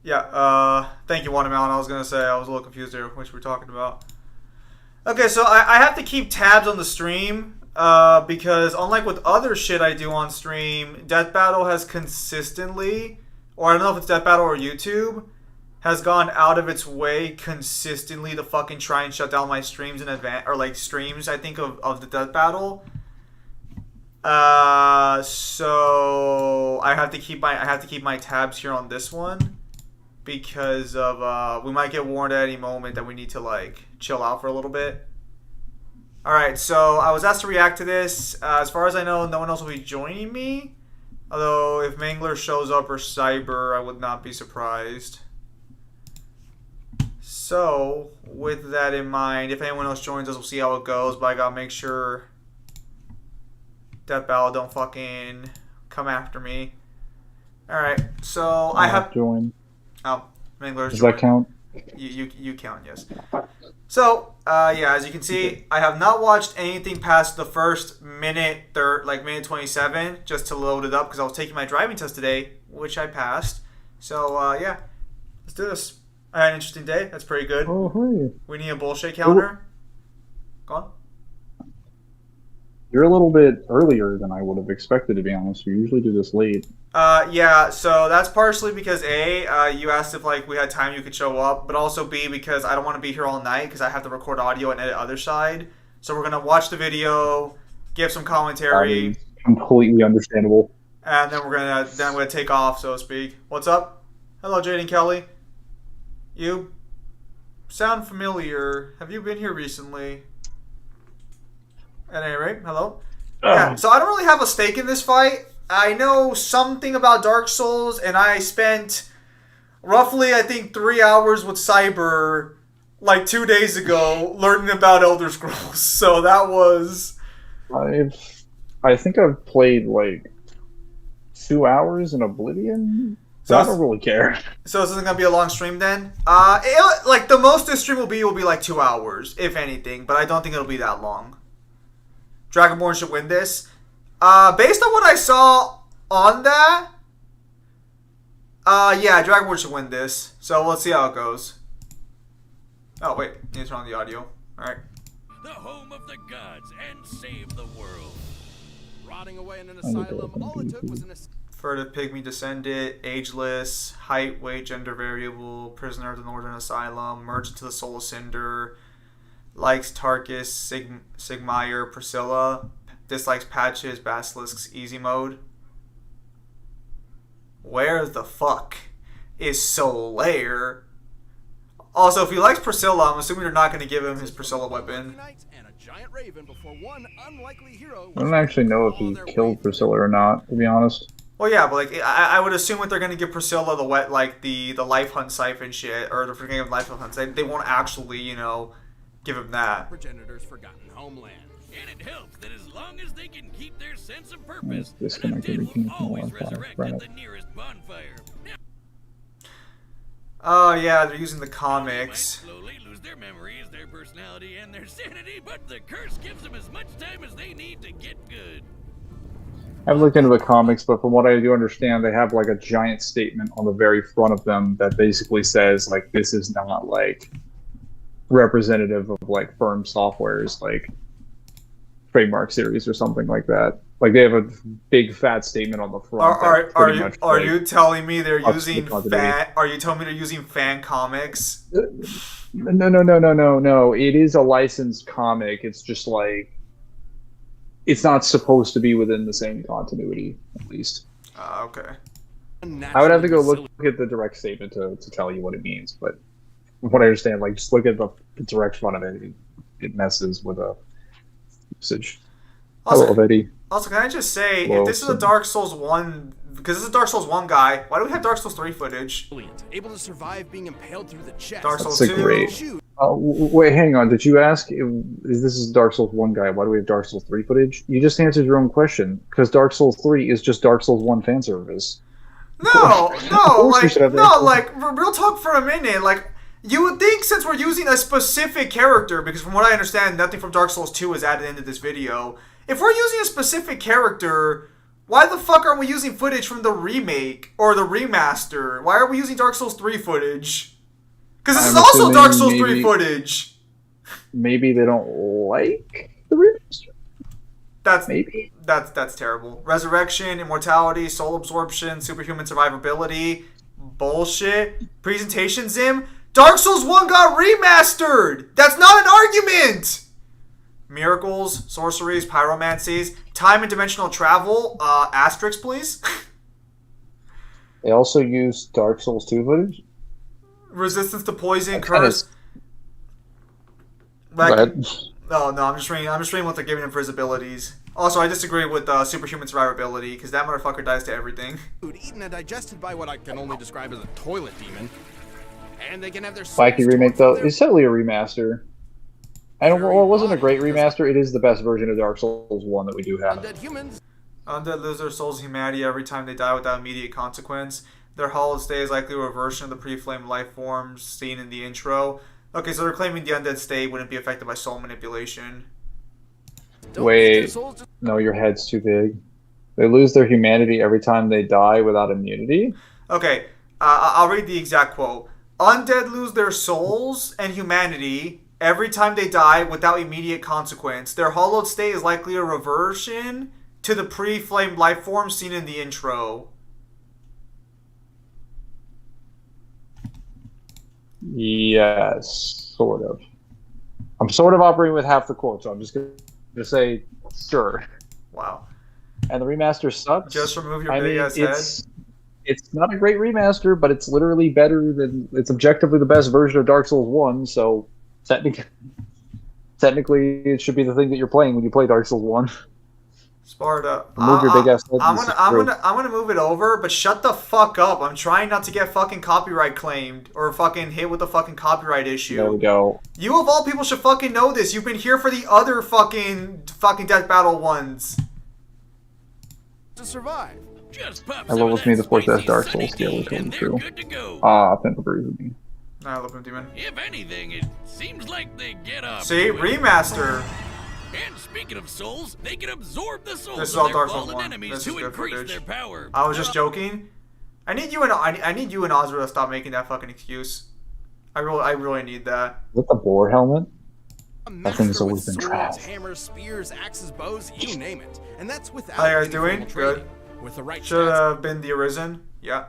Yeah, thank you, Watermelon. I was gonna say, I was a little confused there, which we're talking about. Okay, so I have to keep tabs on the stream, because unlike with other shit I do on stream, Death Battle has consistently, or I don't know if it's Death Battle or YouTube, has gone out of its way consistently to fucking try and shut down my streams in advance, or like streams, I think, of the Death Battle. So I have to keep my tabs here on this one because of we might get warned at any moment that we need to like chill out for a little bit. All right, so I was asked to react to this. As far as I know, no one else will be joining me. Although if Mangler shows up or Cyber, I would not be surprised. So with that in mind, if anyone else joins us, we'll see how it goes. But I gotta make sure Death Battle don't fucking come after me. All right, so I have join. Oh, Mangler's Does joined. that count? You count, yes. So, yeah, as you can see, I have not watched anything past the first minute, minute 27, just to load it up, because I was taking my driving test today, which I passed. So, yeah, let's do this. I had an interesting day. That's pretty good. Oh, hey. We need a bullshit counter. Go on. You're a little bit earlier than I would have expected, to be honest. You usually do this late. Yeah, so that's partially because A, you asked if like we had time you could show up, but also B, because I don't want to be here all night because I have to record audio and edit other side. So we're gonna watch the video, give some commentary, Completely understandable. and then I'm gonna take off, so to speak. What's up? Hello, Jaden Kelly. You sound familiar. Have you been here recently? At any rate, hello. Yeah, so I don't really have a stake in this fight. I know something about Dark Souls, and I spent roughly, I think, 3 hours with Cyber like 2 days ago learning about Elder Scrolls. So that was... I think I've played like 2 hours in Oblivion. So I don't really care. So this isn't gonna be a long stream then? Like the most this stream will be like 2 hours, if anything, but I don't think it'll be that long. Dragonborn should win this. Based on what I saw on that, yeah, Dragonborn should win this. So let's see how it goes. Oh wait, need to turn on the audio. All right. The home of the gods and save the world. Rotting away in an asylum, all it took was an Furtive Pygmy Descendant, Ageless, Height, Weight, Gender Variable, Prisoner of the Northern Asylum, Merged into the Soul of Cinder, likes Tarkus, Sigmire, Priscilla, dislikes Patches, Basilisk's Easy Mode. Where the fuck is Solaire? Also, if he likes Priscilla, I'm assuming you're not going to give him his Priscilla weapon. I don't actually know if he killed Priscilla or not, to be honest. Well, yeah, but like I would assume that they're going to give Priscilla the life hunt siphon shit, or the freaking life hunt. They won't actually, you know, give him that. Progenitor's forgotten homeland. And it helps that as long as they can keep their sense of purpose, This the disconnected. undead We can will always Wi-Fi, resurrect right. at the nearest bonfire. Now, Oh yeah, they're using the comics. they might slowly lose their memories, their personality, and their sanity, but the curse gives them as much time as they need to get good. I've looked into the comics, but from what I do understand, they have like a giant statement on the very front of them that basically says like this is not like representative of like firm software's like trademark series or something like that. Like they have a big fat statement on the front. Are you telling me they're using continuity. Are you telling me they're using fan comics? No. It is a licensed comic. It's just like it's not supposed to be within the same continuity, at least. Okay. I would have to go look at the direct statement to tell you what it means, but from what I understand, like just look at the direct front of it. It messes with a usage. Hello, Eddie. Also, can I just say, Well, if this is a Dark Souls 1, because this is a Dark Souls 1 guy, why do we have Dark Souls 3 footage? Able to survive being impaled through the chest. Dark Souls That's a 2? great. Wait, hang on. Did you ask if this is Dark Souls 1 guy? Why do we have Dark Souls 3 footage? You just answered your own question, because Dark Souls 3 is just Dark Souls 1 fan service. No, Of real talk for a minute, like, you would think since we're using a specific character, because from what I understand, nothing from Dark Souls 2 is added into this video, if we're using a specific character, Why the fuck aren't we using footage from the remake or the remaster? Why are we using Dark Souls 3 footage? Because this is also Dark Souls 3 footage. Maybe they don't like the remaster. That's terrible. Resurrection, immortality, soul absorption, superhuman survivability, bullshit. Presentation Zim. Dark Souls 1 got remastered. That's not an argument. Miracles, sorceries, pyromancies, time and dimensional travel. Asterisks, please. They also use Dark Souls 2 footage. Resistance to poison, curse. Go ahead. No, I'm just reading what they're giving him for his abilities. Also, I disagree with superhuman survivability, because that motherfucker dies to everything. Food eaten and digested by what I can only describe as a toilet demon. And they can have their Wacky remake, though, it's totally a remaster. And while it wasn't a great remaster, it is the best version of Dark Souls 1 that we do have. Undead humans. Undead lose their souls in humanity every time they die without immediate consequence. Their hollowed state is likely a reversion of the pre-flame life forms seen in the intro. Okay, so they're claiming the undead state wouldn't be affected by soul manipulation. Wait, no, your head's too big. They lose their humanity every time they die without immunity? Okay, I'll read the exact quote. Undead lose their souls and humanity every time they die without immediate consequence. Their hollowed state is likely a reversion to the pre-flamed life form seen in the intro. Yes, sort of. I'm sort of operating with half the quote, so I'm just going to say, sure. Wow. And the remaster sucks. Just remove your big-ass head. It's not a great remaster, but it's literally better than... It's objectively the best version of Dark Souls 1, so technically it should be the thing that you're playing when you play Dark Souls 1. Sparta. Move your big ass head. I'm gonna move it over, but shut the fuck up. I'm trying not to get fucking copyright claimed or fucking hit with a fucking copyright issue. There we go. You of all people should fucking know this. You've been here for the other fucking Death Battle ones. To survive. Just pop I love me the fourth best Dark Souls skill, totally true. Pimp agrees with me. I love him, Demon. If anything, it seems like they get up. See, remaster. And speaking of souls, they can absorb the souls This is of all their Dark Souls fallen 1. enemies This is to good increase footage. their power. I was just joking. I need you and Ozra to stop making that fucking excuse. I really need that. Is that the boar helmet? That thing has always been trash. Hammers, spears, axes, bows, you name it. And that's without How you guys any doing? formal training. Good. With the right Should stats have been the Arisen. Yeah.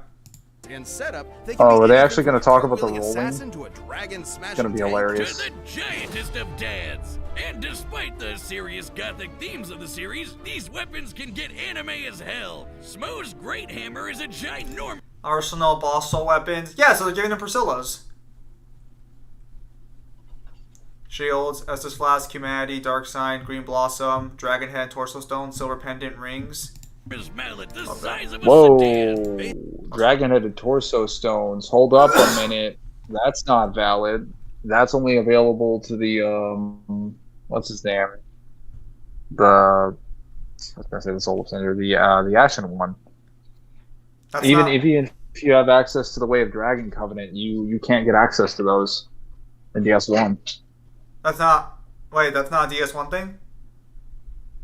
and setup, they can Oh, be are they anything actually from gonna a talk about the cartwheeling rolling? assassin to a dragon smashing Gonna be tank. hilarious. To the giantest of dads. And despite the serious gothic themes of the series, these weapons can get anime as hell. Smo's Great Hammer is a ginormous Arsenal, boss soul weapons. Yeah, so they're giving them Priscilla's. Shields, Estus Flask, Humanity, Dark Sign, Green Blossom, Dragon Head, Torso Stone, Silver Pendant, Rings. mallet the size of a Whoa! sedan. Dragon-headed torso stones. Hold up a minute. That's not valid. That's only available to the what's his name? I was gonna say the Soul Ascender, the Ashen one. That's Even not, if you have access to the Way of Dragon Covenant, you can't get access to those in DS1. that's not. Wait, that's not a DS1 thing.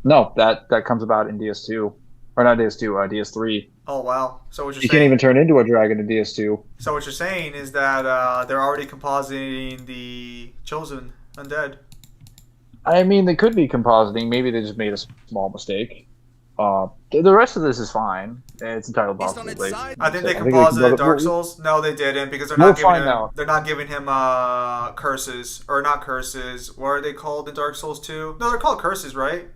No, that comes about in DS2, or not DS2, DS3. Oh wow! So what you're You saying? can't even turn into a dragon in DS2. So what you're saying is that they're already compositing the chosen undead. I mean, they could be compositing. Maybe they just made a small mistake. The rest of this is fine. It's entirely Based possible. on its size, I think they I think composited they- Dark Souls. No, they didn't because they're We'll not giving find him. out. They're not giving him curses or not curses. What are they called in Dark Souls 2? No, they're called curses, right?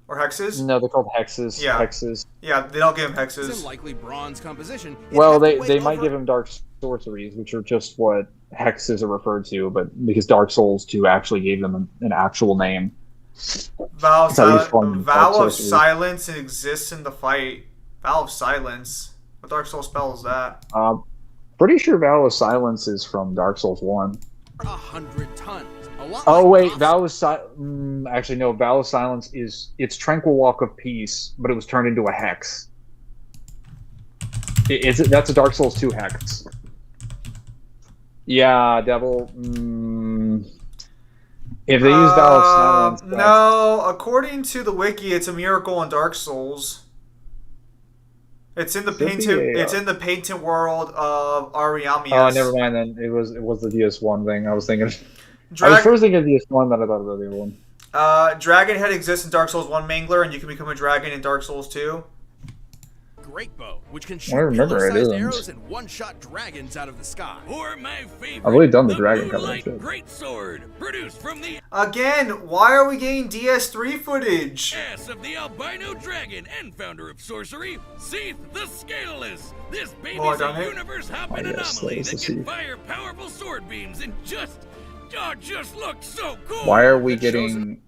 Or hexes? No, they're called hexes. Yeah. Hexes. Yeah, they don't give him it's in hexes. likely bronze composition. it'd Well, have to they weigh might over- give him dark sorceries, which are just what hexes are referred to, but because Dark Souls 2 actually gave them an actual name. Vow of, That's how you fund Dark Vow of Sorcery. Silence exists in the fight. Vow of Silence. What Dark Soul spell is that? Pretty sure Vow of Silence is from Dark Souls 1. 100 tons. A lot Oh like wait, Gotham. Vow of actually no, Vow of Silence it's Tranquil Walk of Peace, but it was turned into a hex. That's a Dark Souls 2 hex. Yeah, Devil. If they use Vow of Silence, No, according to the wiki, it's a miracle in Dark Souls. It's in the Should be painted. a, It's in the painted world of Ariamius. Oh, never mind then. It was the DS1 thing. I was thinking. I was Drag- first thinking of DS1, then I thought about the other one. Dragon Head exists in Dark Souls 1 Mangler, and you can become a dragon in Dark Souls 2. Great bow, which can I shoot remember it pillar-sized isn't. arrows and one-shot dragons out of the sky. Or my favorite, I've already done the the dragon cover Moonlight shit. Greatsword, produced from the Again, why are we getting DS3 footage? ass of the albino dragon and founder of sorcery, Seath the Scaleless. This baby's Oh, I done a it? universe-hopping Oh, yes, anomaly that is that the can Seath. fire powerful sword beams and just looks so cool. Why are we That shows getting Undead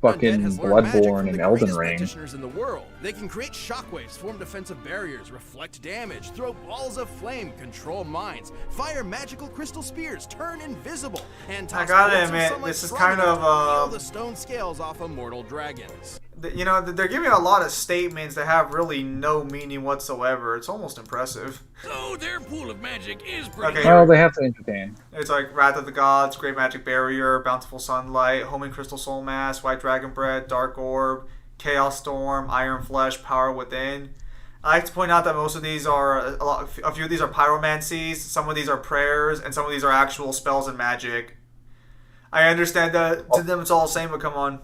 fucking has learned magic Bloodborne from and the Elden greatest Ring? practitioners in the world. They can create shockwaves, form defensive barriers, reflect damage, throw balls of flame, control minds, fire magical crystal spears, turn invisible, and toss gotta bolts of admit, sunlight this is strong kind enough of, to peel the stone scales off immortal dragons. You know, they're giving a lot of statements that have really no meaning whatsoever. It's almost impressive. So their pool of magic is pretty Okay. Well, they have to entertain. It's like Wrath of the Gods, Great Magic Barrier, Bountiful Sunlight, Homing Crystal Soul Mass, White Dragon Bread, Dark Orb, Chaos Storm, Iron Flesh, Power Within. I like to point out that most of these are a few of these are pyromancies, some of these are prayers, and some of these are actual spells and magic. I understand that to them it's all the same, but come on.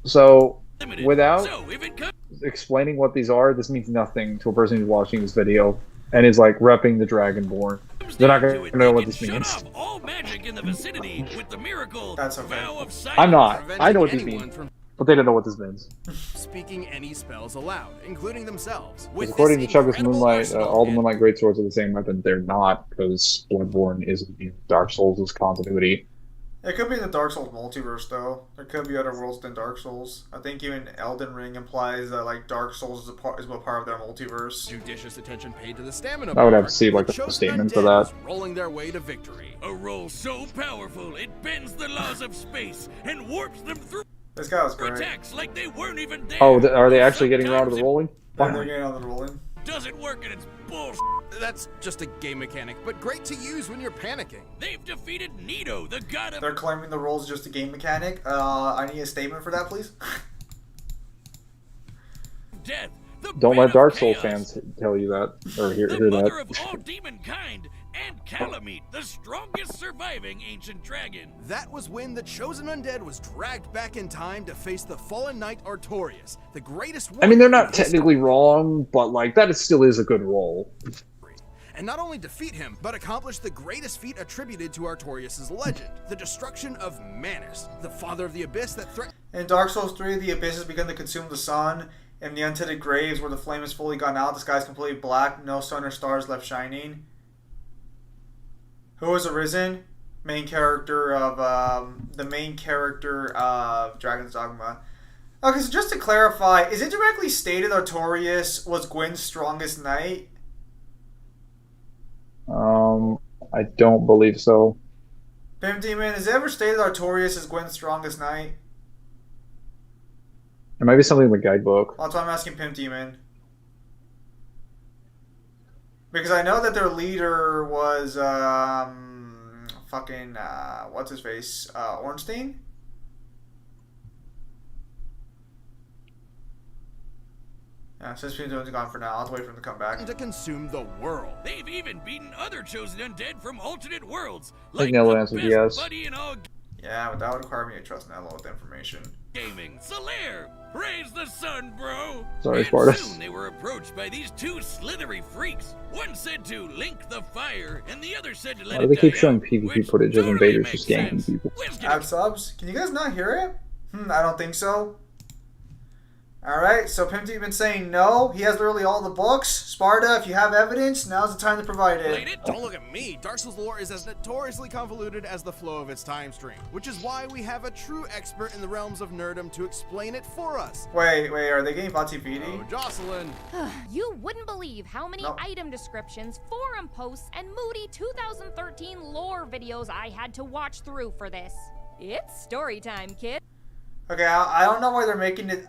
So, limited. without So if it comes explaining what these are, this means nothing to a person who's watching this video and is like repping the Dragonborn. They're not down going it, to know they what can this shut means. off all magic in the vicinity with the miracle That's okay. vow of silence. I'm not. Preventing I know what this anyone means, from but they don't know what this means. speaking any spells aloud, including themselves. With Because according to this Chugga's incredible Moonlight, arsenal all the and Moonlight Greatswords are the same weapon. They're not, because Bloodborne isn't in Dark Souls' continuity. It could be in the Dark Souls multiverse, though. There could be other worlds than Dark Souls. I think even Elden Ring implies that like Dark Souls is a part of their multiverse. judicious attention paid to the stamina I would have bar, to see, like, the a chosen statement for undead that. was rolling their way to victory. A roll so powerful it bends the laws of space and warps them through This guy was great. attacks like they weren't even there. Oh, are they actually getting around to the Sometimes rolling? They're getting on the rolling. it doesn't work and it's bullshit. That's just a game mechanic, but great to use when you're panicking. They've defeated Nito, the god of They're claiming the roll is just a game mechanic. I need a statement for that, please. death. The Don't bane let of Dark Souls chaos, fans tell you that, or hear the mother that. of all demonkind, and Calamite, the strongest surviving ancient dragon. That was when the chosen undead was dragged back in time to face the fallen knight Artorias, the greatest I mean, they're warrior not in history. technically wrong, but like that still is a good roll. And not only defeat him, but accomplish the greatest feat attributed to Artorias' legend, the destruction of Manus, the father of the abyss that threatened. In Dark Souls 3, the abyss has begun to consume the sun. In the untinted graves, where the flame is fully gone out, the sky is completely black, no sun or stars left shining. Who has arisen? Main character of the main character of Dragon's Dogma. Okay, so just to clarify, is it directly stated Artorias was Gwyn's strongest knight? I don't believe so. Pimp Demon, is it ever stated Artorias is Gwyn's strongest knight? It might be something in the guidebook. Well, that's why I'm asking Pimp Demon. Because I know that their leader was, what's his face? Ornstein? Yeah, since Pimp Demon's gone for now, I'll have to wait for him to come back. to consume the world. They've even beaten other chosen undead from alternate worlds, I think like Nello the answered best yes. buddy in all Yeah, but that would require me to trust Nello with information. gaming. Solaire, praise the sun, bro. Sorry, and Sparta. soon they were approached by these two slithery freaks. One said to link the fire, and the other said to let Why it do they keep die showing out, PvP which footage of totally invaders makes just ganking sense. people? Whiz Add subs? Can you guys not hear it? I don't think so. Alright, so Pimp Demon saying no. He has literally all the books. Sparta, if you have evidence, now's the time to provide Played it. it? Don't look at me. Dark Souls lore is as notoriously convoluted as the flow of its time stream, which is why we have a true expert in the realms of nerdom to explain it for us. Wait, are they getting Vati Oh, PD? Jocelyn. You wouldn't believe how many No. item descriptions, forum posts, and moody 2013 lore videos I had to watch through for this. It's story time, kid. Okay, I don't know why they're making it.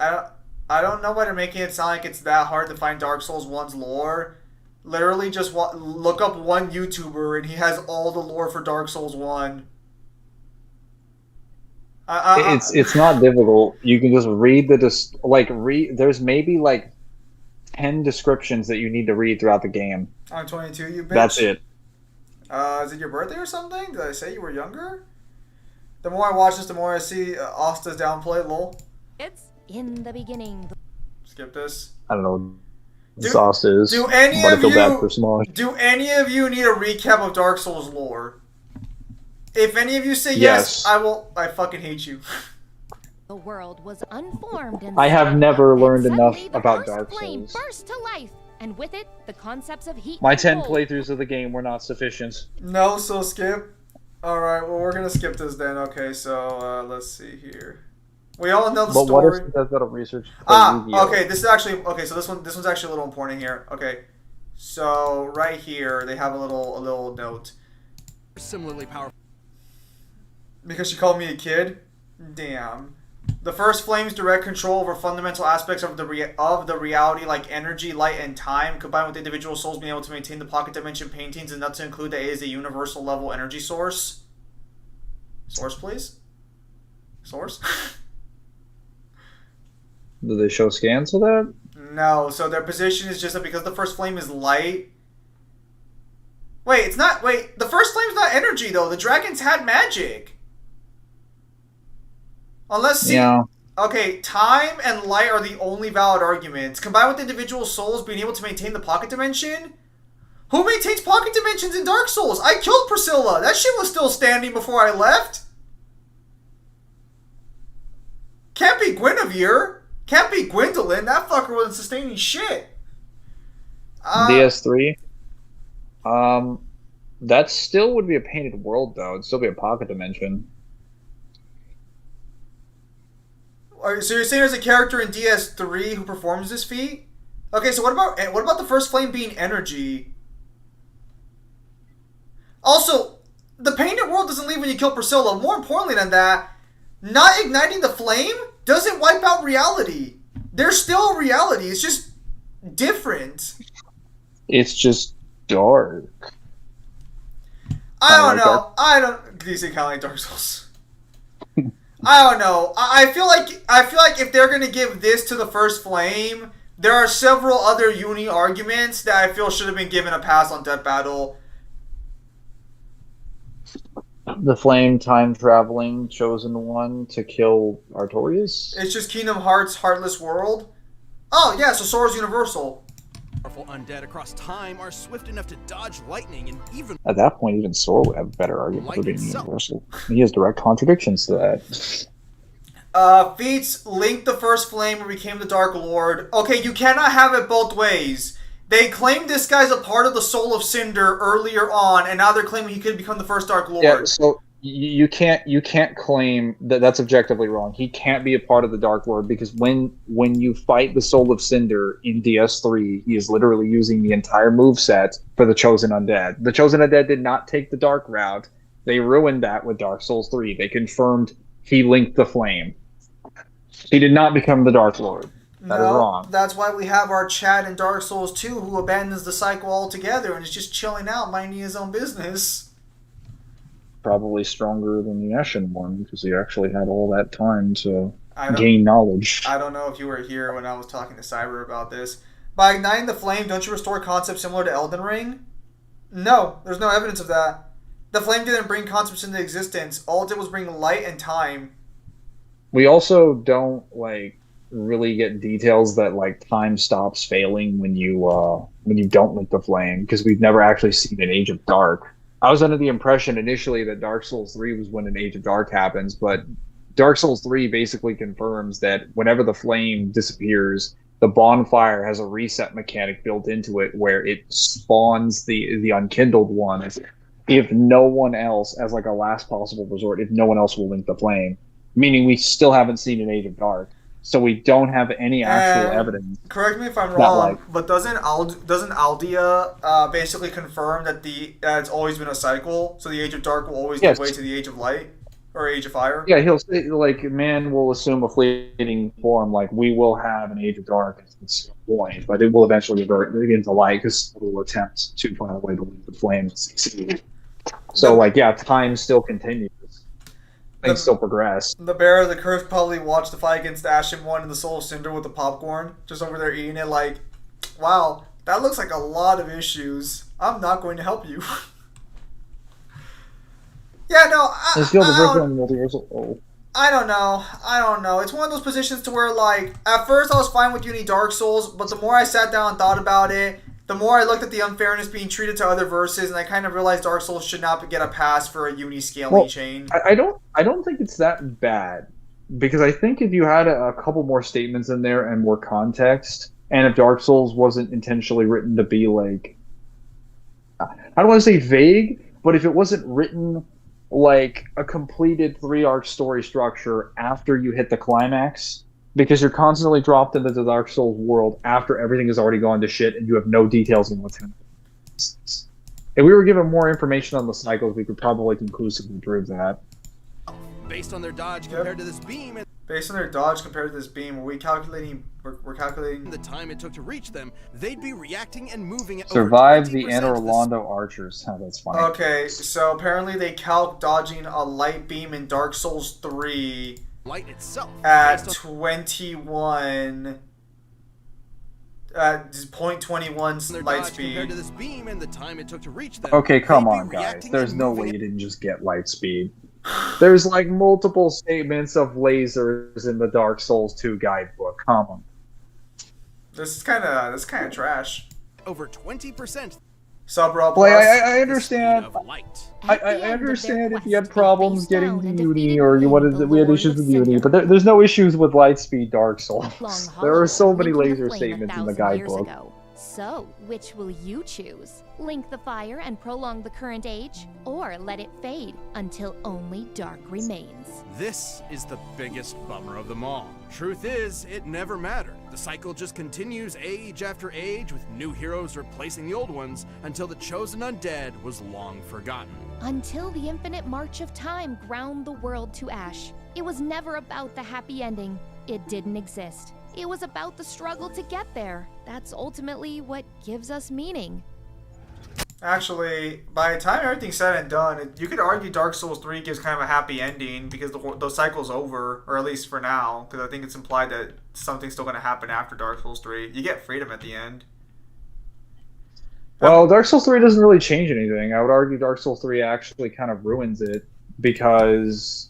I don't know why they're making it sound like it's that hard to find Dark Souls 1's lore. Literally, just look up one YouTuber and he has all the lore for Dark Souls 1. It's not difficult. You can just read there's maybe like 10 descriptions that you need to read throughout the game. I'm 22, you bitch. That's it. Is it your birthday or something? Did I say you were younger? The more I watch this, the more I see Asta's downplay. Lol. It's in the beginning. Skip this. I don't know what sauce is. Do any but of I feel bad for you Smosh. do any of you need a recap of Dark Souls lore? If any of you say yes, I will. I fucking hate you. The world was unformed and I have never and learned enough suddenly the about first Dark flame Souls. burst to life, and with it, the concepts of heat. My and 10 cold. playthroughs of the game were not sufficient. No, so skip. All right, well we're gonna skip this then. Okay, so let's see here. We all know the But story. what if it does that research? for Yu-Gi-Oh? Okay. This is actually okay. So this one's actually a little important here. Okay, so right here they have a little note. Similarly powerful. Because she called me a kid? Damn. The first flame's direct control over fundamental aspects of the reality like energy, light, and time, combined with individual souls being able to maintain the pocket dimension paintings, and not to include that it is a universal level energy source. Source, please? Source? Do they show scans of that? No, so their position is just that because the first flame is light. Wait, it's not. Wait, the first flame's not energy though. The dragons had magic. Unless Yeah. Okay, time and light are the only valid arguments. Combined with individual souls being able to maintain the pocket dimension. Who maintains pocket dimensions in Dark Souls? I killed Priscilla. That shit was still standing before I left. Can't be Guinevere. Can't be Gwendolyn. That fucker wasn't sustaining shit. DS3. That still would be a painted world though. It'd still be a pocket dimension. So you're saying there's a character in DS3 who performs this feat? Okay, so what about the first flame being energy? Also, the painted world doesn't leave when you kill Priscilla. More importantly than that, not igniting the flame doesn't wipe out reality. There's still a reality. It's just different. It's just dark. I don't like know. I don't. Do you say kind of like Dark Souls? I don't know. I feel like if they're gonna give this to the first flame, there are several other uni arguments that I feel should have been given a pass on Death Battle. The flame time traveling chosen one to kill Artorias. It's just Kingdom Hearts Heartless World. Oh yeah, so Sora's universal. Powerful undead across time are swift enough to dodge lightning and even At that point, even Sora would have a better argument for being universal. He has direct contradictions to that. Feats linked the first flame and became the Dark Lord. Okay, you cannot have it both ways. They claimed this guy's a part of the Soul of Cinder earlier on, and now they're claiming he could become the first Dark Lord. Yeah, so you can't claim that. That's objectively wrong. He can't be a part of the Dark Lord because when you fight the Soul of Cinder in DS3, he is literally using the entire moveset for the Chosen Undead. The Chosen Undead did not take the Dark route. They ruined that with Dark Souls 3. They confirmed he linked the flame. He did not become the Dark Lord. That is wrong. That's why we have our Chad in Dark Souls 2 who abandons the cycle altogether and is just chilling out, minding his own business. Probably stronger than the Ashen one because he actually had all that time to I don't- gain knowledge. I don't know if you were here when I was talking to Cyber about this. By igniting the flame, don't you restore concepts similar to Elden Ring? No, there's no evidence of that. The flame didn't bring concepts into existence. All it did was bring light and time. We also don't really get details that time stops failing when you don't link the flame because we've never actually seen an Age of Dark. I was under the impression initially that Dark Souls 3 was when an Age of Dark happens, but Dark Souls 3 basically confirms that whenever the flame disappears, the bonfire has a reset mechanic built into it where it spawns the unkindled one if no one else, as a last possible resort, if no one else will link the flame. Meaning we still haven't seen an Age of Dark. So we don't have any actual evidence. Correct me if I'm wrong, but doesn't Aldia basically confirm that it's always been a cycle? So the Age of Dark will always give way to the Age of Light or Age of Fire. Yeah, he'll say man will assume a fleeting form. We will have an Age of Dark at some point, but it will eventually revert into light because it will attempt to find a way to link the flame and succeed. So time still continues. Things still progress. The Bearer of the Curse probably watched the fight against the Ashen One and the Soul of Cinder with the popcorn, just over there eating it Wow, that looks like a lot of issues. I'm not going to help you. Yeah, no, Let's go to Brooklyn Multiversal. Oh. I don't know. It's one of those positions to where, like, at first I was fine with Uni Dark Souls, but the more I sat down and thought about it, the more I looked at the unfairness being treated to other verses, and I kind of realized Dark Souls should not get a pass for a Uni scaling chain. I don't think it's that bad, because I think if you had a couple more statements in there and more context, and if Dark Souls wasn't intentionally written to be like, I don't want to say vague, but if it wasn't written like a completed 3-arc story structure after you hit the climax, because you're constantly dropped into the Dark Souls world after everything has already gone to shit and you have no details on what's happening. If we were given more information on the cycles, we could probably conclusively prove that. Based on their dodge compared to this beam and Based on their dodge compared to this beam, we're calculating the time it took to reach them, they'd be reacting and moving at Survive over the 20% Anor of the Londo archers. Oh, that's funny. Okay, so apparently they calc dodging a light beam in Dark Souls 3 light itself at based on 21 at 0.21 their light dodge compared to speed. this beam and the time it took to reach them. Okay, come they'd be on, guys. reacting There's and no moving way at- you didn't just get light speed. There's like multiple statements of lasers in the Dark Souls 2 guidebook. Come on. This is kind of trash. over 20% Subro Well, plus. I understand. of light. I understand if you had problems getting to Uni or we had issues with Uni, but there's no issues with Lightspeed Dark Souls. There are so many laser statements in the guidebook. So, which will you choose? Link the fire and prolong the current age, or let it fade until only dark remains? This is the biggest bummer of them all. Truth is, it never mattered. The cycle just continues age after age, with new heroes replacing the old ones, until the chosen undead was long forgotten. Until the infinite march of time ground the world to ash. It was never about the happy ending. It didn't exist. It was about the struggle to get there. That's ultimately what gives us meaning. Actually, by the time everything's said and done, you could argue Dark Souls 3 gives kind of a happy ending because the cycle's over, or at least for now, because I think it's implied that something's still going to happen after Dark Souls 3. You get freedom at the end. Well, Dark Souls 3 doesn't really change anything. I would argue Dark Souls 3 actually kind of ruins it because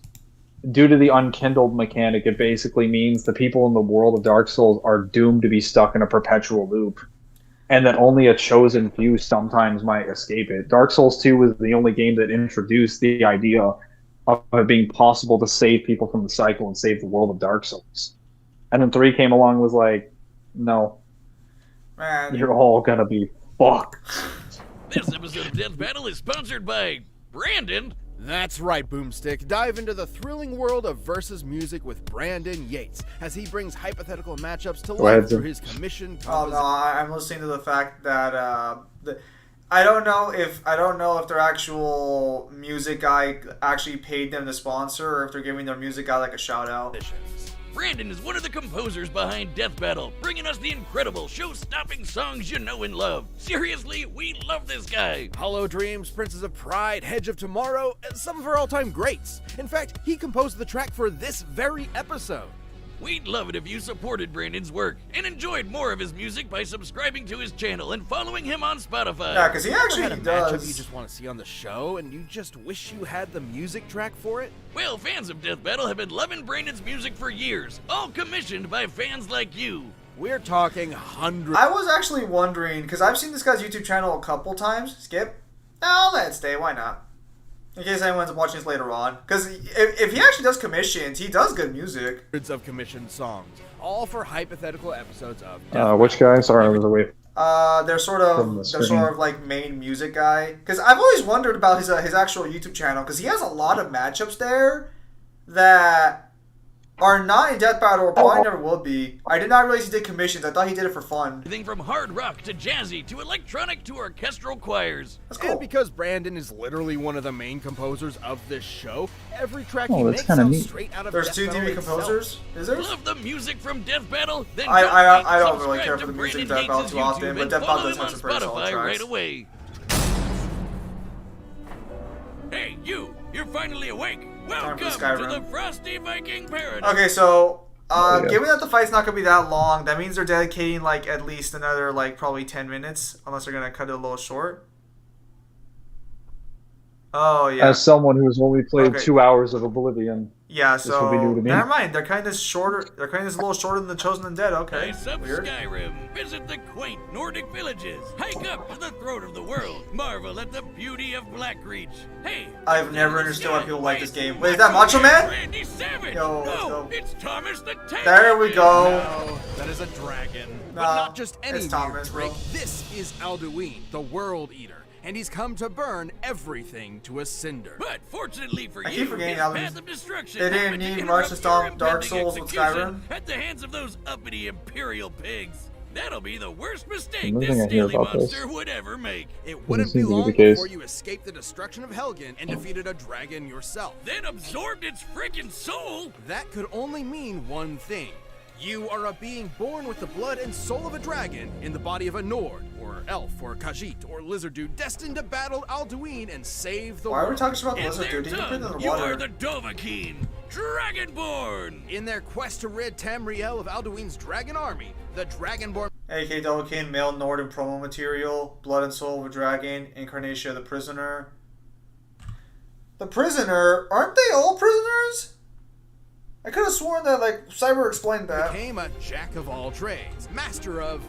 due to the unkindled mechanic, it basically means the people in the world of Dark Souls are doomed to be stuck in a perpetual loop, and that only a chosen few sometimes might escape it. Dark Souls 2 was the only game that introduced the idea of it being possible to save people from the cycle and save the world of Dark Souls. And then 3 came along and was like, no, Man, you're all gonna be fucked. This episode of Death Battle is sponsored by Brandon. That's right, Boomstick. Dive into the thrilling world of versus music with Brandon Yates as he brings hypothetical matchups to life ahead, through Tim. his commission oh composition. no, I'm listening to the fact that I don't know if their actual music guy actually paid them to sponsor, or if they're giving their music guy like a shout out. Brandon is one of the composers behind Death Battle, bringing us the incredible, show-stopping songs you know and love. Seriously, we love this guy. Hollow Dreams, Princes of Pride, Hedge of Tomorrow, and some of our all-time greats. In fact, he composed the track for this very episode. We'd love it if you supported Brandon's work and enjoyed more of his music by subscribing to his channel and following him on Spotify. Yeah, because he Ever actually had a matchup you does. just want to see on the show and you just wish you had the music track for it? Well, fans of Death Battle have been loving Brandon's music for years, all commissioned by fans like you. We're talking hundreds. I was actually wondering, because I've seen this guy's YouTube channel a couple times. Skip? No, I'll let it stay. Why not? In case anyone's watching this later on. Because if he actually does commissions, he does good music. Of commissioned songs, all for hypothetical episodes of Which guy? Sorry, I was away. They're sort From the of screen. like main music guy. Because I've always wondered about his actual YouTube channel, because he has a lot of matchups there that are not in Death Battle, or probably never will be. I did not realize he did commissions. I thought he did it for fun. Everything from hard rock to jazzy to electronic to orchestral choirs. That's cool. And because Brandon is literally one of the main composers of this show, every track Oh, he that's makes kinda sounds neat. straight out of There's Death two Battle TV itself. composers? Is there? Love the music from Death Battle? Then I don't subscribe really care to for the music Brandon in Death Yates' Battle too often, YouTube but and Death Battle follow does him have on some pretty solid Spotify tracks. right away. Hey, you're finally awake. Time for Welcome to Skyrim. the Frosty Viking Paradise. Okay, so Yeah. Given that the fight's not gonna be that long, that means they're dedicating like at least another like probably 10 minutes, unless they're gonna cut it a little short. Oh yeah. As someone who's only played Okay. 2 hours of Oblivion, Yeah, this will be new so to me. never mind. They're kind of shorter. They're kind of a little shorter than the Chosen Undead. Okay, Nice up weird. Skyrim. Visit the quaint Nordic villages. Hike up to the throat of the world. Marvel at the beauty of Blackreach. Hey, I've never understood why people like this game. Wait, is that Macho Man? Randy Savage. Yo, let's No, go. it's Thomas the Tank. There we go. No, that is a dragon. But Nah, not just any it's Thomas, weird bro. freak. This is Alduin, the World Eater, and he's come to burn everything to a cinder. But fortunately for I you, keep forgetting his how path of destruction they didn't happened to need interrupt much to stop your Dark impending Souls with execution Skyrim. at the hands of those uppity Imperial pigs. That'll be the worst mistake Another this thing I hear Staley about this. monster would ever make. It wouldn't seem be to be long the case. before you escaped the destruction of Helgen and defeated a dragon yourself. Then absorbed its freaking soul. That could only mean one thing. You are a being born with the blood and soul of a dragon in the body of a Nord, or elf, or Khajiit, or lizard dude destined to battle Alduin and save the Why are we world. talking about the In lizard their dude? He can put it in tongue, the you water. are the Dovahkiin, Dragonborn. In their quest to rid Tamriel of Alduin's dragon army, the Dragonborn AK Dovahkiin, male Nord and promo material, blood and soul of a dragon, incarnation of the prisoner. The prisoner? Aren't they all prisoners? I could have sworn that like Cyber explained that. became a jack of all trades, master of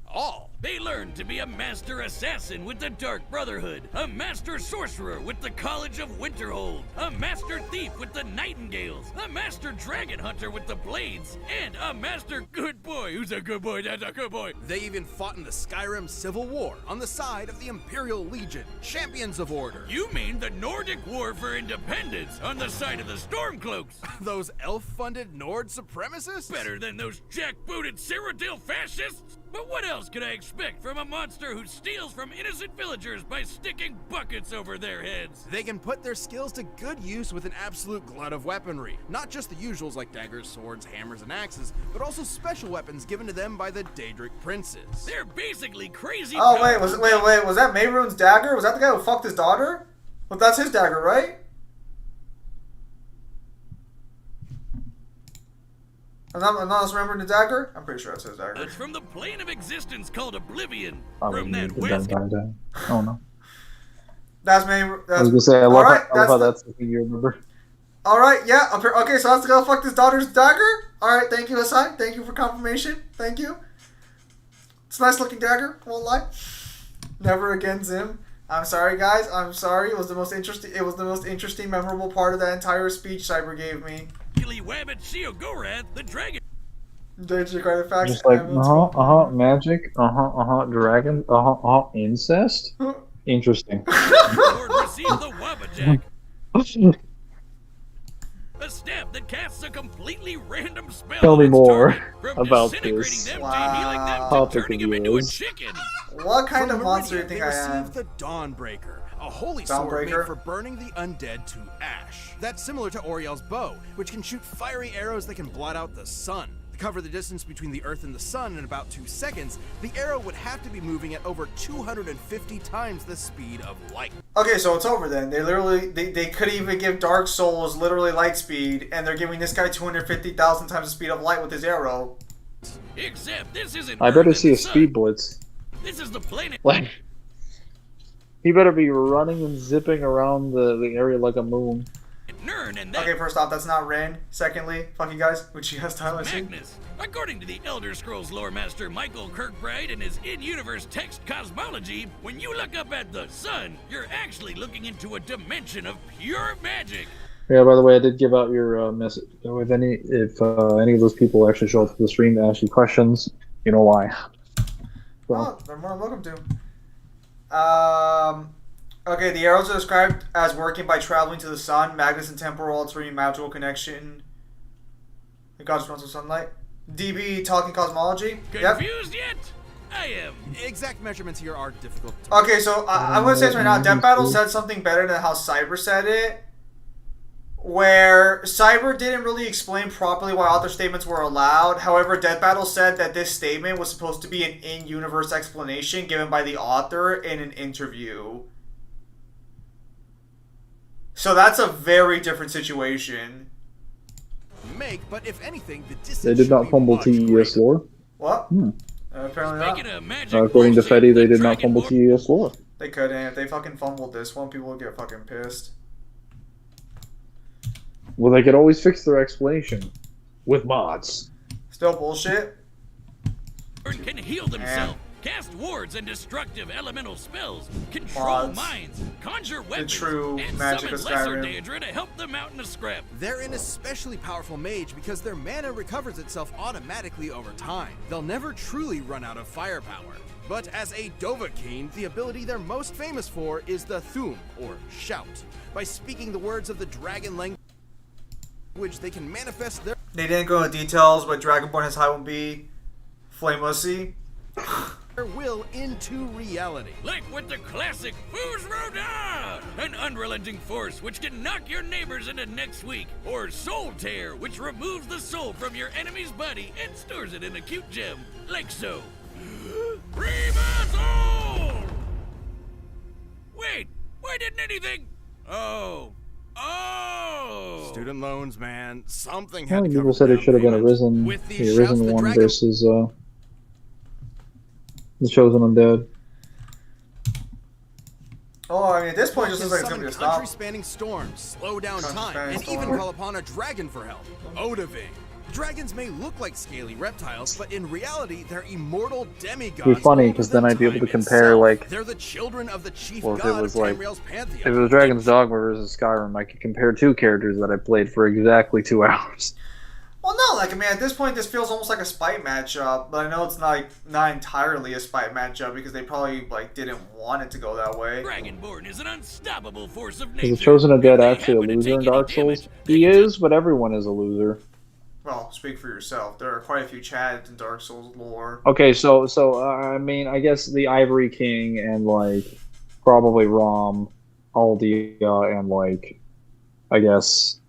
all. They learned to be a master assassin with the Dark Brotherhood, a master sorcerer with the College of Winterhold, a master thief with the Nightingales, a master dragon hunter with the Blades, and a master good boy. Who's a good boy? That's a good boy. They even fought in the Skyrim Civil War on the side of the Imperial Legion, champions of order. You mean the Nordic War for Independence on the side of the Stormcloaks? Those elf-funded Nord supremacists? Better than those jackbooted Cyrodiil fascists? But what else could I expect from a monster who steals from innocent villagers by sticking buckets over their heads? They can put their skills to good use with an absolute glut of weaponry. Not just the usuals like daggers, swords, hammers, and axes, but also special weapons given to them by the Daedric princes. They're basically crazy. Oh wait, was that Mayrune's dagger? Was that the guy who fucked his daughter? Well, that's his dagger, right? I'm not remembering the dagger. I'm pretty sure that's his dagger. It's from the plane of existence called Oblivion. I From mean, that the west. Oh no. That's Mayru. I was gonna say, I love, Alright, I love how that's that's the thing you remember. All right, yeah. Okay, so that's the guy who fucked his daughter's dagger. All right, thank you, Asai. Thank you for confirmation. Thank you. It's a nice looking dagger. Won't lie. Never again, Zim. I'm sorry, guys. I'm sorry. It was the most interesting, memorable part of that entire speech Cyber gave me. Gilly Wabbit Sheogorath, the dragon. Danger artifacts. Just like, magic, dragon, incest? Interesting. Lord received the Wabbajack. A staff that casts a completely random spell. Tell me on its more target, from about disintegrating this. them Wow. to healing them to Topic turning of him into a yours. chicken. What kind From of monster do you Meridian, think they I am? received the Dawnbreaker, a holy sword Dawnbreaker? made for burning the undead to ash. That's similar to Oriel's bow, which can shoot fiery arrows that can blot out the sun. To cover the distance between the Earth and the Sun in about 2 seconds, the arrow would have to be moving at over 250 times the speed of light. Okay, so it's over then. They could even give Dark Souls literally light speed, and they're giving this guy 250,000 times the speed of light with his arrow. Except this isn't. I better Earth see and a the sun. speed blitz. This is the planet. Like, he better be running and zipping around the area like a moon. Nern, and that Okay, first off, that's not Ren. Secondly, fuck you guys, which he has Tyler soon. Magnus. According to the Elder Scrolls lore master Michael Kirkbride and his in-universe text cosmology, when you look up at the sun, you're actually looking into a dimension of pure magic. Yeah, by the way, I did give out your message. If any of those people actually show up to the stream to ask you questions, you know why. So, Oh, they're more than welcome to. Okay, the arrows are described as working by traveling to the sun, Magnus and temporal altering magical connection. The gods runs with sunlight. DB talking cosmology. Yep. Confused yet? I am. Exact measurements here are difficult to Okay, so I'm going to say this right now. Death Battle said something better than how Cyber said it. Where Cyber didn't really explain properly why author statements were allowed. However, Death Battle said that this statement was supposed to be an in-universe explanation given by the author in an interview. So that's a very different situation. make, but if anything, the They distance did should not be fumble much TES greater. lore. What? Hmm. Apparently not. Speaking of magic According to bullshit, Fetty, they the did not fumble Dragonborn- TES lore. They couldn't. If they fucking fumbled this one, people would get fucking pissed. Well, they could always fix their explanation with mods. Still bullshit. can heal themselves, cast wards and destructive elemental spells, control Mods. minds, conjure weapons, true and magic summon of lesser Skyrim. Daedra to help them out in a scrap. They're an especially powerful mage because their mana recovers itself automatically over time. They'll never truly run out of firepower. But as a Dovahkiin, the ability they're most famous for is the Thum, or shout. By speaking the words of the dragon language, they can manifest their They didn't go into details, but Dragonborn has high 1B. Flamelessy. will into reality. Like with the classic Fus Roda, an unrelenting force which can knock your neighbors into next week, or Soul Tear, which removes the soul from your enemy's body and stores it in a cute gem, like so. Reversal! Wait, why didn't anything? Oh. Student loans, man. Something How had many to people cover said it down should have been payments. Arisen, With these the shouts, Arisen the one dragon versus the Chosen Undead. Oh, I mean, at this point, it just can looks like it's gonna be a summon stop. country-spanning storms, slow down time, Country-spanning and even storm. call upon a dragon for help. Odahviing. Dragons may look like scaly reptiles, but in reality, they're immortal demigods. It'd be funny, older 'cause than then I'd be able to time compare, itself. like- They're the children of the chief Well, if it god was of like- Tamriel's pantheon. If it was Dragon's Dogma versus Skyrim, I could compare two characters that I played for exactly 2 hours. Well, no, like, I mean, at this point, this feels almost like a spite matchup, but I know it's not entirely a spite matchup because they probably, like, didn't want it to go that way. Dragonborn is an unstoppable force of Is nature. the Chosen Undead If they actually a happen to loser in take any Dark damage, Souls? they He can is, but everyone is a loser. Well, speak for yourself. There are quite a few Chads in Dark Souls lore. Okay, so I mean, I guess the Ivory King and like probably Rom, Aldia, and like I guess,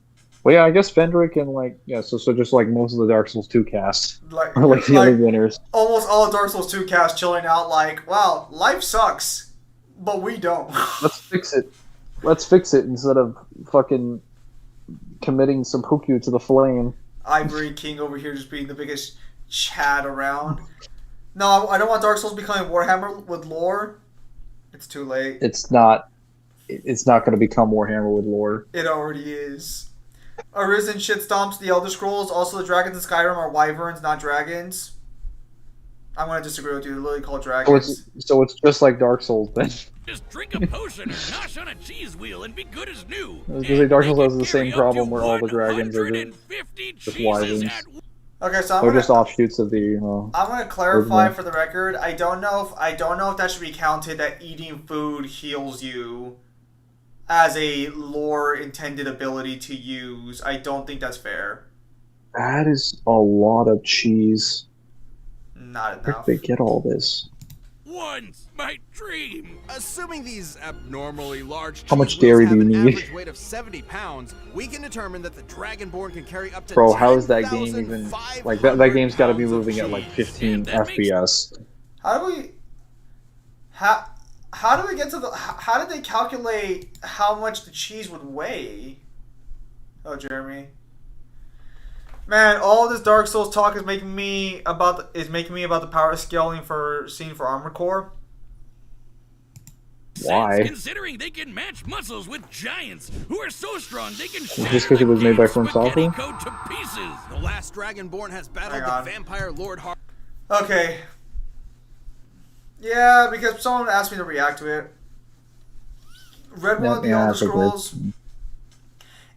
well, yeah, I guess Fendrick and like yeah, so just like most of the Dark Souls 2 cast Like, are like the other winners. almost all of Dark Souls 2 cast chilling out like, wow, life sucks, but we don't. Let's fix it. Let's fix it instead of fucking committing seppuku to the flame. Ivory King over here just being the biggest Chad around. No, I don't want Dark Souls becoming Warhammer with lore. It's too late. It's not. It's not going to become Warhammer with lore. It already is. Arisen shit stomps the Elder Scrolls. Also, the dragons in Skyrim are wyverns, not dragons. I'm going to disagree with you. They're literally called dragons. So it's just like Dark Souls then. Just drink a potion or nosh on a cheese wheel and be good as new. I was gonna say Dark Souls And has the they same can carry problem up to where all the dragons are 150 just cheeses wyverns. at Okay, so They're just offshoots of the. I'm going to clarify Okay. for the record. I don't know if that should be counted that eating food heals you as a lore intended ability to use. I don't think that's fair. That is a lot of cheese. Not Where enough. did they get all this? once my dream. Assuming these abnormally large How much cheese wheels dairy have do you an need? average weight of 70 pounds, we can determine that the Dragonborn can carry up to Bro, how is that game even 10,500 like that game's got to be pounds of moving at like cheese. 15 That makes- FPS. How do we how do we get to the how did they calculate how much the cheese would weigh? Oh, Jeremy. Man, all this Dark Souls talk is making me about the power scaling for Armored Core. Why? Sense, considering they can match muscles with giants who are so strong they can shatter Just 'cause it was the made by game's From spaghetti Software? code to pieces. The last Dragonborn has battled Hang on. the vampire Lord Har. Okay. Yeah, because someone asked me to react to it. Read one of the Yeah, Elder I think Scrolls.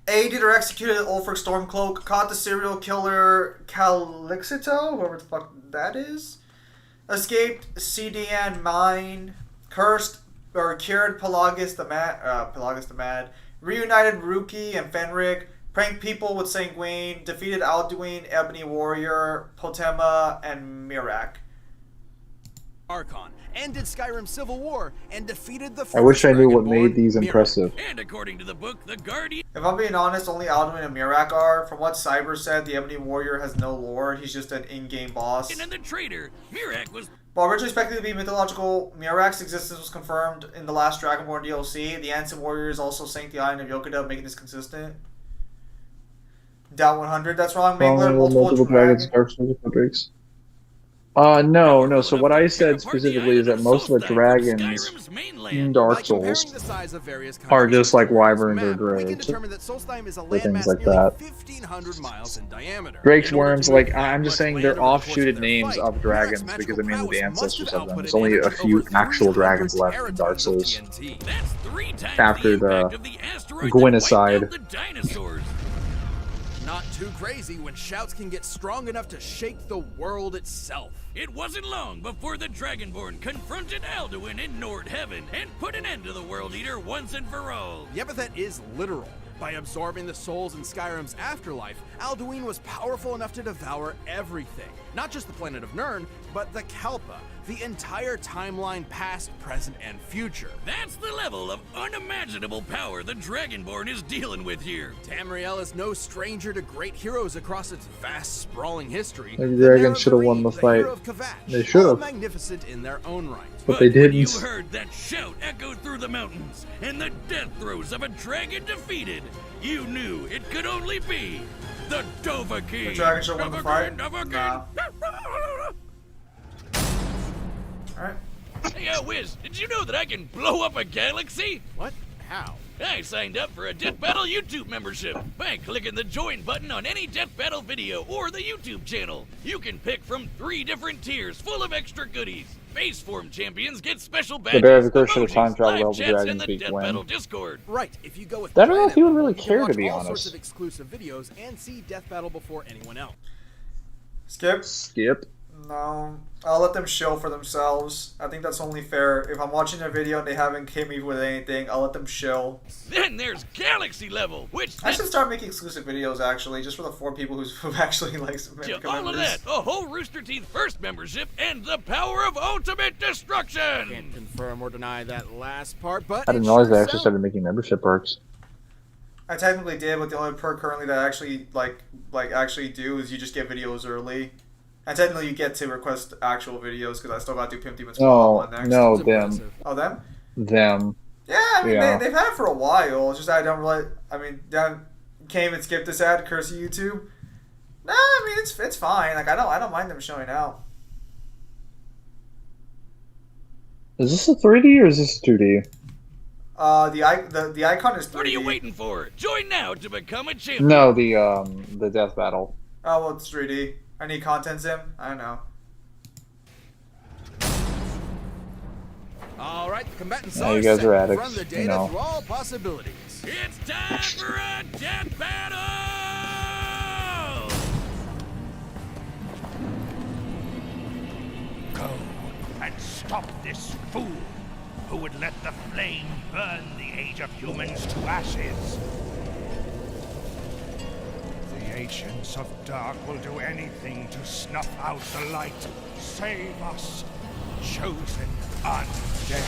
Aided or executed Ulfric Stormcloak, caught the serial killer Calixito, whoever the fuck that is, escaped CDN mine, cursed or cured Pelagus the Mad, reunited Ruki and Fenric, pranked people with Sanguine, defeated Alduin, Ebony Warrior, Potema, and Mirak. Archon, ended Skyrim's civil war, and defeated the first I wish I knew what Dragonborn, made these Mirror. impressive. And according to the book, the Guardian If I'm being honest, only Alduin and Mirak are. From what Cyber said, the Ebony Warrior has no lore. He's just an in-game boss. and the traitor, Mirak was While originally expected to be mythological, Mirak's existence was confirmed in the last Dragonborn DLC. The Ansem Warriors also sank the island of Yokoda, making this consistent. Down 100. That's wrong. Strong Mangler, will multiple dragons, dragon. dark souls, epics. No. So what I said specifically is that most of the dragons in Dark By comparing Souls the size of various are countries just like on Earth's wyverns or map, we can drakes. determine that Solstheim is a Or landmass things like nearly that. 1,500 miles in diameter. Drakes, In order worms, to move like, that I'm just much saying land they're over the course offshooted their names flight, of dragons Murak's because I mean magical the prowess must ancestors have of them. outputted There's only a energy few over actual 300 dragons left in Dark teratons of Souls. TNT. That's 3 times After the the impact of the asteroid that Gwynocide. wiped out the dinosaurs. Not too crazy when shouts can get strong enough to shake the world itself. It wasn't long before the Dragonborn confronted Alduin in Nord Heaven and put an end to the World Eater once and for all. The epithet is literal. By absorbing the souls in Skyrim's afterlife, Alduin was powerful enough to devour everything. Not just the planet of Nirn, but the Kalpa, the entire timeline past, present, and future. That's the level of unimaginable power the Dragonborn is dealing with here. Tamriel is no stranger to great heroes across its vast, sprawling history. Maybe The dragons Narrow should have won the Hero fight. of Kavash, They should all have. magnificent in their own right. But they when you didn't. heard that shout echo through the mountains and the death throes of a dragon defeated, you knew it could only be the Dovahkiin. The dragon should win the fight? Dovahkiin. Alright. Hey, Wiz, did you know that I can blow up a galaxy? What? How? I signed up for a Death Battle YouTube membership by clicking the join button on any Death Battle video or the YouTube channel. You can pick from 3 different tiers full of extra goodies. Base form champions get special badges, bear the curse of the emojis, time travel live level chats, dragon and the peak Death win. Battle Discord. Right, if you go with I don't know if he would really you can care, to watch be all honest. sorts of exclusive videos and see Death Battle before anyone else. Skip? Skip. No. I'll let them show for themselves. I think that's only fair. If I'm watching a video and they haven't hit me with anything, I'll let them show. Then there's Galaxy Level, which I should start making exclusive videos, actually, just for the 4 people who've actually, like, to become all of members. that, a whole Rooster Teeth first membership and the power of ultimate destruction. Can't confirm or deny that last part, but I didn't it realize sure they actually sounds- started making membership perks. I technically did, but the only perk currently that I actually actually do is you just get videos early. And technically you get to request actual videos because I still got to do Pimp Demon Squad No, next. no, It's them. impressive. Oh, them? Them. Yeah, I mean, Yeah. they've had it for a while. It's just I don't really... I mean, Dan came and skipped this ad, curse YouTube. Nah, I mean, it's fine. Like, I don't mind them showing out. Is this a 3D or is this 2D? The icon is 3D. What are you waiting for? Join now to become a champion. No, the death battle. Oh, well, it's 3D. I need content sim? I don't know. All right, the combatants Yeah, you guys set. are addicts, Run the you data know. through all possibilities. It's time for a death battle! Go and stop this fool who would let the flame burn the age of humans to ashes. The Ancients of Dark will do anything to snuff out the light. Save us, chosen undead.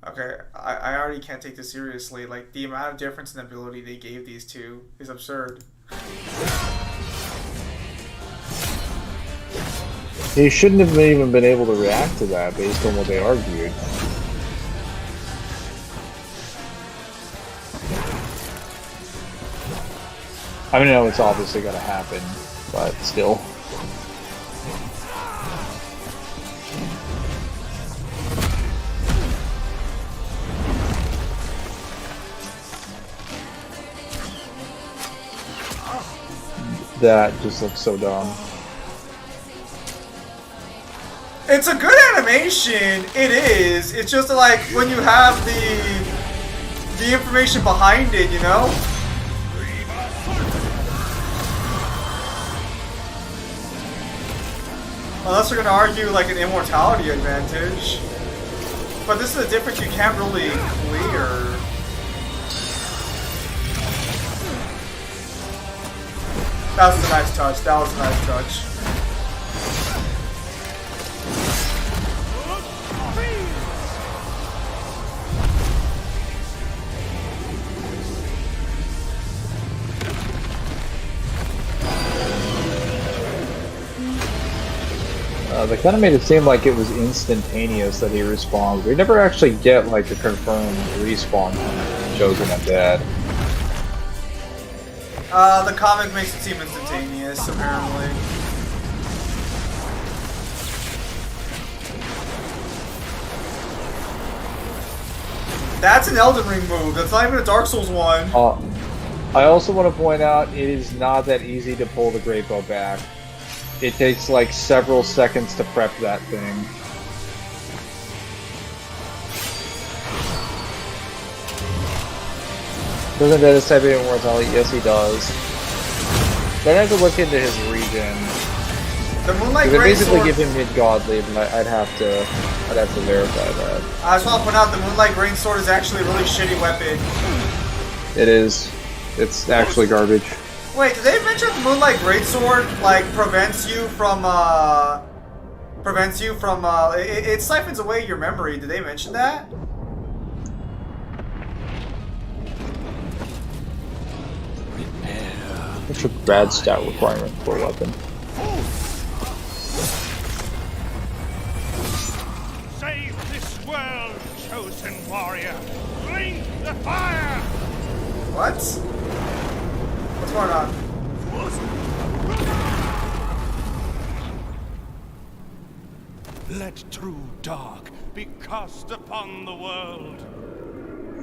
Okay, I already can't take this seriously. Like, the amount of difference in ability they gave these two is absurd. He shouldn't have even been able to react to that based on what they argued. I mean, I know it's obviously gonna happen, but still. That just looks so dumb. It's a good animation. It is. It's just like when you have the information behind it, you know? Unless you're gonna argue like an immortality advantage. But this is a difference you can't really clear. That was a nice touch. That was a nice touch. They kind of made it seem like it was instantaneous that he respawned. We never actually get like a confirmed respawn from Chosen Undead. The comic makes it seem instantaneous, apparently. That's an Elden Ring move. That's not even a Dark Souls one. I also want to point out it is not that easy to pull the Great Bow back. It takes like several seconds to prep that thing. Doesn't Dennis type in immortality? Yes, he does. Then I have to look into his region. The Moonlight They Greatsword. basically give him mid-godly, but I'd have to verify that. I just want to point out the Moonlight Greatsword is actually a really shitty weapon. It is. It's actually garbage. Wait, did they mention the Moonlight Greatsword like prevents you from it siphons away your memory? Did they mention that? What's a bad stat requirement for a weapon? Save this world, chosen warrior! Blink the fire! What? What's going on? Let true dark be cast upon the world.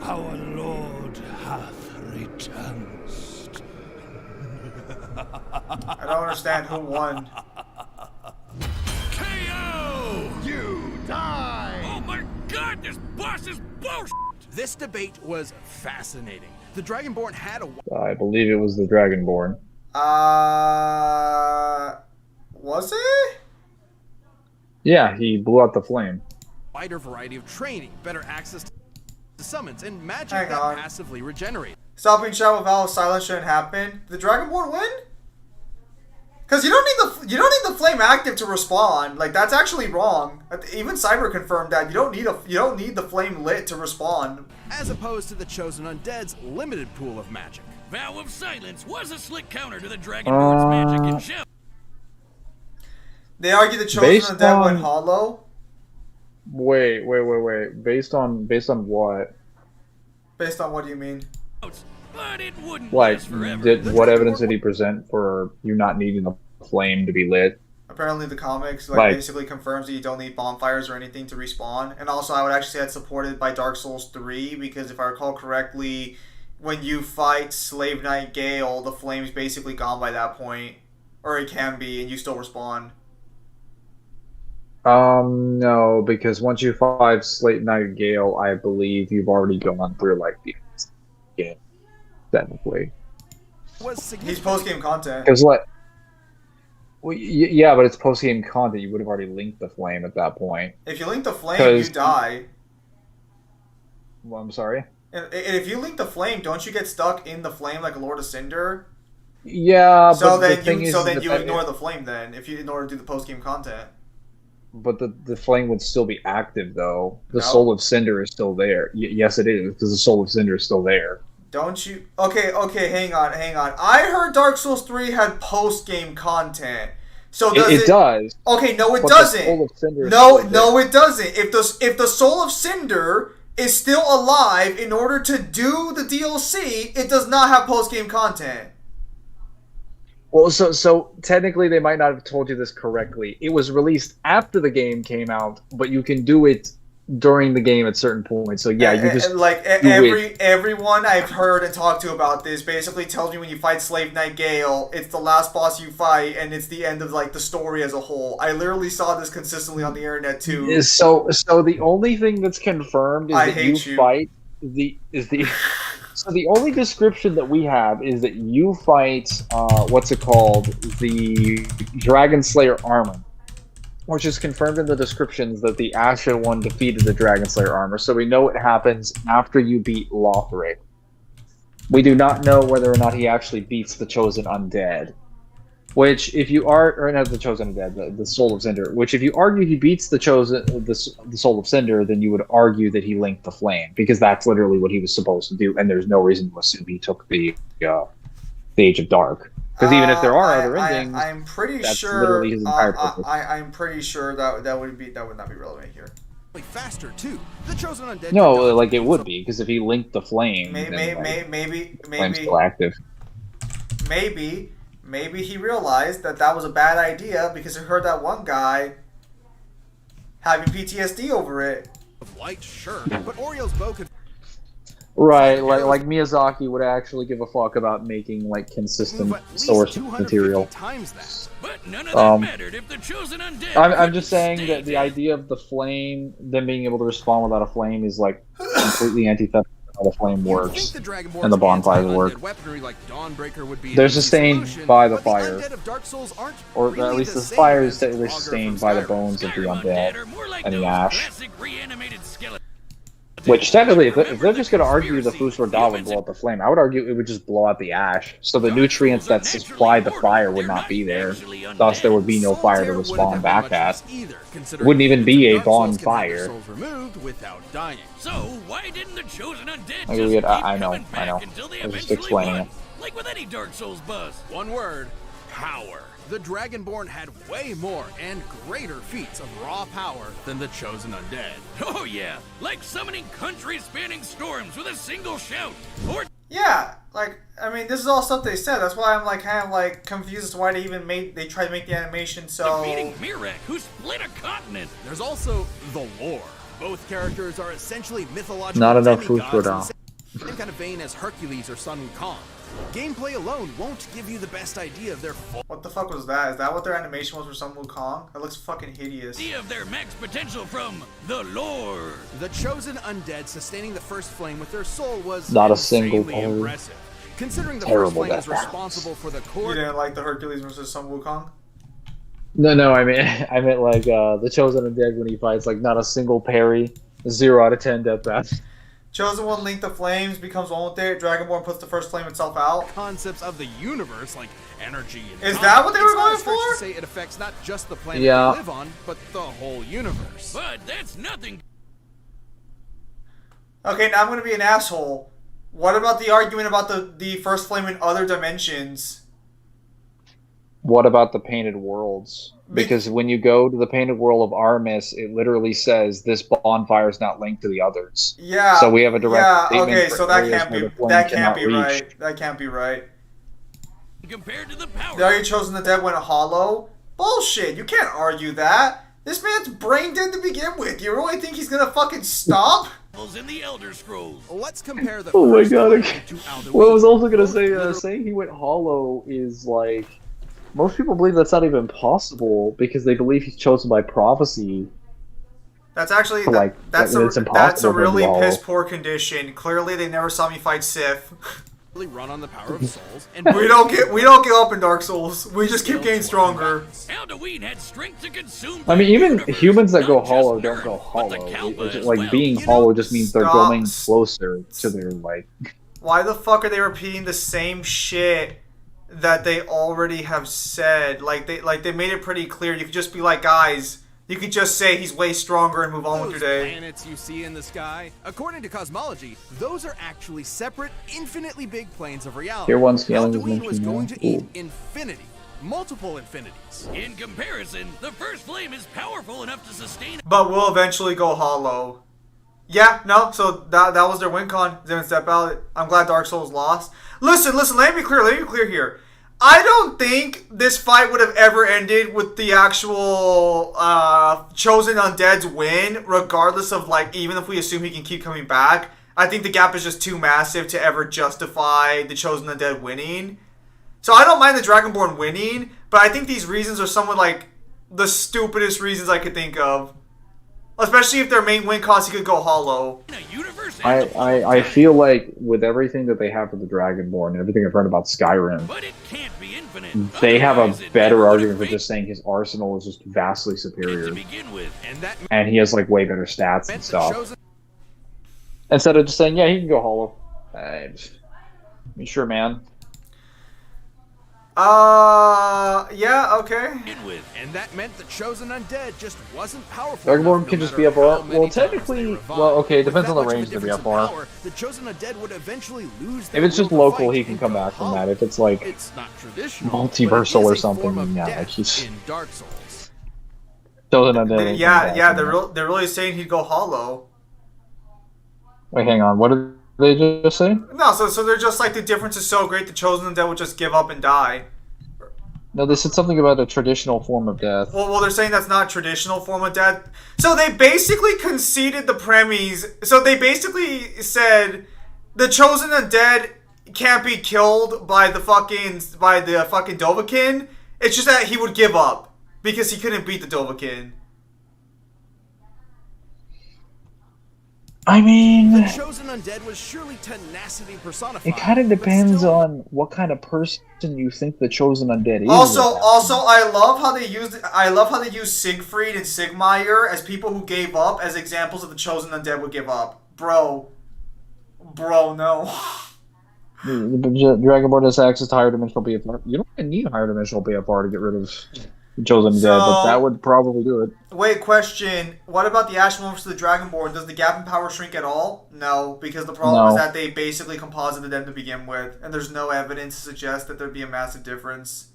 Our Lord hath returned. I don't understand who won. KO! You die! Oh my god, this boss is bullshit! This debate was fascinating. The Dragonborn had a I believe it was the Dragonborn. Was it? Yeah, he blew out the flame. wider variety of training, better access to summons, and magic Hang that on. passively regenerates. Stopping shot with Valve Silence shouldn't happen. Did the Dragonborn win? Because you don't need the flame active to respawn. Like, that's actually wrong. Even Cyber confirmed that you don't need the flame lit to respawn. As opposed to the Chosen Undead's limited pool of magic. Vow of Silence was a slick counter to the Dragonborn's magic and shell. They argue the Chosen Based Undead on- went hollow. Wait. Based on what? Based on what do you mean? But it wouldn't Like, last forever. what evidence did he present for you not needing the flame to be lit? Apparently the comics Like- basically confirms that you don't need bonfires or anything to respawn. And also I would actually say that's supported by Dark Souls 3 because if I recall correctly, when you fight Slave Knight Gale, the flame's basically gone by that point. Or it can be, and you still respawn. No, because once you fight Slate Night Gale, I believe you've already gone through like the game, technically. Was He's significant. post-game content. Because yeah, but it's post game content. You would have already linked the flame at that point. If you link the flame, 'Cause- you die. Well, I'm sorry. And if you link the flame, don't you get stuck in the flame like a Lord of Cinder? Yeah, So but the then thing you is so then that you that- ignore the flame then if you in order to do the post-game content. But the flame would still be active though. The No. Soul of Cinder is still there. Yes, it is because the Soul of Cinder is still there. Don't you? Okay, hang on. I heard Dark Souls 3 had post-game content. So does It does. Okay, no, it But the doesn't. Soul of Cinder is No, still there. no, it doesn't. If the Soul of Cinder is still alive in order to do the DLC, it does not have post-game content. Well, so technically they might not have told you this correctly. It was released after the game came out, but you can do it during the game at certain points. So yeah, you just Everyone I've heard and talked to about this basically tells me when you fight Slave Knight Gale, it's the last boss you fight and it's the end of like the story as a whole. I literally saw this consistently on the internet too. so the only thing that's confirmed is I that hate you you. fight so the only description that we have is that you fight what's it called, the Dragon Slayer armor, which is confirmed in the descriptions that the Ashen one defeated the Dragon Slayer armor. So we know it happens after you beat Lothric. We do not know whether or not he actually beats the Chosen Undead. Which, if you are, or not the Chosen Undead, the Soul of Cinder. Which, if you argue he beats the Soul of Cinder, then you would argue that he linked the flame, because that's literally what he was supposed to do, and there's no reason to assume he took the Age of Dark. Because even if there are other endings, I'm pretty that's sure. literally his entire purpose. I'm pretty sure that would not be relevant here. Faster too. The Chosen Undead. no, could not like it use would the- be, because if he linked the flame, Maybe, then like, maybe, the flame's still active. maybe he realized that that was a bad idea because he heard that one guy having PTSD over it. Of light, sure, but Oriole's bow could. Right, like Miyazaki would actually give a fuck about making like consistent move at least source 250 material. times that. But none of that mattered if the chosen undead. I'm just saying stay that the dead. idea of the flame, them being able to respond without a flame, is like completely antithetical to how the flame You'd works. think the Dragonborn's and the bonfires anti-undead work. Weaponry like Dawnbreaker would be an They're easy sustained solution, by the but fire. undead of Dark Souls aren't Or really at least the same fire as is technically Augur from sustained by the Skyrim. bones of the Skyrim undead are more like and the those ash. classic reanimated skeletons. Which technically, if they're Remember just going to argue the conspiracy. Fusor Da would blow out the flame, I would argue it would just blow out the ash. So the nutrients that supply the fire would not be there. Thus, there would be no fire to Solitaire wouldn't respond have back been much at. use either, considering Wouldn't even be a Dark Souls can have their bonfire. souls removed without dying. So why didn't the chosen undead I just get- keep I know, coming I back know. until they I was just eventually explaining won? it. Like with any Dark Souls buzz. One word, power. The Dragonborn had way more and greater feats of raw power than the chosen undead. Oh yeah, like summoning country-spanning storms with a single shout. Or Yeah, like, I mean, this is all stuff they said. That's why I'm like kind of like confused as to why they tried to make the animation so. defeating Mirek, who split a continent. There's also the lore. Both characters are essentially mythological Not enough demigods food for in the now. same kind of vein as Hercules or Sun Wukong. Gameplay alone won't give you the best idea of their full What the fuck was that? Is that what their animation was for Sun Wukong? That looks fucking hideous. Idea of their max potential from the lore. The chosen undead sustaining the first flame with their soul was Not a single insanely point. impressive. Considering the Terrible first flame is death responsible for the You core didn't like the Hercules versus Sun Wukong? No, I meant like the Chosen Undead when he fights, like not a single parry, 0 out of 10 death pass. Chosen One Link the Flames becomes one with it. Dragonborn puts the first flame itself out. concepts of the universe like energy and Is time. that what they were It's not a going stretch for? to say it affects not just the planet Yeah. we live on, but the whole universe. But that's nothing. Okay, now I'm gonna be an asshole. What about the argument about the first flame in other dimensions? What about the Painted Worlds? Because when you go to the Painted World of Armis, it literally says this bonfire is not linked to the others. Yeah. So we have a direct statement okay, for so that areas can't where be the flame that can't cannot be reach. right. That can't be right. Compared to the power. Now you chosen the dead went hollow. Bullshit! You can't argue that. This man's brain dead to begin with. You really think he's gonna fucking stop? in the Elder Scrolls. Let's compare the Oh my first god! flame Okay. to Alduin. Well, I was also gonna Both say, literally- saying he went hollow is like most people believe that's not even possible because they believe he's chosen by prophecy. That's actually Like, that's it's a impossible for him to really hollow. piss poor condition. Clearly, they never saw me fight Sith. run on the power of souls, and we don't get up in Dark Souls. We just keep getting stronger. Alduin had strength to consume. I mean, the even universe, humans that go not just hollow don't Nurn, go but hollow. the Kalpa It's just, as like well. being You know, hollow just means they're stop. going closer to their like. Why the fuck are they repeating the same shit that they already have said? Like they made it pretty clear. You could just be like, guys, you could just say he's way stronger and move on with Those your day. planets you see in the sky, according to cosmology, those are actually separate, infinitely big planes of reality. Tier 1 scaling is Alduin was mentioned, going yeah. to eat Ooh. infinity, multiple infinities. In comparison, the first flame is powerful enough to sustain. But will eventually go hollow. Yeah, no, so that was their win con. They didn't step out. I'm glad Dark Souls lost. Listen, let me be clear here. I don't think this fight would have ever ended with the actual chosen undead's win, regardless of like even if we assume he can keep coming back. I think the gap is just too massive to ever justify the chosen undead winning. So I don't mind the Dragonborn winning, but I think these reasons are somewhat like the stupidest reasons I could think of. Especially if their main win cost he could go hollow. A universe I feel like with everything that they have for the Dragonborn and everything I've heard about Skyrim, But it can't be infinite. they have a Otherwise, it better never argument for would've just saying his arsenal is just vastly been to superior, begin with. And that and he has like way better stats meant and the stuff. chosen Instead of just saying, yeah, he can go hollow. I mean, sure, man. Yeah, okay. Begin with. And that meant the chosen undead just wasn't powerful. Dragonborn enough, can no just be matter up how for. many Well, times they technically, revive. well, okay, it With depends that on the much of a range to be difference up in for. power, the chosen undead would eventually lose. If it's just local, he can come back from that. If it's like It's not traditional. multiversal but it is or a something, form of yeah, death like he's- in Dark Souls. chosen undead. ain't coming back Yeah, from that. they're really saying he'd go hollow. Wait, hang on. What did They just say? No, so they're just like the difference is so great the chosen undead would just give up and die. No, they said something about a traditional form of death. Well, they're saying that's not a traditional form of death. So they basically conceded the premise. So they basically said the chosen undead can't be killed by the fucking Dovahkiin. It's just that he would give up because he couldn't beat the Dovahkiin. I mean, The chosen undead was surely tenacity personified. it kind of but depends still- on what kind of person you think the chosen undead is. Also, at that I love how they use Siegfried and Sigmeier as people who gave up as examples of the chosen undead would give up. Bro, no. The Dragonborn has access to higher dimensional BFR. You don't even need higher dimensional BFR to get rid of the chosen undead, but that would probably do it. Wait, question. What about the Ashen Wolves to the Dragonborn? Does the gap in power shrink at all? No, because the problem is that they basically composited them to begin with, and there's no evidence to suggest that there'd be a massive difference.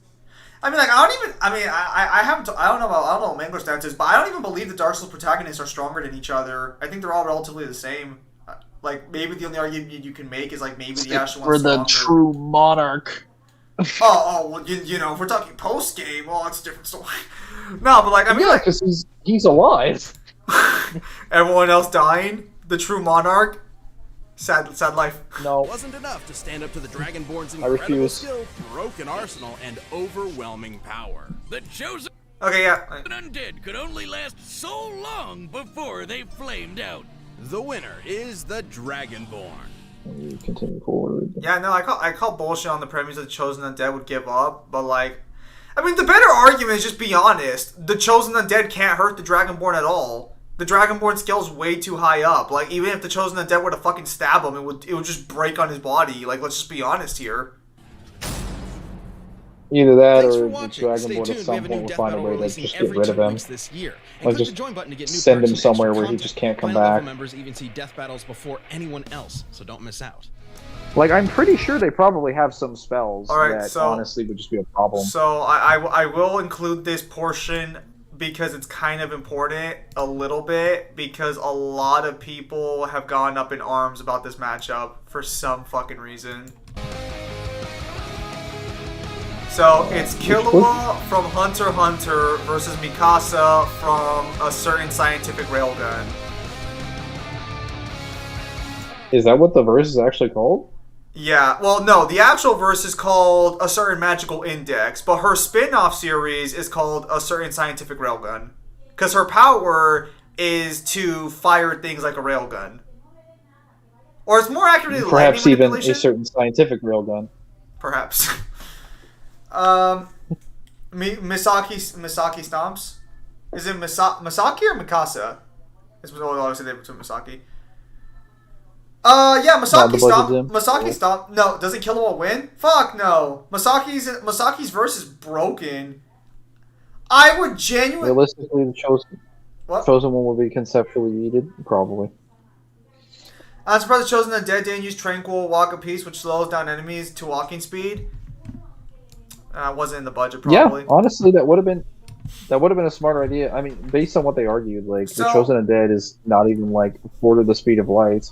I mean, like, I don't know what Mangler's stats is, but I don't even believe the Dark Souls protagonists are stronger than each other. I think they're all relatively the same. Like, maybe the only argument you can make is, like, maybe the Ashen For one's the stronger. true monarch. Well, you know, if we're talking post-game, well, it's a different story. No, but, like, I mean, Yeah, like, because he's alive. everyone else dying, the true monarch, sad life. No. wasn't enough to stand up to the Dragonborn's I incredible refuse. skill, broken arsenal, and overwhelming power. The chosen Okay, yeah. undead could only last so long before they flamed out. The winner is the Dragonborn. We continue forward. Yeah, no, I call bullshit on the premise that the Chosen Undead would give up, but, like, I mean, the better argument is just be honest. The Chosen Undead can't hurt the Dragonborn at all. The Dragonborn skill's way too high up. Like, even if the Chosen Undead were to fucking stab him, it would just break on his body. Like, let's just be honest here. Either that Thanks or for the watching. Stay Dragonborn tuned. at We some have a new point will death find a battle way to releasing just get every rid 2 of him. weeks this year. And Like, click just the join button to get new send perks him and extra somewhere where he content. just can't come Final level back. members even see death battles before anyone else, so don't miss out. Like, I'm pretty sure they probably have some spells Alright, that so- honestly would just be a problem. So, I will include this portion because it's kind of important a little bit, because a lot of people have gone up in arms about this matchup for some fucking reason. So, it's Killua from Hunter x Hunter versus Mikasa from a certain scientific railgun. Is that what the verse is actually called? Yeah, well, no, the actual verse is called A Certain Magical Index, but her spin-off series is called A Certain Scientific Railgun. Because her power is to fire things like a railgun. Or it's more accurately Perhaps lightning even a manipulation. certain scientific railgun. Perhaps. Misaki stomps? Is it Misaki or Mikasa? It's obviously the difference between Misaki. Yeah, Misaki the stomp. budget's in. Misaki stomp. No, doesn't Killua win? Fuck no. Misaki's verse is broken. I would genuinely. Realistically, the What? chosen one will be conceptually needed, probably. I'm surprised the Chosen Undead didn't use Tranquil Walk of Peace, which slows down enemies to walking speed. Wasn't in the budget, probably. Yeah, honestly, that would have been a smarter idea. I mean, based on what they argued, like So- the chosen undead is not even like a quarter the speed of light,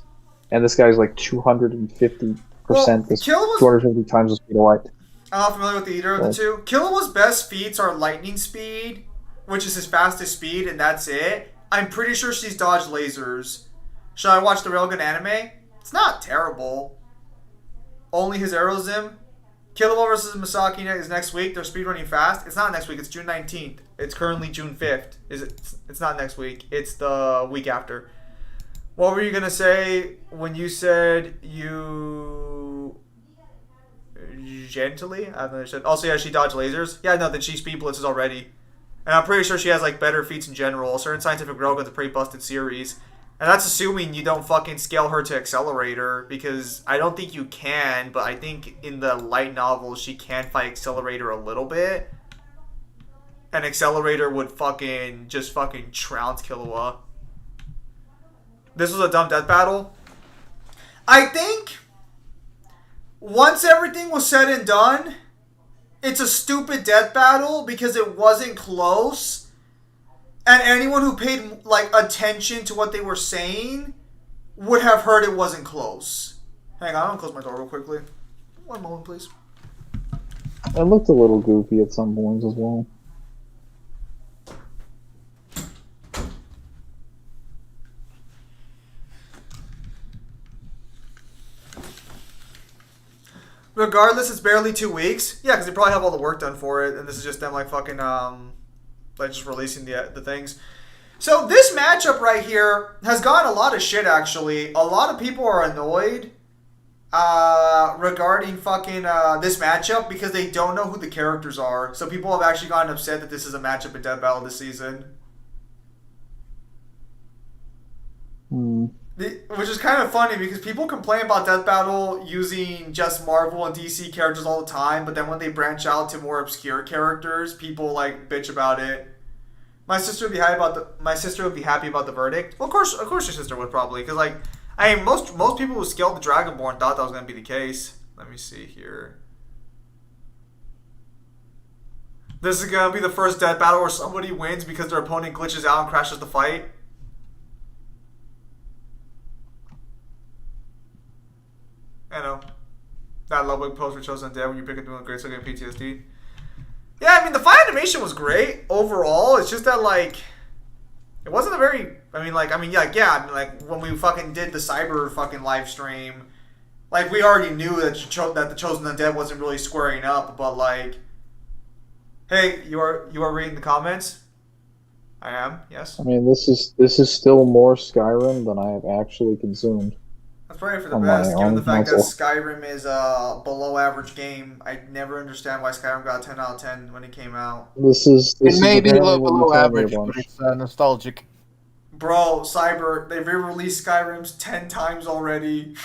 and this guy's like 250%, Well, Killua's 250 times the speed of light. I'm not familiar with the either of the two. Killua's best feats are lightning speed, which is his fastest speed, and that's it. I'm pretty sure she's dodged lasers. Should I watch the Railgun anime? It's not terrible. Only his arrows him. Killua versus Misaki is next week. They're speedrunning fast. It's not next week. It's June 19th. It's currently June 5th. It's not next week. It's the week after. What were you gonna say when you said you gently? I don't understand. Also, yeah, she dodged lasers. Yeah, no, then she speed blitzes already. And I'm pretty sure she has like better feats in general. Certain Scientific Railgun's a pretty busted series. And that's assuming you don't fucking scale her to Accelerator, because I don't think you can, but I think in the light novel she can fight Accelerator a little bit. And Accelerator would fucking trounce Killua. This was a dumb death battle. I think once everything was said and done, it's a stupid death battle because it wasn't close. And anyone who paid like attention to what they were saying would have heard it wasn't close. Hang on, I'm gonna close my door real quickly. One moment, please. It looked a little goofy at some points as well. Regardless, it's barely 2 weeks. Yeah, because they probably have all the work done for it, and this is just them like fucking like just releasing the things. So this matchup right here has gotten a lot of shit. Actually, a lot of people are annoyed regarding fucking this matchup because they don't know who the characters are. So people have actually gotten upset that this is a matchup in Death Battle this season. Which is kind of funny because people complain about Death Battle using just Marvel and DC characters all the time, but then when they branch out to more obscure characters, people like bitch about it. My sister would be happy about the verdict. Well, of course your sister would probably, because like I mean most people who scaled the Dragonborn thought that was going to be the case. Let me see here. This is going to be the first Death Battle where somebody wins because their opponent glitches out and crashes the fight. I know. That Ludwig post for Chosen Dead when you pick up doing great, so getting PTSD. Yeah, I mean, the fight animation was great overall. It's just that, like, it wasn't a very, when we fucking did the Cyber fucking live stream, like, we already knew that the Chosen Undead wasn't really squaring up, but, like, hey, you are reading the comments? I am, yes. I mean, this is still more Skyrim than I have actually consumed. That's probably for the best, given the fact that Skyrim is a below average game. I never understand why Skyrim got a 10 out of 10 when it came out. It may be a little below average, but it's nostalgic. Bro, Cyber, they've re-released Skyrim's 10 times already.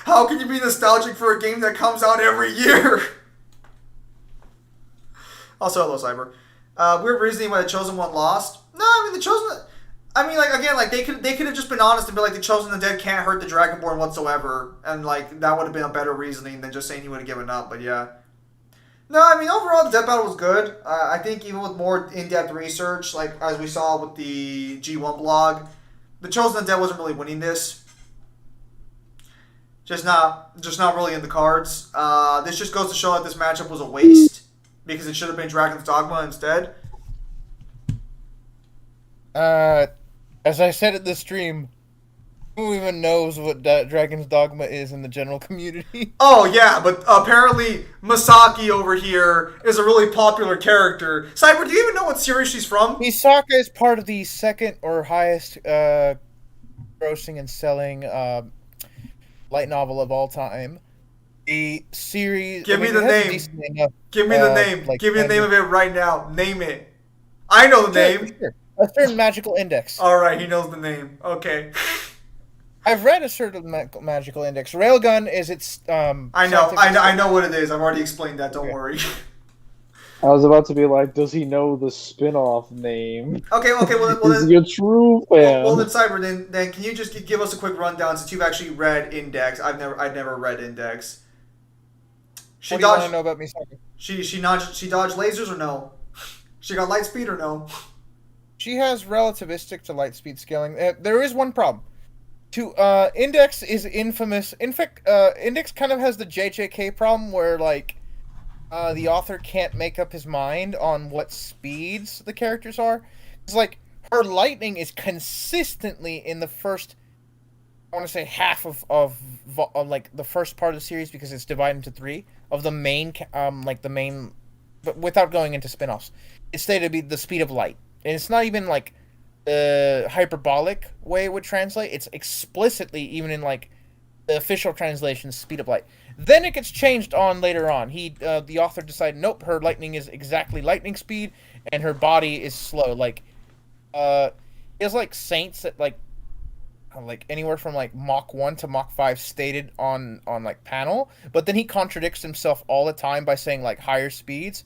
How can you be nostalgic for a game that comes out every year? Also, hello, Cyber. Weird reasoning why the Chosen One lost. No, I mean, the Chosen... I mean, like, again, like, they could have just been honest and be like, the Chosen Undead can't hurt the Dragonborn whatsoever. And, like, that would have been a better reasoning than just saying he would have given up, but yeah. No, I mean, overall, the Death Battle was good. I think even with more in-depth research, like, as we saw with the G1 blog, the Chosen Undead wasn't really winning this. Just not really in the cards. This just goes to show that this matchup was a waste, because it should have been Dragon's Dogma instead. As I said at the stream, who even knows what Dragon's Dogma is in the general community? Oh, yeah, but apparently Misaki over here is a really popular character. Cyber, do you even know what series she's from? Misaki is part of the second or highest grossing and selling light novel of all time. The series... Give me the name. Give me the name. Give me the name of it right now. Name it. I know the name. Sure. A certain magical index. Alright, he knows the name. Okay. I've read a certain magical index. Railgun is its I know what it is. I've already explained that, don't worry. I was about to be like, does he know the spin-off name? Okay, well is he a true fan? Well then Cyber, then can you just give us a quick rundown since you've actually read Index? I've never read Index. What do you want to know about Misaki? She dodged lasers or no? She got light speed or no? She has relativistic to light speed scaling. There is one problem. Index is infamous. In fact, Index kind of has the JJK problem where, like, the author can't make up his mind on what speeds the characters are. It's like, her lightning is consistently in the first, I want to say half of like, the first part of the series, because it's divided into 3, of the main, but without going into spin-offs. It's stated to be the speed of light. And it's not even, like, the hyperbolic way it would translate. It's explicitly, even in, like, the official translation, speed of light. Then it gets changed on later on. The author decided, nope, her lightning is exactly lightning speed, and her body is slow. Like, it's like Saints that, like anywhere from, like, Mach 1 to Mach 5 stated on like, panel. But then he contradicts himself all the time by saying, like, higher speeds.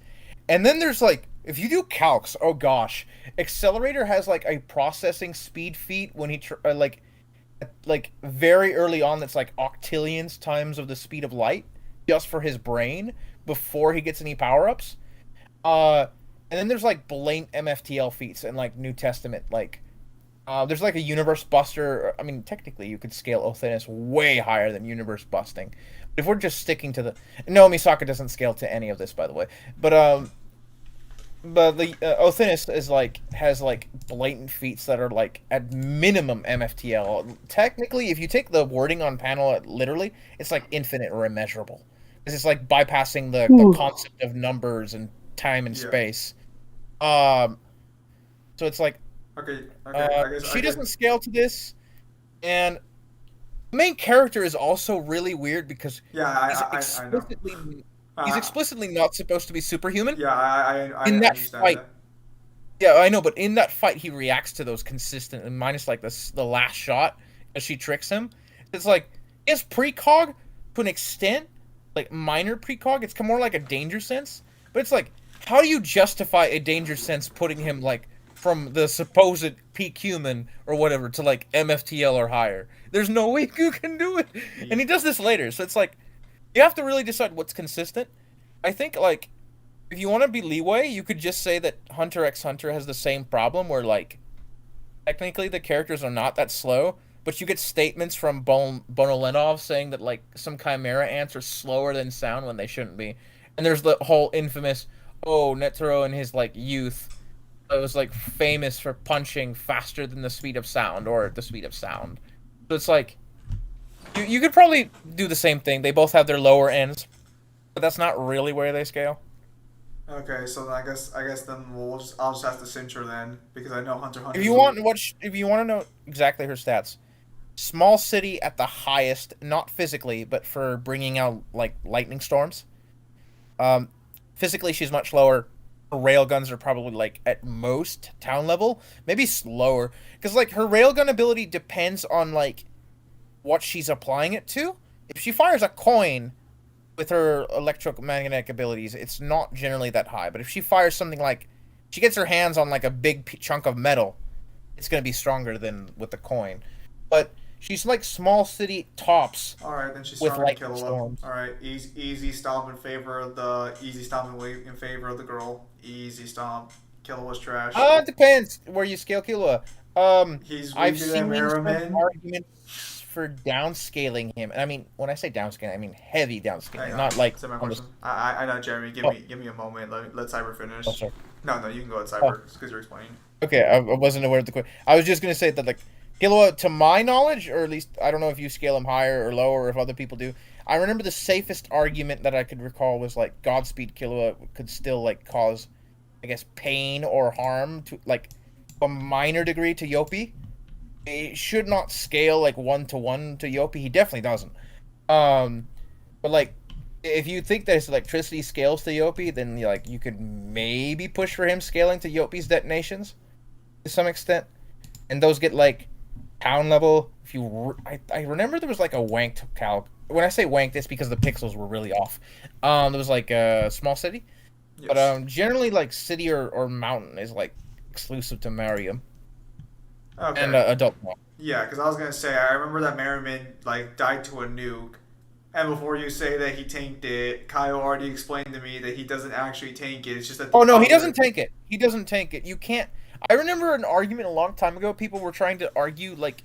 And then there's, like, if you do calcs, oh gosh, Accelerator has, like, a processing speed feat when he, like, very early on that's, like, octillions times of the speed of light, just for his brain, before he gets any power-ups. And then there's, like, blatant MFTL feats in, like, New Testament, like, There's like a universe buster. I mean, technically, you could scale Othinus way higher than universe busting. If we're just sticking to the no, Misaka doesn't scale to any of this, by the way. But the Othinus is like has like blatant feats that are like at minimum MFTL. Technically, if you take the wording on panel literally, it's like infinite or immeasurable. Because it's like bypassing the concept of numbers and time and space. So it's like Okay. she doesn't scale to this, and the main character is also really weird because I know. he's explicitly not supposed to be superhuman. Yeah, I In that understand fight, that. yeah, I know, but in that fight, he reacts to those consistent, and minus like the last shot as she tricks him. It's like it's precog to an extent, like minor precog. It's more like a danger sense, but it's like how do you justify a danger sense putting him like from the supposed peak human or whatever to like MFTL or higher? There's no way you can do it, and he does this later. So it's like you have to really decide what's consistent. I think like if you want to be leeway, you could just say that Hunter x Hunter has the same problem where like technically the characters are not that slow, but you get statements from Bonolenov saying that like some chimera ants are slower than sound when they shouldn't be. And there's the whole infamous Netero in his like youth was like famous for punching faster than the speed of sound or the speed of sound. So it's like you could probably do the same thing. They both have their lower ends, but that's not really where they scale. Okay, so then I guess then I'll just have to cinch her then because I know Hunter x Hunter. If you want to know exactly her stats, small city at the highest, not physically, but for bringing out like lightning storms. Physically, she's much lower. Her railguns are probably like at most town level, maybe slower, because like her railgun ability depends on like what she's applying it to. If she fires a coin with her electromagnetic abilities, it's not generally that high. But if she fires something like she gets her hands on like a big chunk of metal, it's going to be stronger than with the coin. But she's like small city tops. All right, then she's with stomping lightning Killua. storms. All right, easy stomp in favor of the girl. Easy stomp. Killua's trash. It depends where you scale Killua. He's I've weaker seen than some Merriman. arguments for downscaling him, and I mean when I say downscaling, I mean heavy downscaling, not like. Say my question. I know, Jeremy. Give me a moment. Let Cyber finish. Oh, sorry. No, you can go at Cyber because you're explaining. Okay, I wasn't aware of the question. I was just gonna say that like Killua, to my knowledge, or at least I don't know if you scale him higher or lower, or if other people do. I remember the safest argument that I could recall was like Godspeed Killua could still like cause, I guess, pain or harm to like a minor degree to Yopi. It should not scale like 1-to-1 to Yopi. He definitely doesn't. But like if you think that his electricity scales to Yopi, then you could maybe push for him scaling to Yopi's detonations to some extent, and those get like town level. If you, I remember there was like a wanked calc. When I say wanked, it's because the pixels were really off. There was like a small city, yes. But generally like city or mountain is like exclusive to Mariam. Okay. And adult. Yeah, because I was gonna say I remember that Merriman like died to a nuke, and before you say that he tanked it, Kyle already explained to me that he doesn't actually tank it. It's just that. Oh no, he doesn't tank it. He doesn't tank it. You can't. I remember an argument a long time ago. People were trying to argue like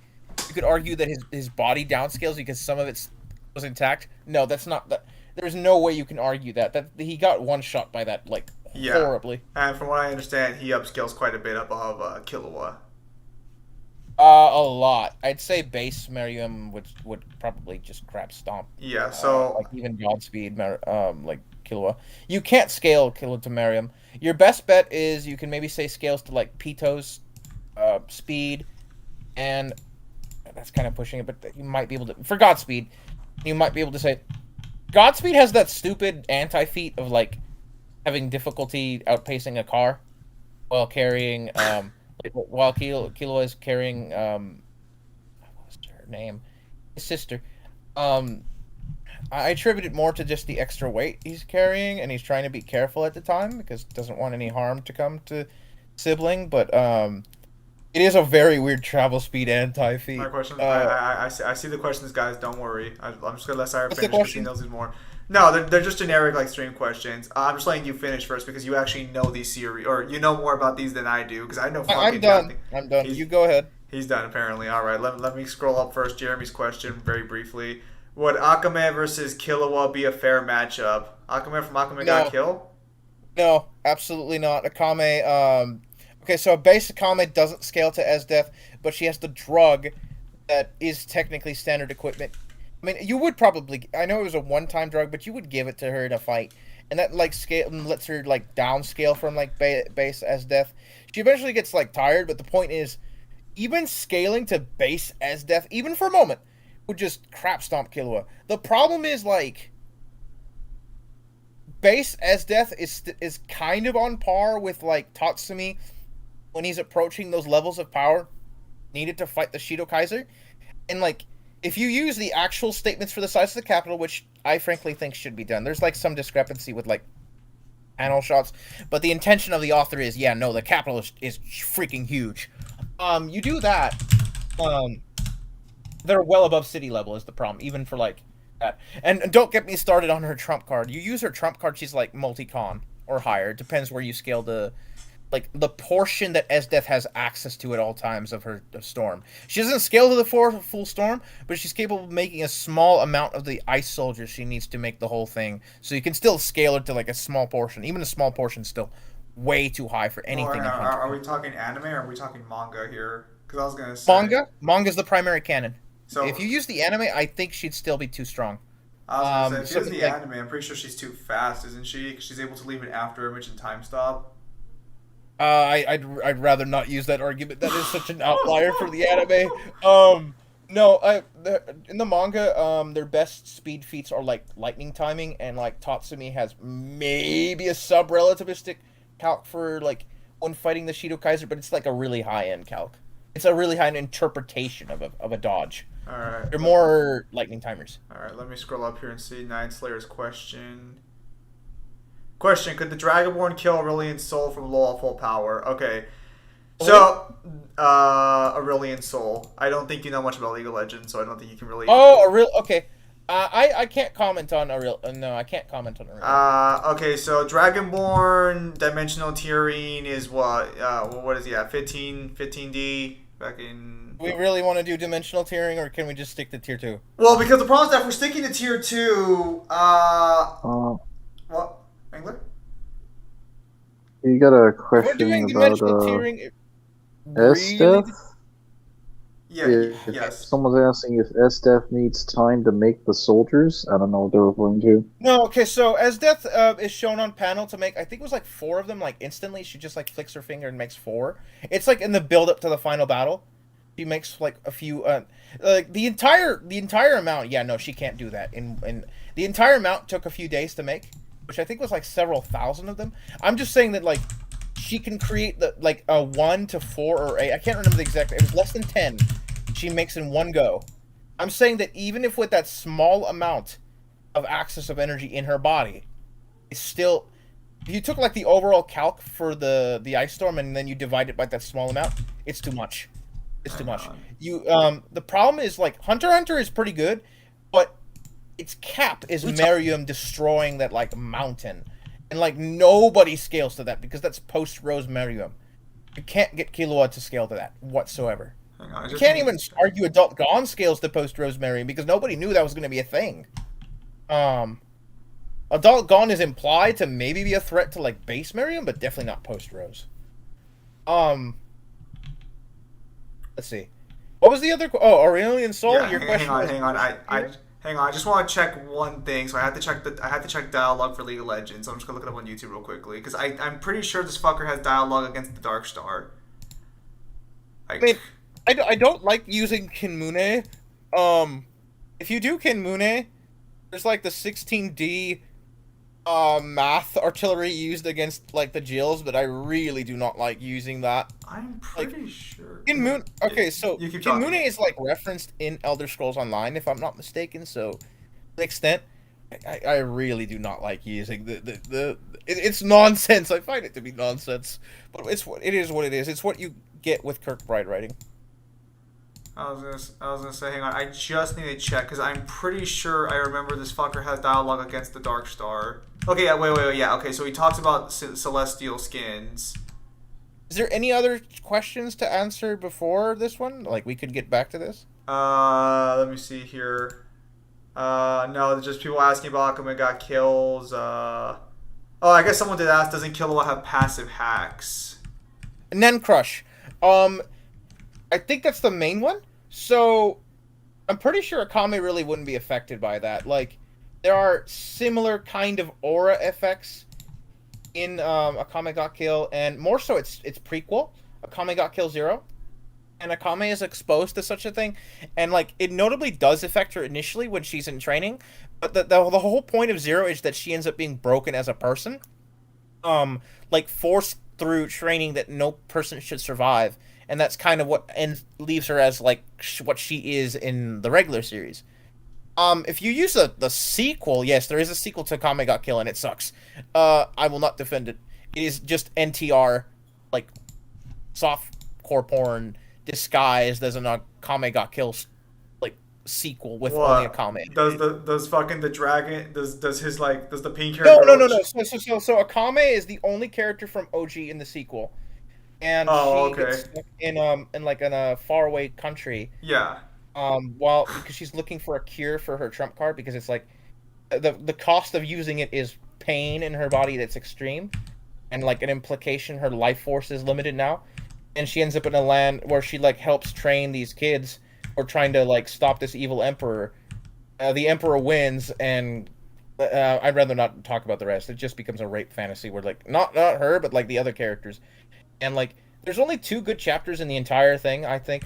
you could argue that his body downscales because some of it was intact. No, that's not that. There's no way you can argue that. That he got one shot by that like horribly. And from what I understand, he upscales quite a bit above Killua. A lot. I'd say base Mariam would probably just crap stomp. Yeah, so like even Godspeed, like Killua. You can't scale Killua to Mariam. Your best bet is you can maybe say scales to like Pito's speed, and that's kind of pushing it, but you might be able to for Godspeed. You might be able to say Godspeed has that stupid anti-feat of like having difficulty outpacing a car while carrying while Killua is carrying what was her name? His sister. I attribute it more to just the extra weight he's carrying, and he's trying to be careful at the time because he doesn't want any harm to come to sibling. But it is a very weird travel speed anti-feat. My question. I see the questions, guys. Don't worry. I'm just gonna let Sarah finish because she knows it more. No, they're just generic like stream questions. I'm just letting you finish first because you actually know these series, or you know more about these than I do. Because I know. I'm done. I'm done. You go ahead. He's done, apparently. All right, let me scroll up first. Jeremy's question, very briefly. Would Akame versus Killua be a fair matchup? Akame from Akame Got Kill? No, absolutely not. Akame, okay, so base Akame doesn't scale to Esdeath, but she has the drug that is technically standard equipment. I mean, you would probably, I know it was a one-time drug, but you would give it to her to fight. And that, like, scale lets her, like, downscale from, like, base Esdeath. She eventually gets, like, tired, but the point is, even scaling to base Esdeath, even for a moment, would just crap stomp Killua. The problem is, like, base Esdeath is kind of on par with, like, Tatsumi when he's approaching those levels of power needed to fight the Shido Kaiser. And, like, if you use the actual statements for the size of the capital, which I frankly think should be done, there's, like, some discrepancy with, like, panel shots, but the intention of the author is, yeah, no, the capital is freaking huge. You do that, they're well above city level is the problem, even for, like, that. And don't get me started on her trump card. You use her trump card, she's, like, multi-con or higher. It depends where you scale the portion that Esdeath has access to at all times of her storm. She doesn't scale to the full storm, but she's capable of making a small amount of the ice soldiers she needs to make the whole thing. So you can still scale it to, like, a small portion. Even a small portion is still way too high for anything. Are we talking anime or are we talking manga here? Because I was going to say... Manga's the primary canon. So if you use the anime, I think she'd still be too strong. I was going to say, if you use the anime, I'm pretty sure she's too fast, isn't she? 'Cause she's able to leave an after image and time stop. I'd rather not use that argument. That is such an outlier for the anime. No, in the manga, their best speed feats are, like, lightning timing, and, like, Tatsumi has maybe a sub-relativistic calc for, like, when fighting the Shido Kaiser, but it's, like, a really high-end calc. It's a really high-end interpretation of a dodge. Alright. They're more lightning timers. Alright, let me scroll up here and see Nine Slayer's question. Question, could the Dragonborn kill Aurelian's soul from low full power? Okay. So, Aurelian's soul. I don't think you know much about League of Legends, so I don't think you can really... Okay. I can't comment on Aurelian. No, I can't comment on Aurelian. Okay, so Dragonborn dimensional tiering is what? What is he at? 15D? Back in... Do we really want to do dimensional tiering, or can we just stick to tier 2? Well, because the problem is that if we're sticking to tier 2, what? Angler? You got a question about Esdeath? Yes. Someone's asking if Esdeath needs time to make the soldiers. I don't know what they're referring to. No, okay, so Esdeath is shown on panel to make, I think it was like 4 of them, like instantly. She just like flicks her finger and makes 4. It's like in the build up to the final battle. She makes like a few, like the entire amount. Yeah, no, she can't do that. In the entire amount took a few days to make, which I think was like several thousand of them. I'm just saying that, like, she can create the, like, a 1 to 4 or 8. I can't remember the exact. It was less than 10. She makes in one go. I'm saying that even if with that small amount of access of energy in her body, it's still. If you took like the overall calc for the ice storm and then you divide it by that small amount, it's too much. It's too much. You the problem is, like, Hunter x Hunter is pretty good, but its cap is Merium destroying that, like, mountain. And, like, nobody scales to that because that's post-Rose Merium. You can't get Killua to scale to that whatsoever. You can't even argue Adult Gone scales to post-Rose Merium because nobody knew that was going to be a thing. Adult Gone is implied to maybe be a threat to, like, base Merium, but definitely not post-Rose. Let's see. What was the other... Oh, Aurelian Soul? Yeah, Your question hang on. Hang on, I just want to check one thing. So I had to check dialogue for League of Legends. So I'm just gonna look it up on YouTube real quickly because I'm pretty sure this fucker has dialogue against the Dark Star. I mean, I don't like using Kinmune. If you do Kinmune, there's like the 16D math artillery used against, like, the Jills, but I really do not like using that. I'm pretty sure. Kinmune. Okay, so Kinmune is, like, referenced in Elder Scrolls Online, if I'm not mistaken. So, to an extent, I really do not like using it's nonsense. I find it to be nonsense, but it is what it is. It's what you get with Kirkbride writing. I was gonna say, hang on, I just need to check because I'm pretty sure I remember this fucker has dialogue against the Dark Star. Okay, yeah, wait, yeah, okay, so he talks about celestial skins. Is there any other questions to answer before this one? Like, we could get back to this? Let me see here. No, just people asking about Akame got kills. I guess someone did ask, doesn't Killua have passive hacks? And then Crush. I think that's the main one. So, I'm pretty sure Akame really wouldn't be affected by that. Like, there are similar kind of aura effects in Akame got Kill, and more so it's prequel, Akame got Kill 0. And Akame is exposed to such a thing, and like it notably does affect her initially when she's in training, but the whole point of 0 is that she ends up being broken as a person, like forced through training that no person should survive, and that's kind of what leaves her as like what she is in the regular series. If you use the sequel, yes, there is a sequel to Akame got Kill, and it sucks. I will not defend it. It is just NTR, like softcore porn disguised as an Akame got Kill like sequel with only Akame. Does fucking the dragon does his like does the pink character? No. So Akame is the only character from OG in the sequel, and she gets stuck in a faraway country. Yeah. Because she's looking for a cure for her trump card, because it's like the cost of using it is pain in her body that's extreme, and like an implication her life force is limited now. And she ends up in a land where she like helps train these kids or trying to like stop this evil emperor. The emperor wins, and I'd rather not talk about the rest. It just becomes a rape fantasy where like not her, but like the other characters. And like there's only 2 good chapters in the entire thing, I think.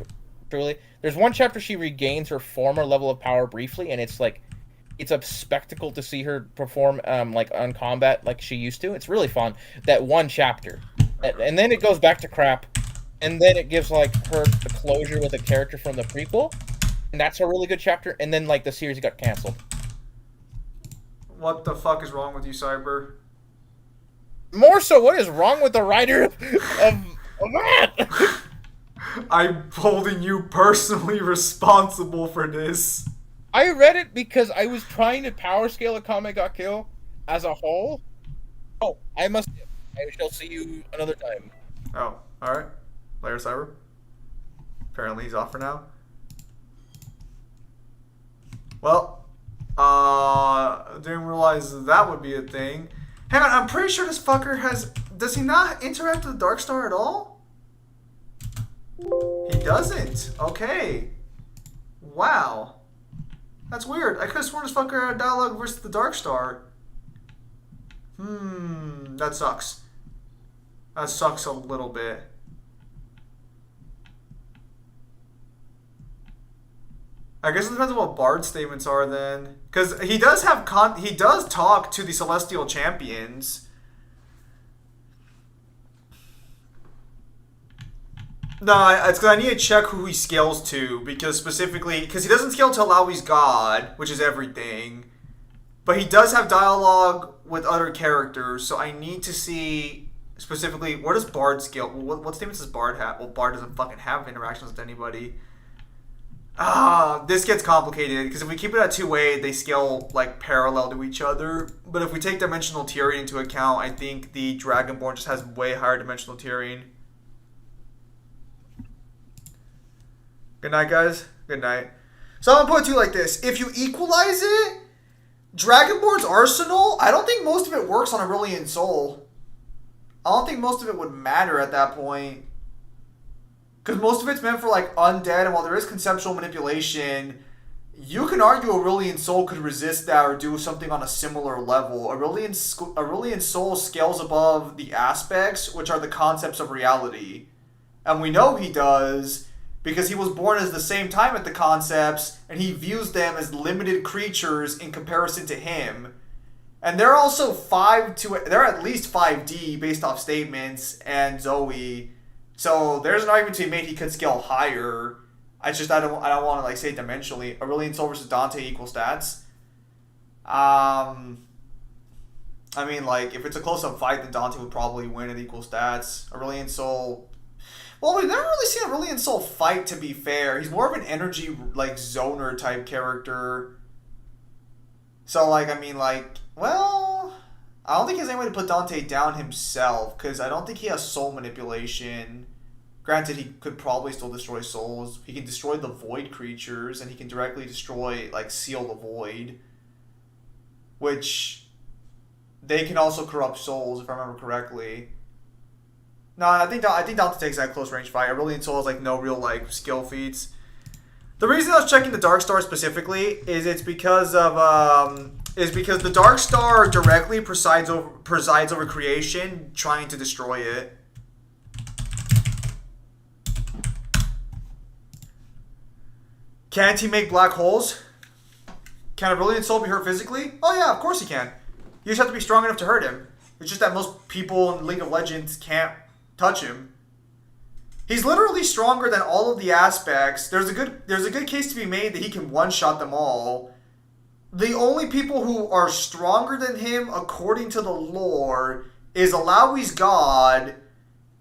Truly, there's one chapter she regains her former level of power briefly, and it's like it's a spectacle to see her perform like on combat like she used to. It's really fun, that one chapter, and then it goes back to crap. And then it gives, like, her the closure with a character from the prequel. And that's a really good chapter. And then, like, the series got canceled. What the fuck is wrong with you, Cyber? More so, what is wrong with the writer of that? I'm holding you personally responsible for this. I read it because I was trying to power scale Akame got Kill as a whole. Oh, I shall see you another time. Oh, alright. Later, Cyber. Apparently he's off for now. Well, didn't realize that would be a thing. Hang on, I'm pretty sure this fucker has... Does he not interact with the Dark Star at all? He doesn't. Okay. Wow. That's weird. I could have sworn this fucker had a dialogue versus the Dark Star. That sucks. That sucks a little bit. I guess it depends on what Bard's statements are then, because he does have he does talk to the Celestial Champions. No, it's because I need to check who he scales to, because specifically, because he doesn't scale to Alawi's God, which is everything, but he does have dialogue with other characters, so I need to see specifically where does Bard scale. What statements does Bard have? Well, Bard doesn't fucking have interactions with anybody. This gets complicated, because if we keep it at 2-way, they scale, like, parallel to each other. But if we take dimensional tiering into account, I think the Dragonborn just has way higher dimensional tiering. Good night, guys. Good night. So I'm going to put it to you like this. If you equalize it, Dragonborn's arsenal, I don't think most of it works on Aurelian Soul. I don't think most of it would matter at that point. Because most of it's meant for, like, undead, and while there is conceptual manipulation, you can argue Aurelian Soul could resist that or do something on a similar level. Aurelian Soul scales above the aspects, which are the concepts of reality. And we know he does, because he was born at the same time at the concepts, and he views them as limited creatures in comparison to him. And they're also they're at least 5D based off statements and Zoe. So there's an argument to be made he could scale higher. I don't want to like say dimensionally. Aurelian Soul versus Dante equal stats. I mean, like, if it's a close-up fight, then Dante would probably win at equal stats. Aurelian Soul... Well, we've never really seen Aurelian Soul fight, to be fair. He's more of an energy, like, zoner type character. So, like, I mean, like, well... I don't think he has any way to put Dante down himself, because I don't think he has soul manipulation. Granted, he could probably still destroy souls. He can destroy the void creatures, and he can directly destroy, like, seal the void. Which, they can also corrupt souls, if I remember correctly. No, I think Dante takes that close range fight. Aurelian Soul has, like, no real, like, skill feats. The reason I was checking the Dark Star specifically is it's because of the Dark Star directly presides over creation, trying to destroy it. Can't he make black holes? Can a brilliant soul be hurt physically? Oh yeah, of course he can. You just have to be strong enough to hurt him. It's just that most people in League of Legends can't touch him. He's literally stronger than all of the aspects. There's a good case to be made that he can one-shot them all. The only people who are stronger than him, according to the lore, is Alawi's God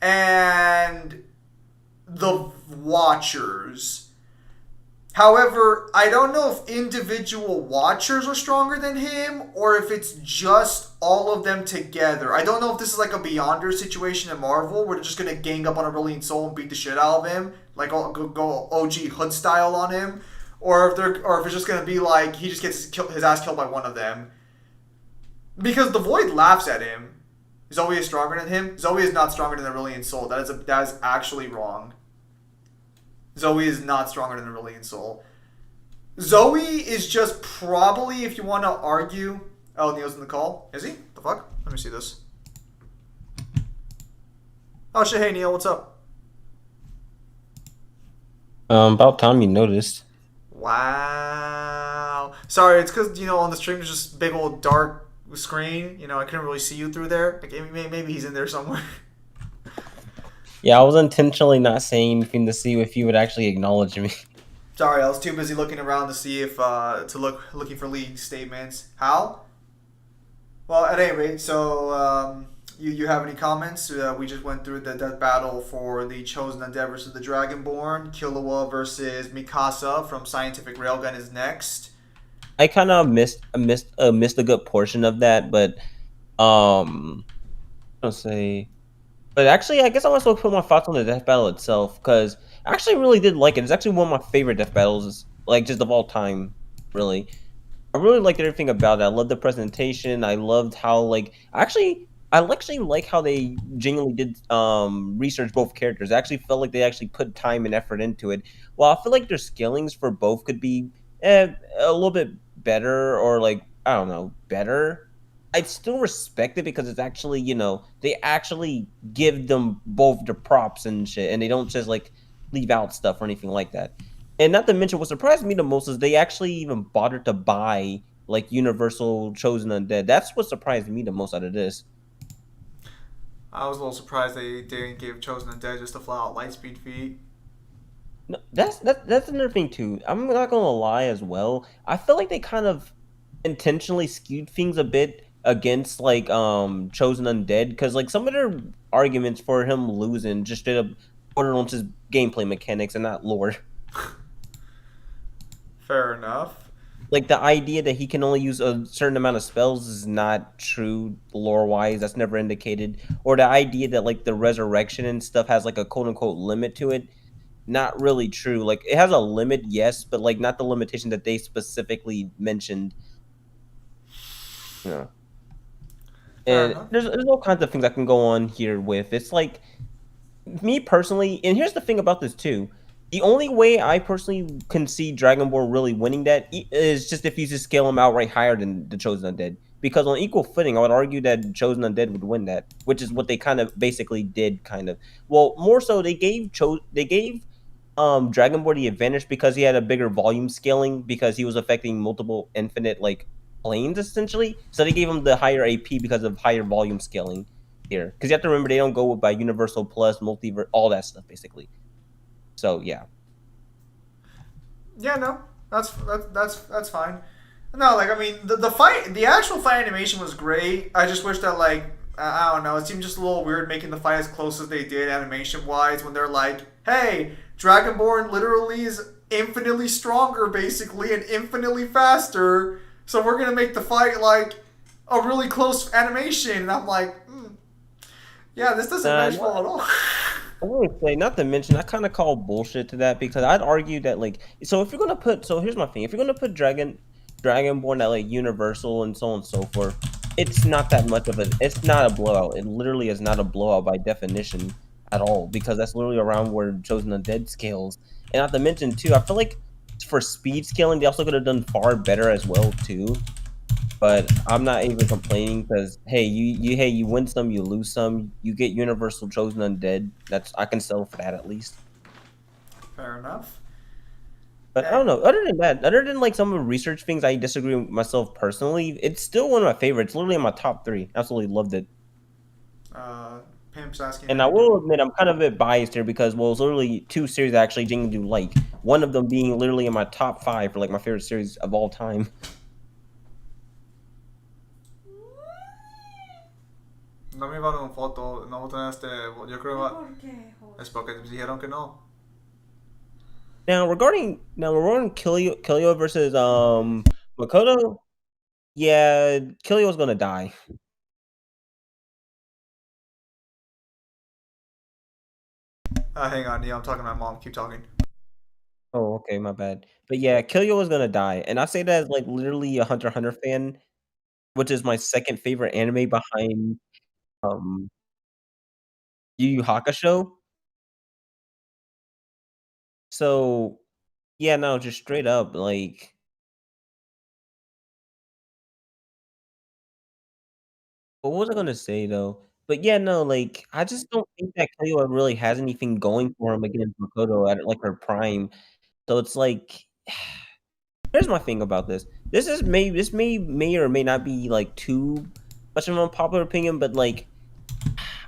and the Watchers. However, I don't know if individual Watchers are stronger than him or if it's just all of them together. I don't know if this is like a Beyonder situation in Marvel where they're just going to gang up on a Brilliant Soul and beat the shit out of him, like go OG Hood style on him, or if it's just going to be like he just gets his ass killed by one of them. Because the Void laughs at him. Zoe is stronger than him. Zoe is not stronger than the Brilliant Soul. That is actually wrong. Zoe is not stronger than a Aurelian Soul. Zoe is just probably, if you want to argue... Oh, Neil's in the call. Is he? The fuck? Let me see this. Oh shit, hey Neil, what's up? About time you noticed. Wow. Sorry, it's because, on the stream there's just big old dark screen. I couldn't really see you through there. Like, maybe he's in there somewhere. Yeah, I was intentionally not saying anything to see if you would actually acknowledge me. Sorry, I was too busy looking around to see if looking for league statements. How? Well, at any rate, so you have any comments? We just went through the death battle for the Chosen Undead versus the Dragonborn. Killua versus Mikasa from Scientific Railgun is next. I kind of missed a good portion of that, but I'll say. But actually, I guess I want to put my thoughts on the death battle itself, because I actually really did like it. It's actually one of my favorite death battles, like, just of all time, really. I really liked everything about it. I loved the presentation. I loved how, like, I actually like how they genuinely did research both characters. I actually felt like they actually put time and effort into it. While I feel like their skillings for both could be a little bit better, or, like, I don't know, better. I still respect it because it's actually, they actually give them both the props and shit, and they don't just, like, leave out stuff or anything like that. And not to mention, what surprised me the most is they actually even bothered to buy, like, Universal Chosen Undead. That's what surprised me the most out of this. I was a little surprised they didn't give Chosen Undead just a flat-out Lightspeed feat. No, that's another thing, too. I'm not going to lie as well. I feel like they kind of intentionally skewed things a bit against, like, Chosen Undead, because, like, some of their arguments for him losing just straight up ordered on his gameplay mechanics and not lore. Fair enough. Like, the idea that he can only use a certain amount of spells is not true lore-wise. That's never indicated. Or the idea that, like, the resurrection and stuff has, like, a quote-unquote limit to it, not really true. Like, it has a limit, yes, but, like, not the limitation that they specifically mentioned. Yeah. And there's all kinds of things I can go on here with. It's like, me personally, and here's the thing about this too. The only way I personally can see Dragonborn really winning that is just if you just scale him outright higher than the Chosen Undead. Because on equal footing, I would argue that Chosen Undead would win that, which is what they kind of basically did, kind of. Well, more so, they gave Dragonborn the advantage because he had a bigger volume scaling, because he was affecting multiple infinite, like, planes, essentially. So they gave him the higher AP because of higher volume scaling here. Because you have to remember, they don't go by Universal Plus, Multiverse, all that stuff, basically. So, yeah. Yeah, no. That's fine. No, like, I mean, the actual fight animation was great. I just wish that, like, I don't know, it seemed just a little weird making the fight as close as they did animation-wise when they're like, hey, Dragonborn literally is infinitely stronger, basically, and infinitely faster. So we're going to make the fight, like, a really close animation, and I'm like, yeah, this doesn't mesh well at all. I would say, not to mention, I kind of call bullshit to that because I'd argue that like, so if you're gonna put, so here's my thing, if you're gonna put Dragonborn at like Universal and so on and so forth, it's not that much of it's not a blowout. It literally is not a blowout by definition at all because that's literally around where Chosen Undead scales. And not to mention too, I feel like for speed scaling, they also could have done far better as well too. But I'm not even complaining because hey, you win some, you lose some. You get Universal Chosen Undead. I can settle for that at least. Fair enough. But I don't know. Other than that, other than like some of the research things, I disagree with myself personally. It's still one of my favorites. Literally in my top 3. Absolutely loved it. Pimp's asking. And I will admit, I'm kind of a bit biased here because well, it's literally 2 series I actually genuinely do like. One of them being literally in my top 5 for like my favorite series of all time. No me llevaron foto, no botaste. Yo creo es porque dijeron que no. Now regarding Killua versus Makoto, yeah, Killua's gonna die. Hang on, yeah, I'm talking to my mom. Keep talking. Oh, okay, my bad. But yeah, Killua was gonna die, and I say that as like literally a Hunter x Hunter fan, which is my second favorite anime behind um Yu Yu Hakusho. So yeah, no, just straight up like. What was I gonna say though? But yeah, no, like I just don't think that Killua really has anything going for him against Makoto at like her prime. So it's like, here's my thing about this. This may or may not be like too much of an unpopular opinion, but like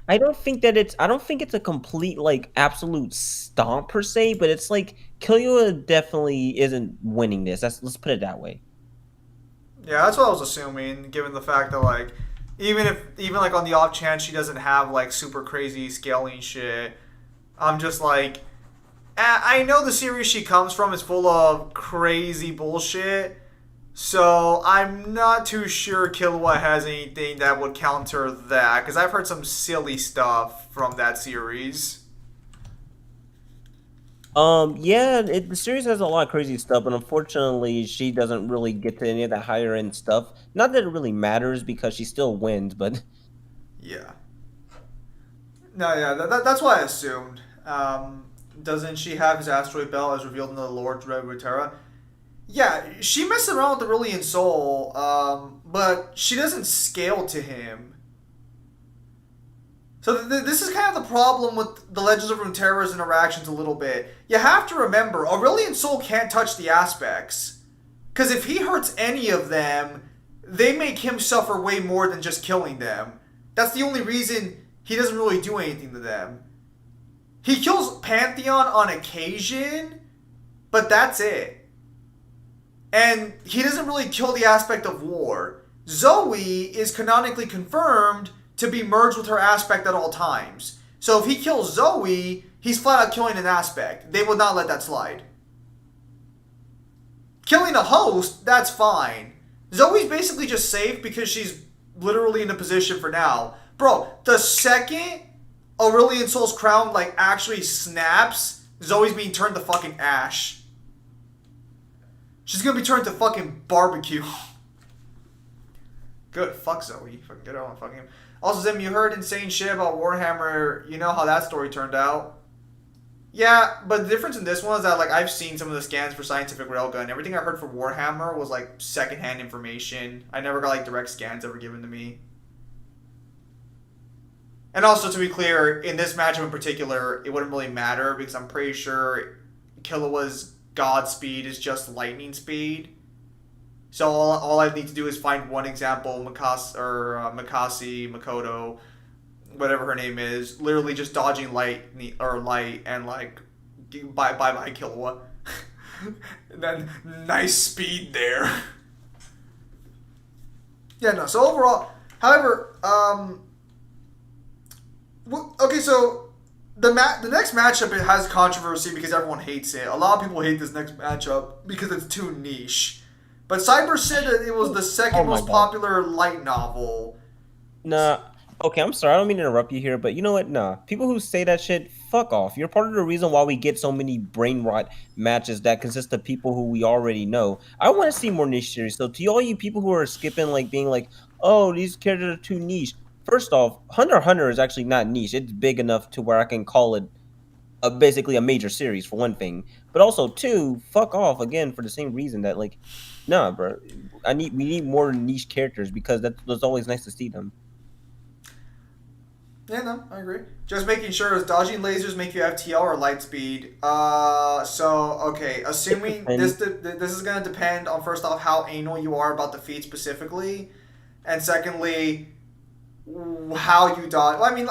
I don't think it's a complete like absolute stomp per se, but it's like Killua definitely isn't winning this. Let's put it that way. Yeah, that's what I was assuming, given the fact that like even like on the off chance she doesn't have like super crazy scaling shit, I'm just like I know the series she comes from is full of crazy bullshit, so I'm not too sure Killua has anything that would counter that, because I've heard some silly stuff from that series. Yeah, the series has a lot of crazy stuff, but unfortunately, she doesn't really get to any of that higher end stuff. Not that it really matters because she still wins, but Yeah. No, yeah, that's what I assumed. Doesn't she have his asteroid belt as revealed in the Lord Runeterra? Yeah, she messed around with the Brilliant Soul, but she doesn't scale to him. So this is kind of the problem with the Legends of Runeterra's interactions a little bit. You have to remember, Aurelian Soul can't touch the aspects. Because if he hurts any of them, they make him suffer way more than just killing them. That's the only reason he doesn't really do anything to them. He kills Pantheon on occasion, but that's it. And he doesn't really kill the aspect of war. Zoe is canonically confirmed to be merged with her aspect at all times. So if he kills Zoe, he's flat out killing an aspect. They would not let that slide. Killing a host, that's fine. Zoe's basically just safe because she's literally in a position for now. Bro, the second Aurelian Soul's crown like actually snaps, Zoe's being turned to fucking ash. She's gonna be turned to fucking barbecue. Good, fuck Zoe. Fucking get her on fucking him. Also, Zim, you heard insane shit about Warhammer. You know how that story turned out. Yeah, but the difference in this one is that like I've seen some of the scans for Scientific Railgun. Everything I heard from Warhammer was like secondhand information. I never got like direct scans ever given to me. And also, to be clear, in this matchup in particular, it wouldn't really matter because I'm pretty sure Killua's God speed is just lightning speed. So all I need to do is find one example, Mikasi, Makoto, whatever her name is, literally just dodging light and like bye Killua. And then nice speed there. Yeah, no. So overall, however, okay, so the next matchup, it has controversy because everyone hates it. A lot of people hate this next matchup because it's too niche. But Cyber said that it was the second Oh my most God. popular light novel. Nah. Okay, I'm sorry. I don't mean to interrupt you here, but you know what? Nah. People who say that shit, fuck off. You're part of the reason why we get so many brain rot matches that consist of people who we already know. I want to see more niche series. So to all you people who are skipping, like being like, oh, these characters are too niche. First off, Hunter x Hunter is actually not niche. It's big enough to where I can call it basically a major series for one thing. But also, two, fuck off again for the same reason that like, nah, bro. We need more niche characters because that's always nice to see them. Yeah, no, I agree. Just making sure, is dodging lasers make you FTL or light speed? Okay, assuming this is going to depend on, first off, how anal you are about the feat specifically, and secondly, how you dodge. Well, I mean,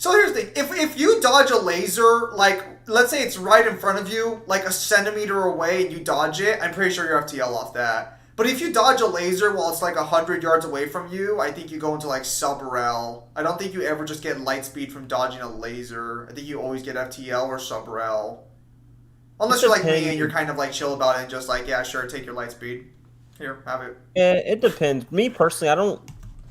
so here's the thing. If you dodge a laser, like, let's say it's right in front of you, like a centimeter away, and you dodge it, I'm pretty sure you're FTL off that. But if you dodge a laser while it's like 100 yards away from you, I think you go into like sub-rel. I don't think you ever just get light speed from dodging a laser. I think you always get FTL or sub-rel. Unless you're like me and you're kind of like chill about it and just like, yeah, sure, take your light speed. Here, have it. Yeah, it depends. Me personally,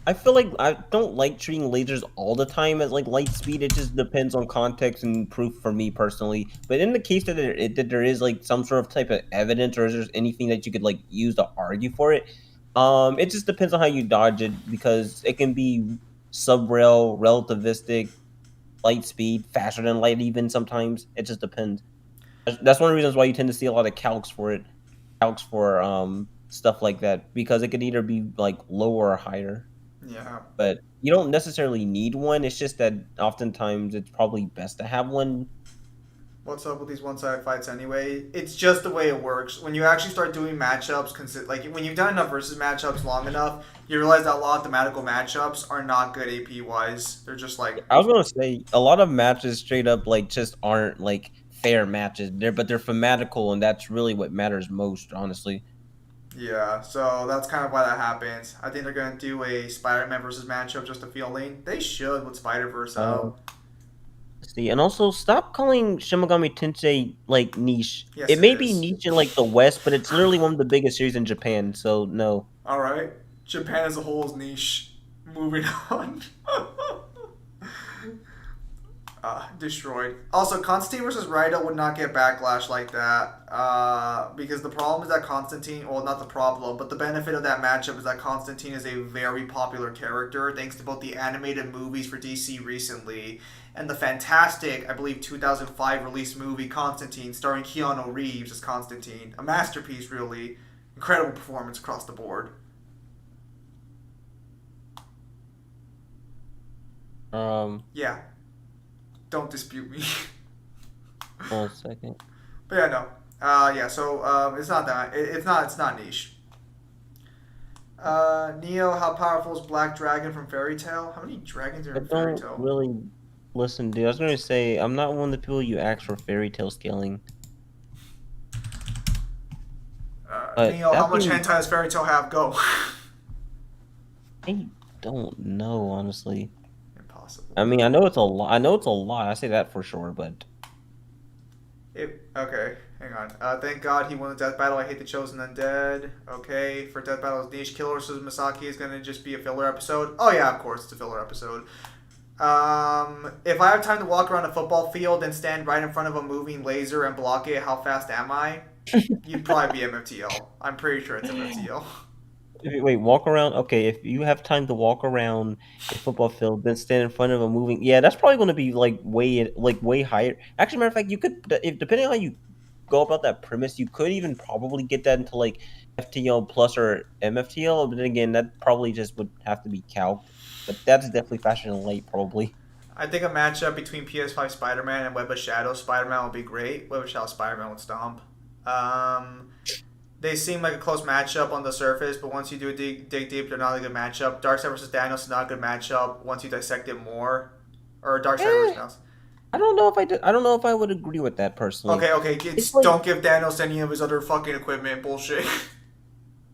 I feel like I don't like treating lasers all the time as like light speed. It just depends on context and proof for me personally. But in the case that there is like some sort of type of evidence, or is there anything that you could like use to argue for it, it just depends on how you dodge it, because it can be sub-rail, relativistic, light speed, faster than light even sometimes. It just depends. That's one of the reasons why you tend to see a lot of calcs for stuff like that, because it could either be like lower or higher. Yeah. But you don't necessarily need one. It's just that oftentimes it's probably best to have one. What's up with these one-sided fights anyway? It's just the way it works. When you actually start doing matchups, like when you've done enough versus matchups long enough, you realize that a lot of thematical matchups are not good AP-wise. They're just like... I was going to say, a lot of matches straight up like just aren't like fair matches. But they're thematical, and that's really what matters most, honestly. Yeah, so that's kind of why that happens. I think they're going to do a Spider-Man versus matchup, just a feeling. They should with Spider-Verse out. See, and also stop calling Shin Megami Tensei like niche. Yes, it may it be is. niche in like the West, but it's literally one of the biggest series in Japan, so no. Alright. Japan as a whole is niche. Moving on. Destroyed. Also, Constantine versus Raida would not get backlash like that. Because the problem is that Constantine, well, not the problem, but the benefit of that matchup is that Constantine is a very popular character, thanks to both the animated movies for DC recently and the fantastic, I believe, 2005 released movie Constantine, starring Keanu Reeves as Constantine. A masterpiece, really. Incredible performance across the board. Yeah. Don't dispute me. 1 second. But yeah, no. Yeah, so it's not that. It's not niche. Neo, how powerful is Black Dragon from Fairy Tail? How many dragons are I in Fairy don't Tail? really listen, dude. I was gonna say I'm not one of the people you ask for fairy tale scaling. Neo, how much hentai does Fairy Tail have? Go. I don't know, honestly. Impossible. I mean, I know it's a lot. I say that for sure, but Okay, hang on. Thank God he won the death battle. I hate the Chosen Undead. Okay, for death battles, niche Killua versus Misaki is gonna just be a filler episode. Oh yeah, of course, it's a filler episode. If I have time to walk around a football field and stand right in front of a moving laser and block it, how fast am I? You'd probably be MFTL. I'm pretty sure it's MFTL. wait, walk around. Okay, if you have time to walk around a football field, then stand in front of a moving. Yeah, that's probably going to be like way higher. Actually, matter of fact, you could, if depending on how you go about that premise, you could even probably get that into like FTL plus or MFTL. But then again, that probably just would have to be calc. But that's definitely faster than light, probably. I think a matchup between PS5 Spider-Man and Web of Shadows Spider-Man would be great. Web of Shadows Spider-Man would stomp. They seem like a close matchup on the surface, but once you do dig deep, they're not a good matchup. Darkseid versus Thanos is not a good matchup once you dissect it more. Or Darkseid versus Thanos. I don't know if I would agree with that personally. Okay, kids, don't give Thanos any of his other fucking equipment. Bullshit.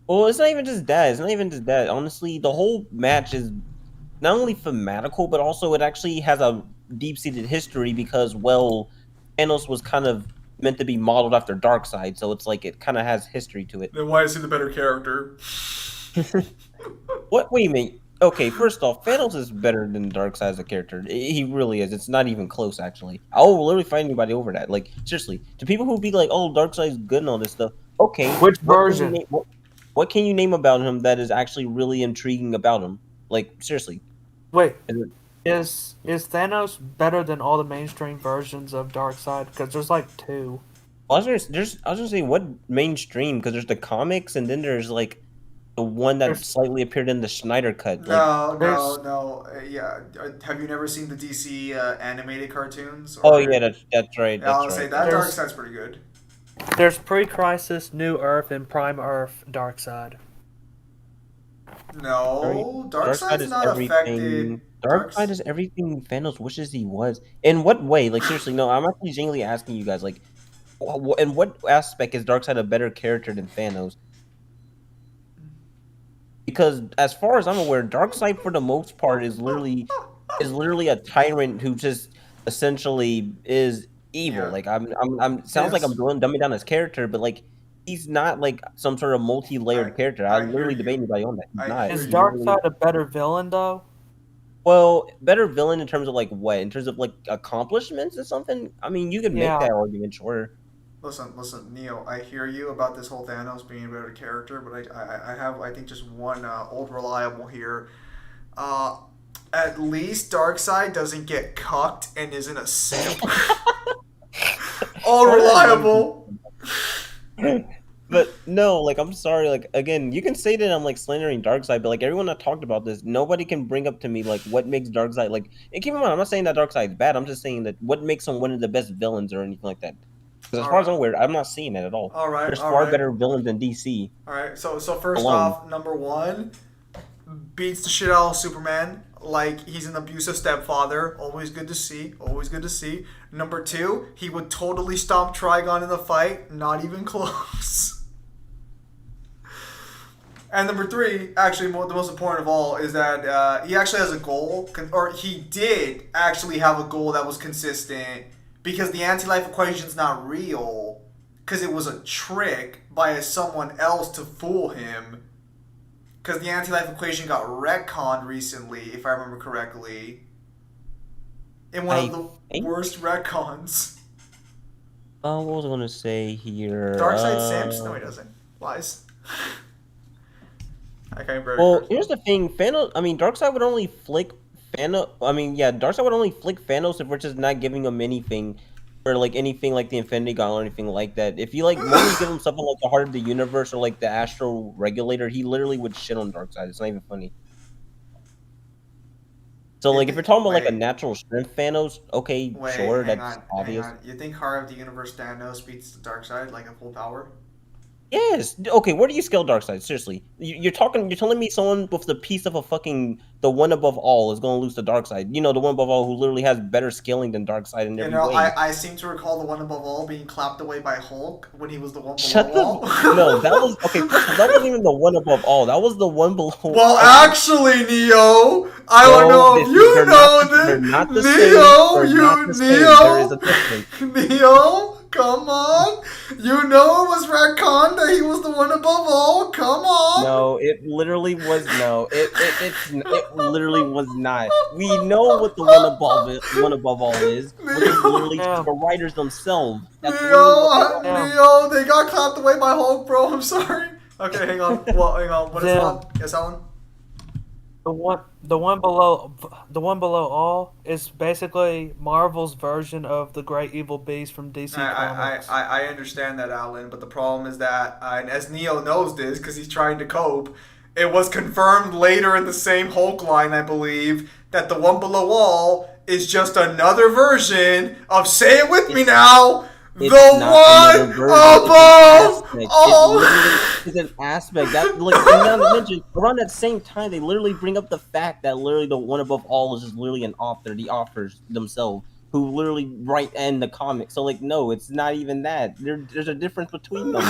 Well, it's not even just that. Honestly, the whole match is not only thematical, but also it actually has a deep-seated history because, well, Thanos was kind of meant to be modeled after Darkseid, so it's like it kind of has history to it. Then why is he the better character? What? Wait a minute. Okay, first off, Thanos is better than Darkseid as a character. He really is. It's not even close, actually. I will literally fight anybody over that. Like, seriously, to people who be like, "Oh, Darkseid's good and all this stuff." Okay, Which version? What can you name about him that is actually really intriguing about him? Like, seriously. Wait, Is it- is Thanos better than all the mainstream versions of Darkseid? Because there's like 2. I was gonna say what mainstream, because there's the comics and then there's like the one that slightly appeared in the Snyder cut. Like, No. Yeah. Have you never seen the DC animated cartoons? oh yeah, that's right. Yeah, I'll That's say right. that There's- Darkseid's pretty good. There's Pre-Crisis, New Earth, and Prime Earth Darkseid. No, Darkseid Darkseid's is not affected. everything. Darkseid is everything Thanos wishes he was. In what way? Like seriously, no. I'm actually genuinely asking you guys. Like, in what aspect is Darkseid a better character than Thanos? Because as far as I'm aware, Darkseid for the most part is literally a tyrant who just essentially is evil. Yeah. Like I'm sounds like I'm dumbing down his character, but like he's not like some sort of multi-layered character. I I hear literally you. debate anybody on that. He's I not. hear Is you. Darkseid a better villain though? Well, better villain in terms of like what? In terms of like accomplishments or something? I mean, you could make Yeah. that argument, sure. Listen, Neo. I hear you about this whole Thanos being a better character, but I have I think just one old reliable here. At least Darkseid doesn't get cucked and isn't a simp. All reliable. But no, like I'm sorry, like again, you can say that I'm like slandering Darkseid, but like everyone that talked about this, nobody can bring up to me like what makes Darkseid like. And keep in mind, I'm not saying that Darkseid's bad. I'm just saying that what makes him one of the best villains or anything like that. Because as far as I'm aware, I'm not seeing it at all. All right, There's all far right. better villains than DC. All right. So first Alone. off, number one, beats the shit out of Superman like he's an abusive stepfather. Always good to see. Always good to see. Number two, he would totally stomp Trigon in the fight. Not even close. And number three, actually, the most important of all, is that he actually has a goal, or he did actually have a goal that was consistent, because the anti-life equation's not real, because it was a trick by someone else to fool him. Because the anti-life equation got retconned recently, if I remember correctly, in one of the worst retcons. What was I gonna say here? Darkseid simps? No, he doesn't. Lies. I can't remember. Well, here's the thing, Darkseid would only flick Darkseid would only flick Thanos if we're just not giving him anything, or like anything like the Infinity Gauntlet or anything like that. If you like only give him something like the Heart of the Universe or like the Astral Regulator, he literally would shit on Darkseid. It's not even funny. So like if you're talking about like a natural strength Thanos, okay, sure, that's obvious. You think Heart of the Universe Thanos beats the Darkseid like a full power? Yes. Okay. Where do you scale Darkseid? Seriously, you're telling me someone with the piece of the one above all is going to lose to Darkseid? You know, the one above all who literally has better scaling than Darkseid in every way. I seem to recall the one above all being clapped away by Hulk when he was the one below Shut all. No, that was okay. That wasn't even the one above all. That was the one below. Well, actually, Neo, I don't know if you know this. They're not the same. Neo, come on. You know it was retcon that he was the one above all. Come on. No, it literally was no. It literally was not. We know what the one above all is. Which is literally the writers themselves. That's Neo, they got clapped away by Hulk, bro. I'm sorry. Okay, hang on. Hang on. What is that? Yes, Alan? The one below all is basically Marvel's version of the Great Evil Beast from DC Comics. I understand that, Alan, but the problem is that, and as Neo knows this because he's trying to cope, it was confirmed later in the same Hulk line, I believe, that the one below all is just another version of, say it with me now, the one above all. It's an aspect that, like, not to mention, around that same time, they literally bring up the fact that literally the one above all is just literally an author, the authors themselves, who literally write in the comic. So, like, no, it's not even that. There's a difference between them.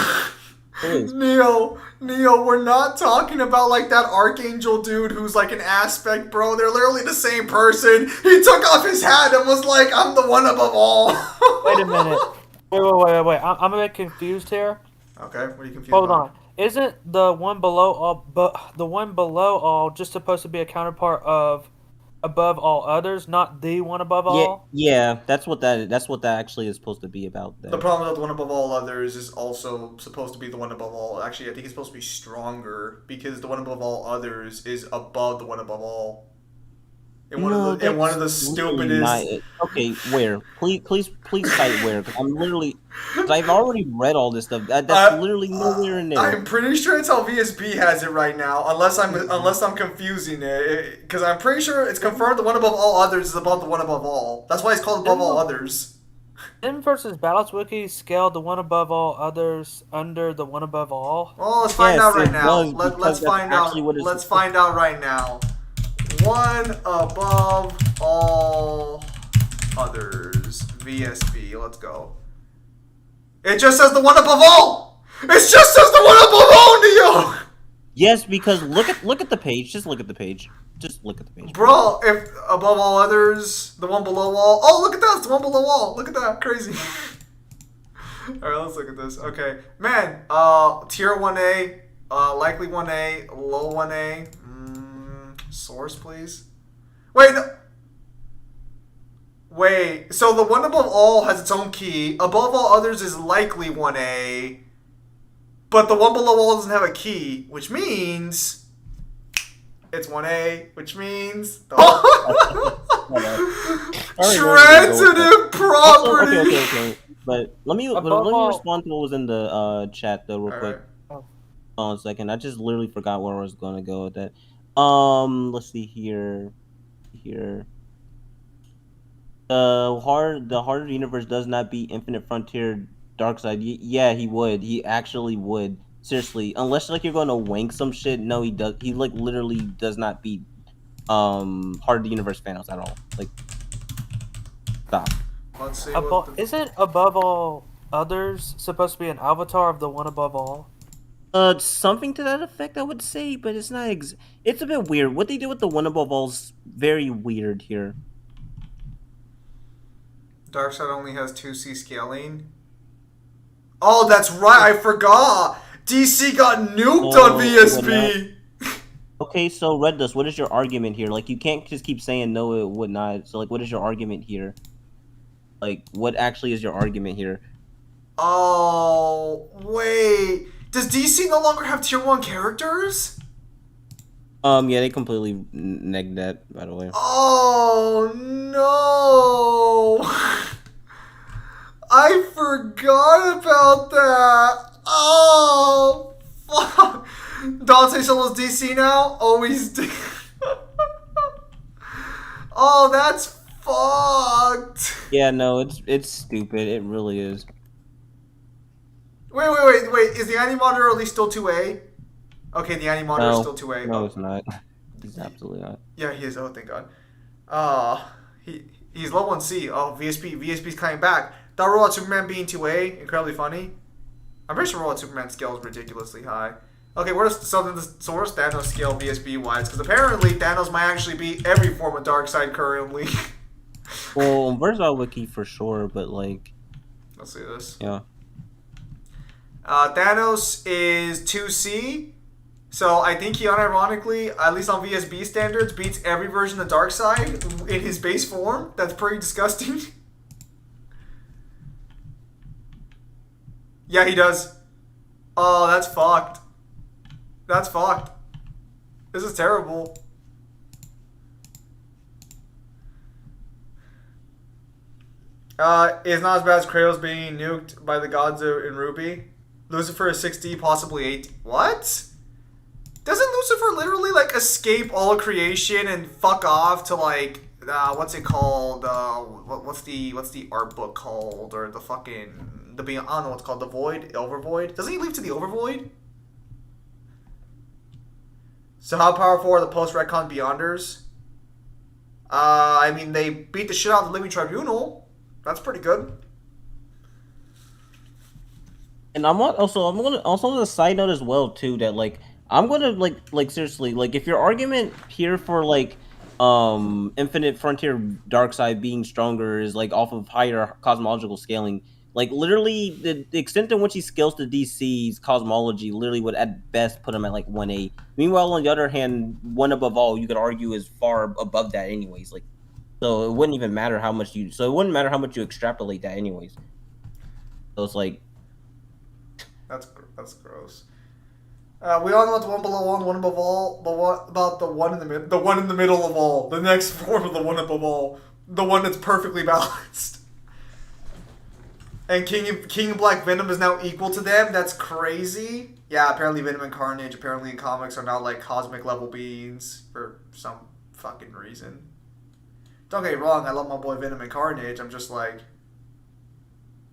Neo, we're not talking about like that Archangel dude who's like an aspect, bro. They're literally the same person. He took off his hat and was like, I'm the one above all. Wait a minute. Wait. I'm a bit confused here. Okay, what are you confused Hold about? on. Isn't the one below all, but the one below all, just supposed to be a counterpart of above all others, not the one above all? Yeah, that's what that actually is supposed to be about. The There. problem with the one above all others is also supposed to be the one above all. Actually, I think it's supposed to be stronger because the one above all others is above the one above all. In one of the stupidest. Okay, where? Please cite where? Because I've already read all this stuff. That's literally nowhere in there. I'm pretty sure it's how VSB has it right now, unless I'm confusing it. Because I'm pretty sure it's confirmed the one above all others is above the one above all. That's why it's called above all others. Sim versus Battles Wiki scaled the one above all others under the one above all. Well, let's find out right now. Let's that's find out. actually what it's- Let's find out right now. One above all others. VSB. Let's go. It just says the one above all. It just says the one above all, Neo. Yes, because look at the page. Just look at the page. Just look at the page. Bro, if above all others, the one below all. Oh, look at that. It's the one below all. Look at that. Crazy. Alright, let's look at this. Okay. Man, tier 1A, likely 1A, low 1A. Source, please. Wait, no. Wait, so the one above all has its own key. Above all others is likely 1A. But the one below all doesn't have a key, which means it's 1A, which means transitive property. Okay. But let me respond to what was in the chat though, real quick. Right. Hold on a second. I just literally forgot where I was gonna go with that. Let's see here. The harder universe does not beat Infinite Frontier Darkseid. Yeah, he would. He actually would. Seriously, unless like you're gonna wank some shit. No, he does. He like literally does not beat Harder Universe Thanos at all. Like, stop. Let's see. Isn't above all others supposed to be an avatar of the one above all? Something to that effect, I would say, but it's not. It's a bit weird. What they do with the one above all is very weird here. Darkseid only has 2C scaling. Oh, that's right. I forgot. DC got nuked on VSB. Okay, so Red Dust, what is your argument here? Like, you can't just keep saying no, it would not. So, like, what is your argument here? Like, what actually is your argument here? Oh, wait. Does DC no longer have tier 1 characters? Yeah, they completely negged that, by the way. Oh, no. I forgot about that. Oh, fuck. Dante Solo's DC now? Always D. Oh, that's fucked. Yeah, no, it's stupid. It really is. Wait. Is the Animator at least still 2A? Okay, the Animator is still 2A. No, it's not. He's absolutely not. Yeah, he is. Oh, thank God. He's low 1C. Oh, VSP's coming back. That Robot Superman being 2A, incredibly funny. I'm pretty sure Robot Superman scale is ridiculously high. Okay, where's Thanos scale VSB wise? Because apparently Thanos might actually be every form of Darkseid currently. Well, Versatile Wiki for sure, but like... Let's see this. Yeah. Thanos is 2C. So I think he unironically, at least on VSB standards, beats every version of Darkseid in his base form. That's pretty disgusting. Yeah, he does. Oh, that's fucked. That's fucked. This is terrible. It's not as bad as Kratos being nuked by the gods in Ruby. Lucifer is 6D, possibly 8. What? Doesn't Lucifer literally like escape all creation and fuck off to like what's it called? What's the art book called? Or the fucking I don't know what's called, the Void, Overvoid. Doesn't he leave to the Overvoid? So how powerful are the post-retcon Beyonders? I mean they beat the shit out of the Living Tribunal. That's pretty good. And I'm gonna on a side note as well too that like I'm gonna like seriously like if your argument here for like Infinite Frontier Darkseid being stronger is like off of higher cosmological scaling, Like literally, the extent in which he scales to DC's cosmology literally would at best put him at like 1A. Meanwhile, on the other hand, one above all, you could argue is far above that anyways. Like, so it wouldn't even matter how much you. So it wouldn't matter how much you extrapolate that anyways. So it's like That's gross. We all know what the one below all, the one above all, but what about the one in the middle? The one in the middle of all, the next form of the one above all, the one that's perfectly balanced. And King Black Venom is now equal to them. That's crazy. Yeah, apparently Venom and Carnage apparently in comics are now like cosmic level beings for some fucking reason. Don't get me wrong, I love my boy Venom and Carnage. I'm just like,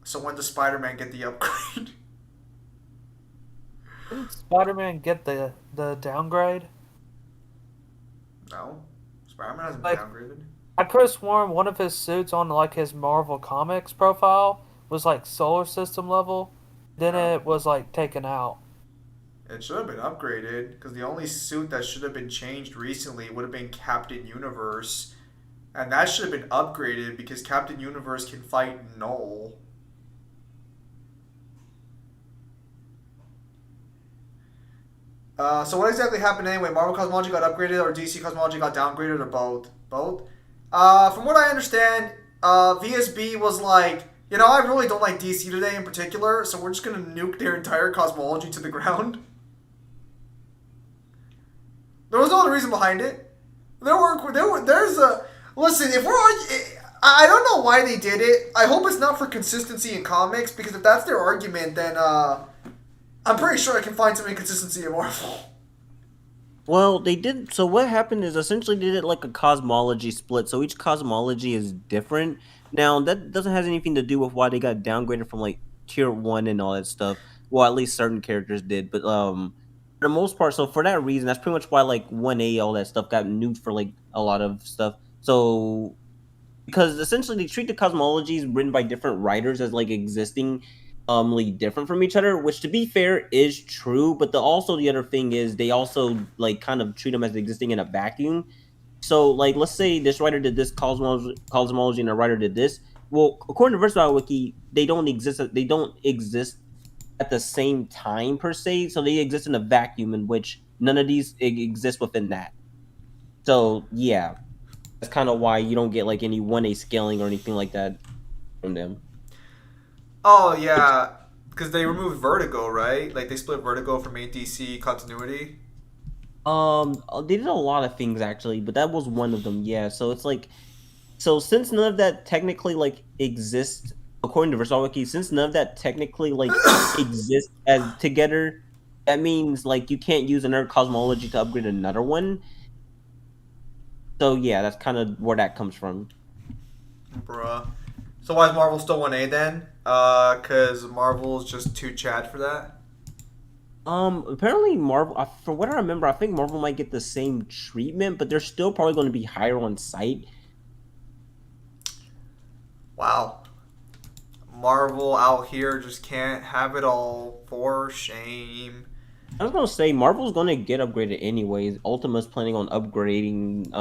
so when does Spider-Man get the upgrade? Didn't Spider-Man get the downgrade? No, Spider-Man hasn't Like, been downgraded. I could have sworn one of his suits on like his Marvel Comics profile was like solar system level. Then it was like taken out. It should have been upgraded, because the only suit that should have been changed recently would have been Captain Universe. And that should have been upgraded because Captain Universe can fight Null. So what exactly happened anyway? Marvel Cosmology got upgraded or DC Cosmology got downgraded or both? Both? From what I understand, VSB was like, you know, I really don't like DC today in particular, so we're just going to nuke their entire cosmology to the ground. There was no other reason behind it. There's a... Listen, if we're... I don't know why they did it. I hope it's not for consistency in comics, because if that's their argument, then I'm pretty sure I can find some inconsistency in Marvel. well, they did. So what happened is essentially they did like a cosmology split. So each cosmology is different. Now that doesn't have anything to do with why they got downgraded from like tier 1 and all that stuff. Well, at least certain characters did, but for the most part, so for that reason, that's pretty much why like 1A all that stuff got nuked for like a lot of stuff. So because essentially they treat the cosmologies written by different writers as like existing like different from each other, which to be fair is true, but also the other thing is they also like kind of treat them as existing in a vacuum. So, like, let's say this writer did this cosmology and a writer did this. Well, according to Versatile Wiki, they don't exist. They don't exist at the same time per se. So they exist in a vacuum in which none of these exist within that. So yeah, that's kind of why you don't get like any 1A scaling or anything like that from them. Oh, yeah. Because they removed Vertigo, right? Like, they split Vertigo from ATC continuity. They did a lot of things actually, but that was one of them. Yeah, so it's like, so since none of that technically like exists, according to Versatile Wiki, since none of that technically like exists as together, that means like you can't use another cosmology to upgrade another one. So yeah, that's kind of where that comes from. Bruh. So why is Marvel still 1A then? Because Marvel's just too Chad for that? Apparently Marvel, from what I remember, I think Marvel might get the same treatment, but they're still probably going to be higher on site. Wow. Marvel out here just can't have it all. For shame. I was going to say, Marvel's going to get upgraded anyways. Ultima's planning on upgrading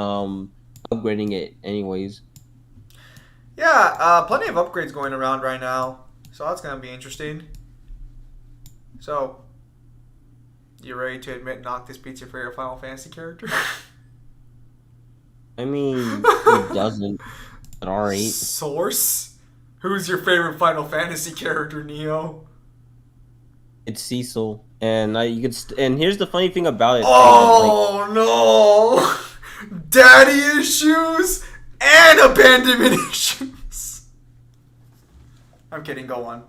it anyways. Yeah, plenty of upgrades going around right now. So that's going to be interesting. So, you ready to admit Noctis beats your favorite Final Fantasy character? I mean, he doesn't. But alright. Source? Who's your favorite Final Fantasy character, Neo? It's Cecil, and you could. And here's the funny thing about it. Oh no! Daddy issues and abandonment issues. I'm kidding. Go on.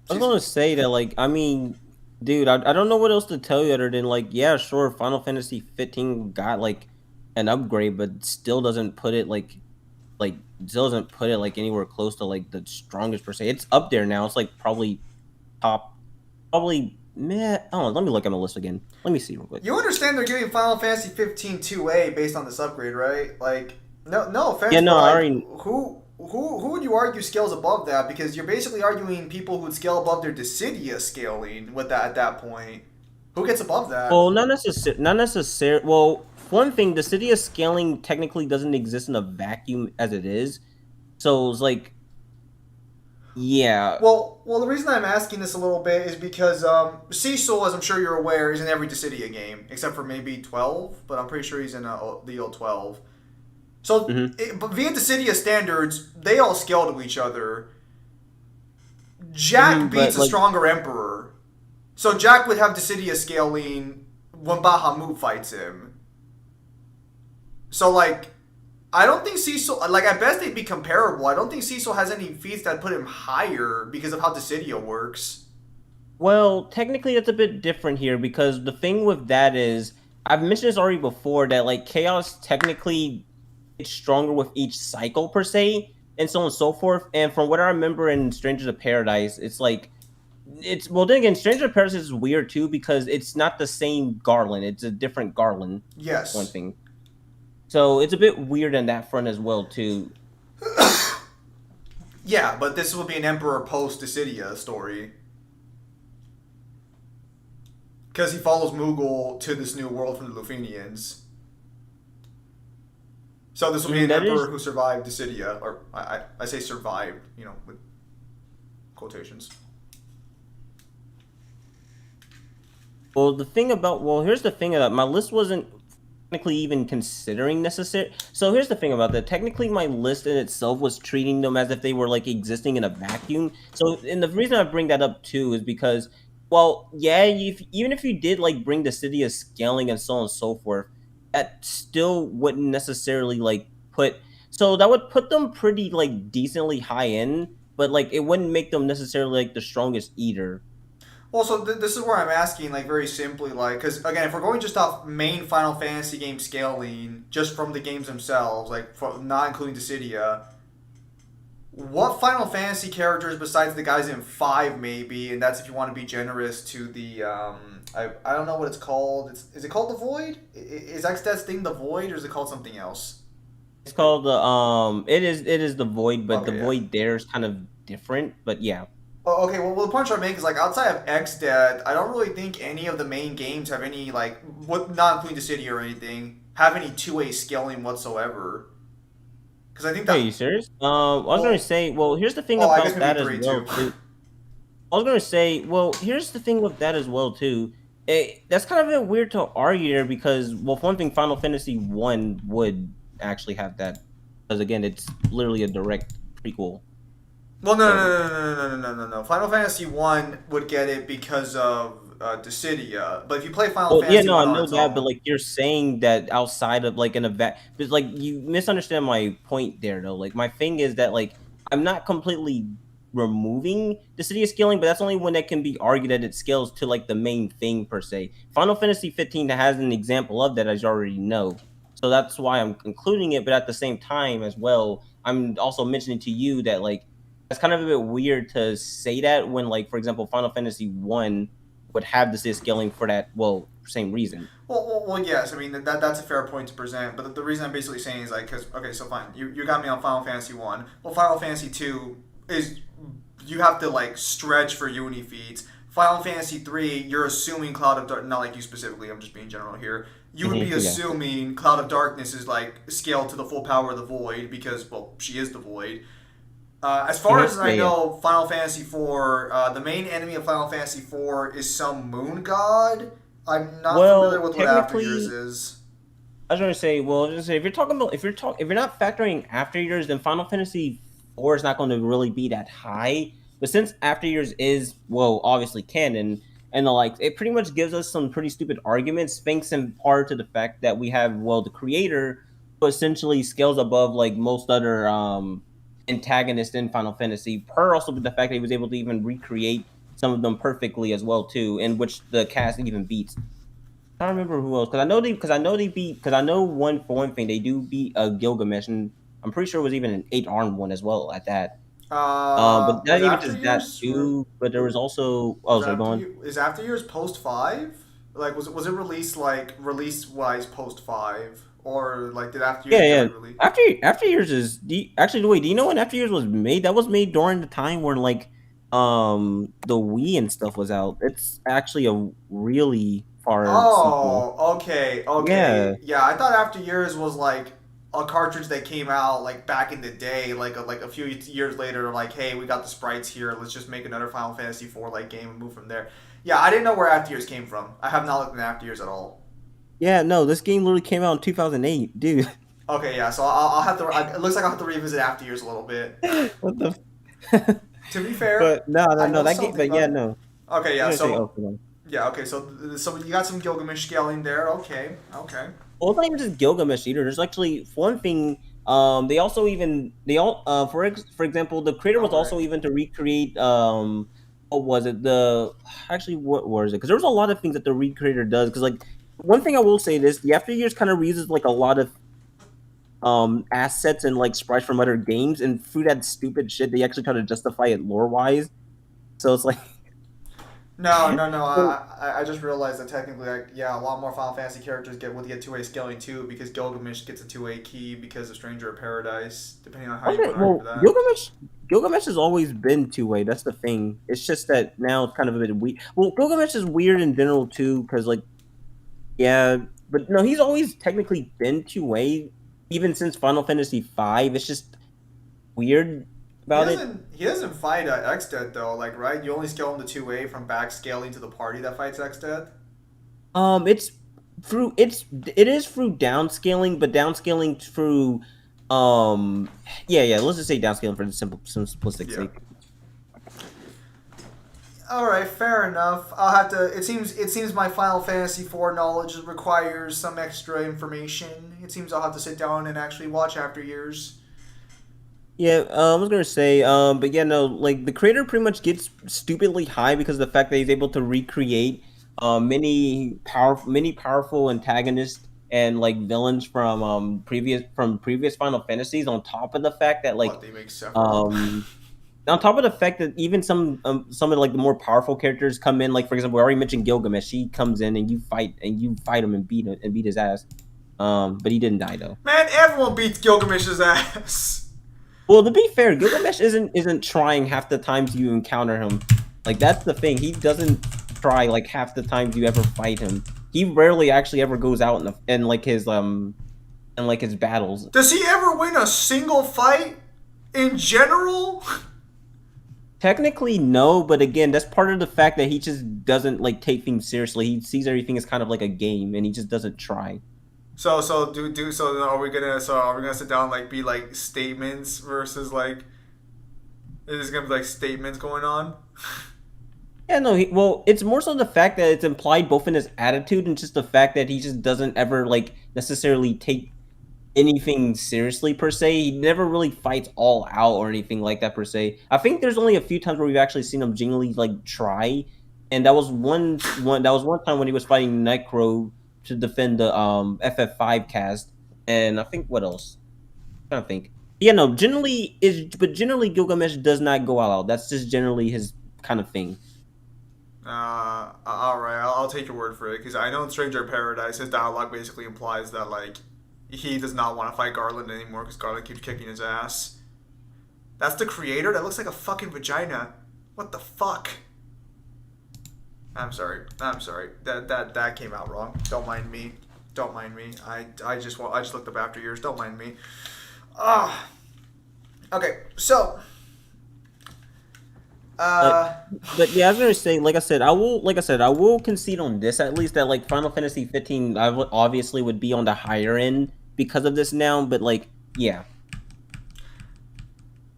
I was gonna say that, like, I mean, dude, I don't know what else to tell you other than like, yeah, sure, Final Fantasy 15 got like an upgrade, but still doesn't put it like anywhere close to like the strongest per se. It's up there now. It's like probably meh. Oh, let me look at my list again. Let me see real quick. You understand they're giving Final Fantasy 15 2A based on this upgrade, right? Like, no offense. Yeah, no, but, I like, already. Who would you argue scales above that? Because you're basically arguing people who'd scale above their Dissidia scaling with that at that point. Who gets above that? Well, not necessarily. Well, one thing, Dissidia scaling technically doesn't exist in a vacuum as it is. So it's like, Yeah. Well, the reason I'm asking this a little bit is because Cecil, as I'm sure you're aware, is in every Dissidia game except for maybe 12, but I'm pretty sure he's in the old 12. So, but via Dissidia standards, they all scale to each other. Jack beats a stronger Emperor. So Jack would have Dissidia scaling when Bahamut fights him. So, like, I don't think Cecil... Like, at best they'd be comparable. I don't think Cecil has any feats that put him higher because of how Dissidia works. Well, technically that's a bit different here because the thing with that is... I've mentioned this already before that, like, Chaos technically gets stronger with each cycle, per se, and so on and so forth. And from what I remember in Strangers of Paradise, it's like... Well, then again, Stranger of Paradise is weird too because it's not the same Garland. It's a different Garland. Yes. One thing. So it's a bit weird on that front as well too. Yeah, but this will be an Emperor post Dissidia story. Because he follows Moogle to this new world from the Lufenians. So this will be an Emperor who survived Dissidia. Or I say survived, you know, with quotations. Well, here's the thing about my list wasn't technically even considering necessary. So here's the thing about that. Technically, my list in itself was treating them as if they were like existing in a vacuum. So, and the reason I bring that up too is because, well, yeah, even if you did like bring the city of scaling and so on and so forth, that still wouldn't necessarily like put. So that would put them pretty like decently high end, but like it wouldn't make them necessarily like the strongest eater. Well, so this is where I'm asking, like, very simply, like, because, again, if we're going just off main Final Fantasy game scaling, just from the games themselves, like, not including Dissidia, what Final Fantasy characters, besides the guys in 5, maybe, and that's if you want to be generous to the, I don't know what it's called. Is it called the Void? Is Xdeath's thing the Void, or is it called something else? It's called the, it is the Void, but the Void there is kind of different, but yeah. Oh, okay, well, the point I'm making is, like, outside of Xdeath, I don't really think any of the main games have any, like, not including Dissidia or anything, have any 2A scaling whatsoever. Because I think that... Are you serious? I was going to say, well, here's the thing about that as well, too. I was going to say, well, here's the thing with that as well, too. That's kind of a bit weird to argue there because, well, for one thing, Final Fantasy 1 would actually have that. Because, again, it's literally a direct prequel. Well, no. Final Fantasy 1 would get it because of Dissidia. But if you play Final Fantasy 1 I know that, but like you're saying that outside of like an event, but like you misunderstand my point there though. Like my thing is that like I'm not completely removing Dissidia scaling, but that's only when it can be argued that it scales to like the main thing per se. Final Fantasy 15 has an example of that, as you already know. So that's why I'm including it, but at the same time as well, I'm also mentioning to you that like it's kind of a bit weird to say that when, like, for example, Final Fantasy 1 would have this scaling for that, well, same reason. Well, yes. I mean, that's a fair point to present. But the reason I'm basically saying is, like, because, okay, so fine. You got me on Final Fantasy 1. Well, Final Fantasy 2 is, you have to, like, stretch for Uni feats. Final Fantasy 3, you're assuming Cloud of Darkness, not like you specifically, I'm just being general here. You would be assuming Cloud of Darkness is, like, scaled to the full power of the Void because, well, she is the Void. As far as I know, Final Fantasy IV, the main enemy of Final Fantasy IV is some moon god. I'm not familiar with what After Years is. I was going to say, if you're talking about, if you're not factoring After Years, then Final Fantasy IV is not going to really be that high. But since After Years is, well, obviously canon, and the like, it pretty much gives us some pretty stupid arguments, thanks in part to the fact that we have, well, the creator who essentially scales above like most other antagonist in Final Fantasy, per also the fact that he was able to even recreate some of them perfectly as well too, in which the cast even beats. I don't remember who else because I know one for one thing they do beat Gilgamesh, and I'm pretty sure it was even an 8-armed one as well at that. But not even just that too. But there was also is After Years post 5? Like was it released like release wise post 5? Or like did After Years release? After Years is actually wait, do you know when After Years was made? That was made during the time where like the Wii and stuff was out. It's actually a really far sequel. Okay. Yeah, I thought After Years was like a cartridge that came out like back in the day, like a few years later, like, hey, we got the sprites here, let's just make another Final Fantasy IV like game and move from there. Yeah, I didn't know where After Years came from. I have not looked at After Years at all. Yeah, no, this game literally came out in 2008, dude. Okay, yeah, so I'll have to. It looks like I'll have to revisit After Years a little bit. What the? To be fair, But no, that game. But yeah, no. Okay, yeah, so Okay. yeah, okay, so you got some Gilgamesh scaling there. Okay. Well, it's not even just Gilgamesh either. There's actually one thing. They also for example, the creator was also even to recreate what was it? What was it? Because there was a lot of things that the recreator does. Because like one thing I will say this, the After Years kind of reuses like a lot of assets and like sprites from other games, and through that stupid shit, they actually try to justify it lore wise. So it's like. No. I just realized that technically, like, yeah, a lot more Final Fantasy characters would get 2A scaling too, because Gilgamesh gets a 2A key because of Stranger of Paradise, depending on how you want to argue for that. Gilgamesh has always been 2A. That's the thing. It's just that now it's kind of a bit weird. Well, Gilgamesh is weird in general too, because like, yeah, but no, he's always technically been 2A, even since Final Fantasy V. It's just weird. He doesn't fight Xdead though, like, right? You only scale him to 2A from back scaling to the party that fights Xdead. It is through downscaling, but downscaling through let's just say downscaling for the simplistic sake. All right, fair enough. I'll have to. It seems my Final Fantasy IV knowledge requires some extra information. It seems I'll have to sit down and actually watch After Years. Yeah, I was gonna say, but yeah, no, like the creator pretty much gets stupidly high because of the fact that he's able to recreate many powerful antagonists and like villains from previous Final Fantasies. On top of the fact that like, on top of the fact that even some of like the more powerful characters come in, like for example, we already mentioned Gilgamesh. He comes in and you fight him and beat his ass. But he didn't die though. Man, everyone beats Gilgamesh's ass. Well, to be fair, Gilgamesh isn't trying half the times you encounter him. Like that's the thing. He doesn't try like half the times you ever fight him. He rarely actually ever goes out in his battles. Does he ever win a single fight in general? Technically, no, but again, that's part of the fact that he just doesn't like take things seriously. He sees everything as kind of like a game, and he just doesn't try. So are we gonna sit down and like be like statements versus like, is this gonna be like statements going on? Yeah, no. It's more so the fact that it's implied both in his attitude and just the fact that he just doesn't ever like necessarily take anything seriously per se. He never really fights all out or anything like that per se. I think there's only a few times where we've actually seen him genuinely like try, and that was one time when he was fighting Necro to defend the FF5 cast, and I think what else? I'm trying to think. Yeah, no. Generally Gilgamesh does not go all out. That's just generally his kind of thing. All right, I'll take your word for it, because I know in Stranger of Paradise, his dialogue basically implies that like he does not want to fight Garland anymore because Garland keeps kicking his ass. That's the creator? That looks like a fucking vagina. What the fuck? I'm sorry. That came out wrong. Don't mind me. I just looked up After Years. Don't mind me. Okay, so but yeah, I was gonna say, like I said, I will concede on this at least that like Final Fantasy 15 obviously would be on the higher end because of this now, but like yeah.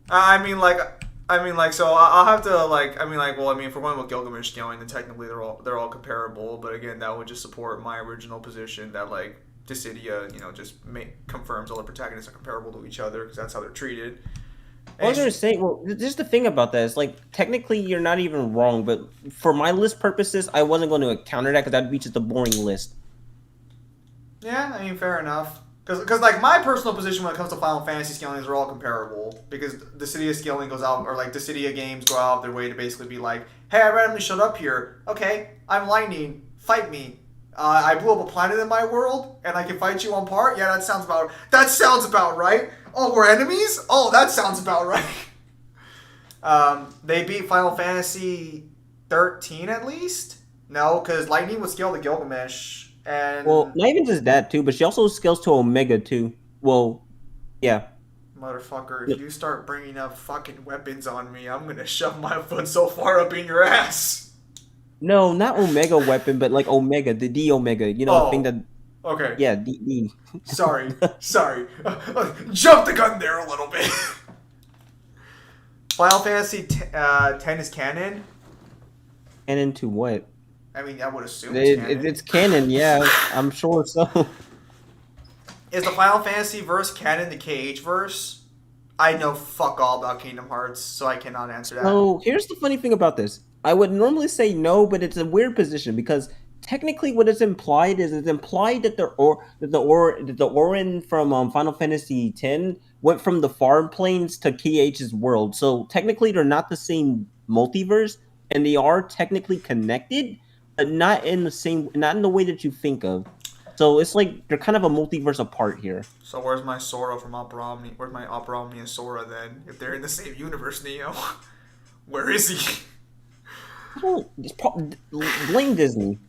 So I'll have to for one with Gilgamesh scaling, then technically they're all comparable. But again, that would just support my original position that like Dissidia, just confirms all the protagonists are comparable to each other because that's how they're treated. I was gonna say, just the thing about that is like technically you're not even wrong, but for my list purposes, I wasn't going to counter that because that'd be just a boring list. Yeah, fair enough. Because like my personal position when it comes to Final Fantasy scaling is they're all comparable, because Dissidia scaling goes out, or like Dissidia games go out of their way to basically be like, hey, I randomly showed up here. Okay, I'm lightning. Fight me. I blew up a planet in my world, and I can fight you on part. Yeah, that sounds about right. Oh, we're enemies? Oh, that sounds about right. They beat Final Fantasy 13 at least. No, because lightning would scale to Gilgamesh. And well, not even just that too, but she also scales to Omega too. Well, Yeah. Motherfucker, if you start bringing up fucking weapons on me, I'm gonna shove my foot so far up in your ass. No, not Omega weapon, but like Omega, the D Omega. You know, the thing that. Okay. Yeah, D. Sorry. Jump the gun there a little bit. Final Fantasy 10 is canon? Canon to what? I mean, I would assume it's canon. It's canon, yeah. I'm sure so. Is the Final Fantasy verse canon to KH verse? I know fuck all about Kingdom Hearts, so I cannot answer that. So here's the funny thing about this. I would normally say no, but it's a weird position because technically what it's implied is it's implied that the Orin from Final Fantasy X went from the Far Plains to KH's world. So technically they're not the same multiverse, and they are technically connected, but not in the way that you think of. So it's like they're kind of a multiverse apart here. So where's my Sora from Opera Omni? Where's my Opera Omni and Sora then? If they're in the same universe, Neo, where is he? Blame Disney.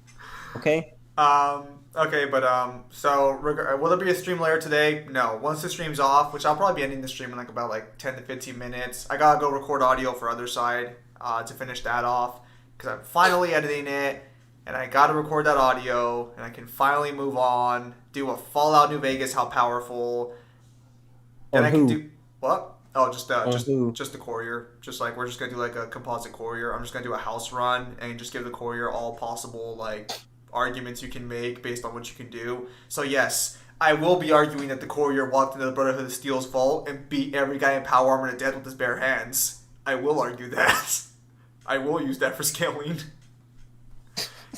Okay. Okay, but so will there be a stream later today? No. Once the stream's off, which I'll probably be ending the stream in like about 10 to 15 minutes. I gotta go record audio for Other Side to finish that off because I'm finally editing it. And I gotta record that audio, and I can finally move on, do a Fallout New Vegas, how powerful. And I can do what? Oh, just the courier. Just like we're just gonna do like a composite courier. I'm just gonna do a house run and just give the courier all possible like arguments you can make based on what you can do. So yes, I will be arguing that the courier walked into the Brotherhood of Steel's vault and beat every guy in power armor to death with his bare hands. I will argue that. I will use that for scaling.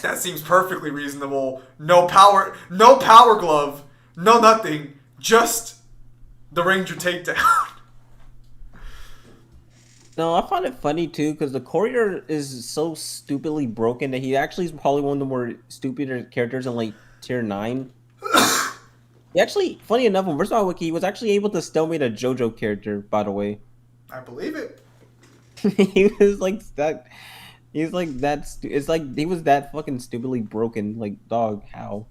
That seems perfectly reasonable. No power glove, no nothing, just the Ranger takedown. No, I find it funny too because the courier is so stupidly broken that he actually is probably one of the more stupider characters in like tier 9. He actually, funny enough, on Versatile Wiki, he was actually able to stalemate a JoJo character, by the way. I believe it. He was like that. He's like that. It's like he was that fucking stupidly broken. Like, dog, how?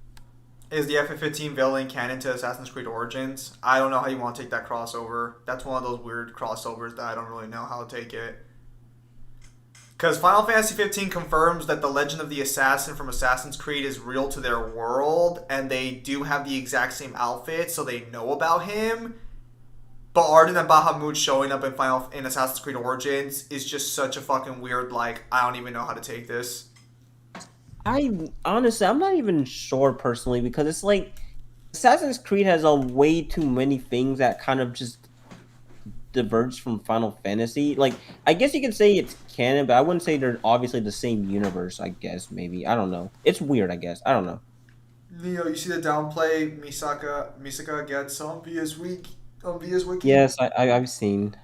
Is the FF15 villain canon to Assassin's Creed Origins? I don't know how you want to take that crossover. That's one of those weird crossovers that I don't really know how to take it. Because Final Fantasy 15 confirms that the legend of the assassin from Assassin's Creed is real to their world, and they do have the exact same outfit, so they know about him. But Arden and Bahamut showing up in Assassin's Creed Origins is just such a fucking weird, like, I don't even know how to take this. I'm not even sure personally because it's like Assassin's Creed has way too many things that kind of just diverge from Final Fantasy. Like, I guess you could say it's canon, but I wouldn't say they're obviously the same universe. I guess maybe I don't know. It's weird. I guess I don't know. Neo, you see the downplay Misaka gets on VS Wiki. Yes, I've seen.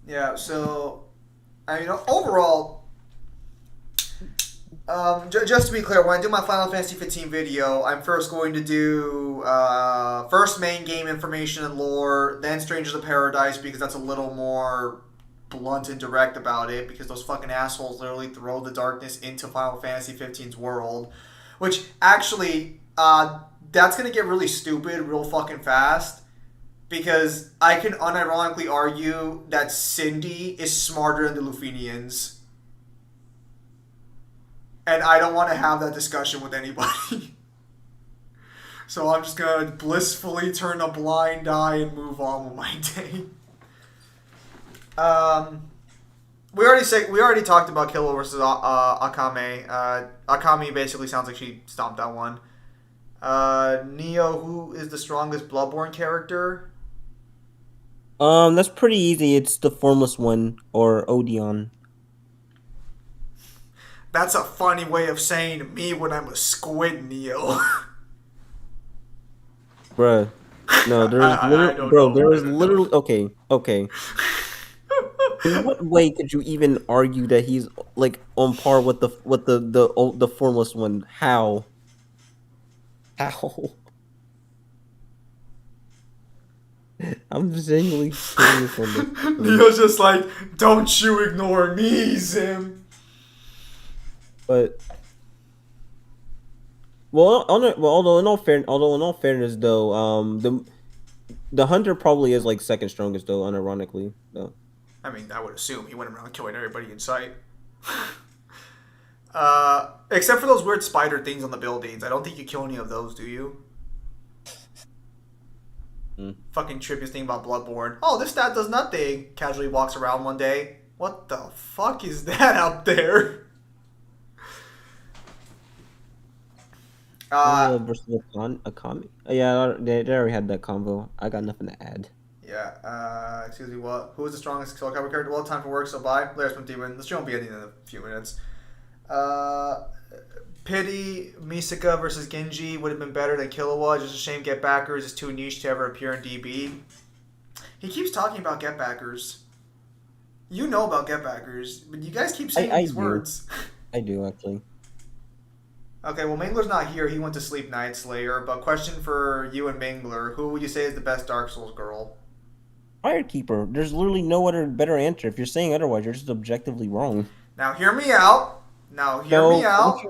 Yeah, so I mean overall, just to be clear, when I do my Final Fantasy 15 video, I'm first going to do first main game information and lore, then Strangers of Paradise because that's a little more blunt and direct about it because those fucking assholes literally throw the darkness into Final Fantasy 15's world, which actually that's going to get really stupid real fucking fast because I can unironically argue that Cindy is smarter than the Lufenians. And I don't want to have that discussion with anybody. So I'm just going to blissfully turn a blind eye and move on with my day. We already talked about Killua versus Akame. Akame basically sounds like she stomped that one. Neo, who is the strongest Bloodborne character? That's pretty easy. It's the Formless One or Odeon. That's a funny way of saying me when I'm a squid, Neo. Bruh. No, there's literally okay. In what way could you even argue that he's like on par with the Formless One? How? I'm genuinely serious on this. Neo's just like, don't you ignore me, Zim. But although in all fairness though, the hunter probably is like second strongest though, unironically though. I mean, I would assume he went around killing everybody in sight. Except for those weird spider things on the buildings. I don't think you kill any of those, do you? Fucking trippiest thing about Bloodborne. Oh, this stat does nothing. Casually walks around one day. What the fuck is that up there? Versus a comic. Yeah, they already had that combo. I got nothing to add. Yeah, excuse me, what? Who is the strongest Soul Calibur character? Well, time for work, so bye. Later, Spin Demon. This show won't be ending in a few minutes. Pity, Misaka versus Genji would have been better than Killua. Just a shame Get Backers is too niche to ever appear in DB. He keeps talking about Get Backers. You know about Get Backers, but you guys keep saying these words. I do, actually. Okay, well, Mangler's not here. He went to sleep, Night Slayer. But question for you and Mangler. Who would you say is the best Dark Souls girl? Firekeeper. There's literally no other better answer. If you're saying otherwise, you're just objectively wrong. Now, hear me out. Hear me out.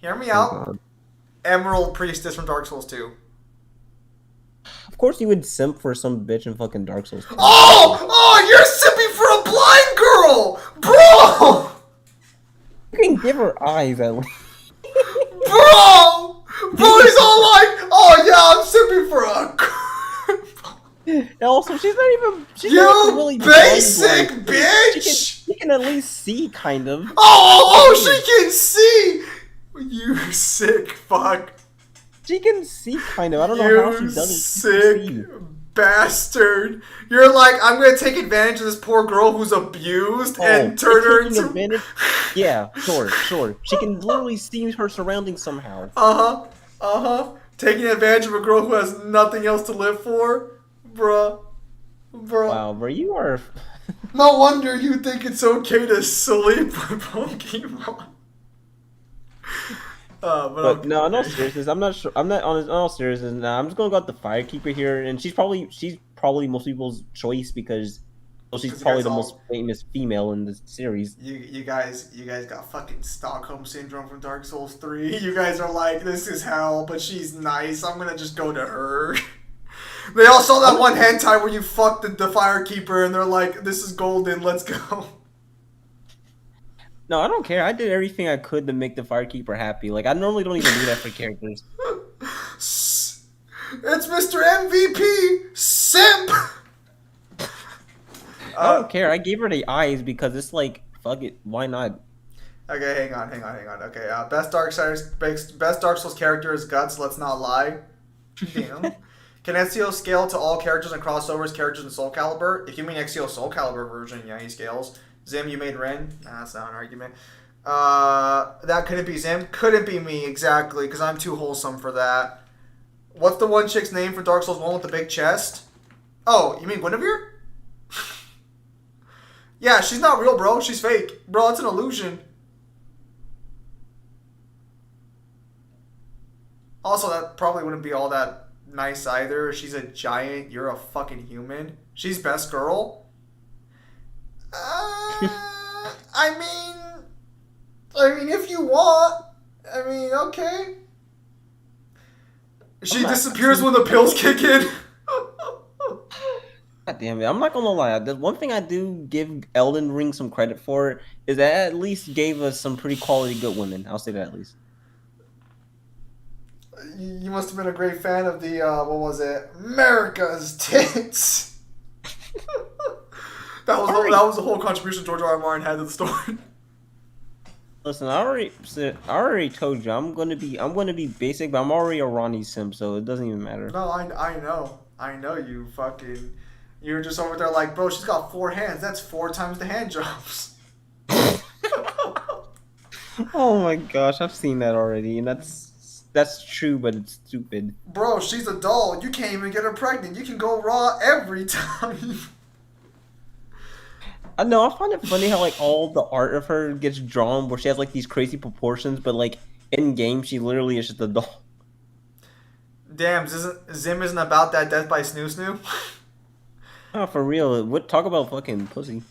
Hear me out. Emerald Priestess from Dark Souls 2. Of course you would simp for some bitch in fucking Dark Souls 2. Oh, you're simping for a blind girl! Bro! You can give her eyes at least. Bro! Bro, he's all like, oh yeah, I'm simping for a And also, she's not even really basic blind, bitch! She can at least see, kind of. Oh, she can see! You sick fuck. She can see, kind of. I don't know how she does it. Sick bastard. You're like, I'm gonna take advantage of this poor girl who's abused and turn her into... Advantage? Yeah, sure. She can literally see her surroundings somehow. Taking advantage of a girl who has nothing else to live for? Bruh. Wow, bro, you are... No wonder you think it's okay to sleep with Pokemon. But no, in all seriousness, I'm not sure. I'm not honest. In all seriousness, nah, I'm just gonna go with the Firekeeper here, and she's probably most people's choice because she's probably the most famous female in the series. You guys got fucking Stockholm syndrome from Dark Souls 3. You guys are like, this is hell, but she's nice. I'm gonna just go to her. They all saw that one hentai where you fucked the Firekeeper, and they're like, this is golden. Let's go. No, I don't care. I did everything I could to make the Firekeeper happy. Like, I normally don't even do that for characters. It's Mr. MVP! Simp! I don't care. I gave her the eyes because it's like, fuck it. Why not? Okay, hang on. Okay, best Dark Souls character is Guts, let's not lie. Damn. Can Ezio scale to all characters and crossovers characters in Soul Calibur? If you mean Ezio Soul Calibur version, yeah, he scales. Zim, you made Ren? Nah, that's not an argument. That couldn't be Zim. Couldn't be me, exactly, because I'm too wholesome for that. What's the one chick's name for Dark Souls 1 with the big chest? Oh, you mean Guinevere? Yeah, she's not real, bro. She's fake. Bro, it's an illusion. Also, that probably wouldn't be all that nice either. She's a giant. You're a fucking human. She's best girl. I mean, if you want, okay. She disappears when the pills kick in. God damn it! I'm not gonna lie. The one thing I do give Elden Ring some credit for is that it at least gave us some pretty quality good women. I'll say that at least. You must have been a great fan of the what was it? America's tits. That was the whole contribution George R. R. Martin had to the story. Listen, I already told you I'm gonna be basic, but I'm already a Ronnie simp, so it doesn't even matter. No, I know you fucking. You're just over there like, bro, she's got 4 hands. That's 4 times the hand jobs. Oh my gosh, I've seen that already, and that's true, but it's stupid. Bro, she's a doll. You can't even get her pregnant. You can go raw every time. I know, I find it funny how like all the art of her gets drawn where she has like these crazy proportions, but like in game she literally is just a doll. Damn, Zim isn't about that death by Snoo Snoo. Oh, for real. Talk about fucking pussy.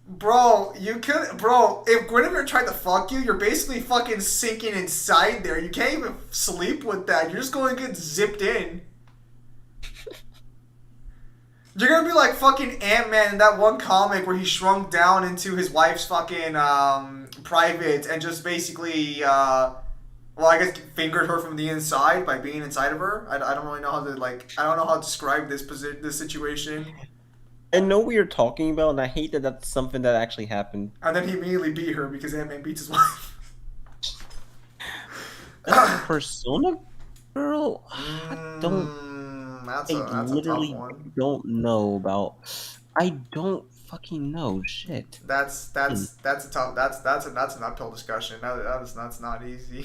Bro, you could, bro. If Guinevere tried to fuck you, you're basically fucking sinking inside there. You can't even sleep with that. You're just going to get zipped in. You're gonna be like fucking Ant-Man in that one comic where he shrunk down into his wife's fucking private and just basically, well, I guess fingered her from the inside by being inside of her. I don't really know how to I don't know how to describe this situation. I know what you're talking about, and I hate that that's something that actually happened. And then he immediately beat her because Ant-Man beats his wife. Persona girl, I don't. That's I a literally tough one. don't know about. I don't fucking know shit. That's a tough. That's an uphill discussion. That's not easy.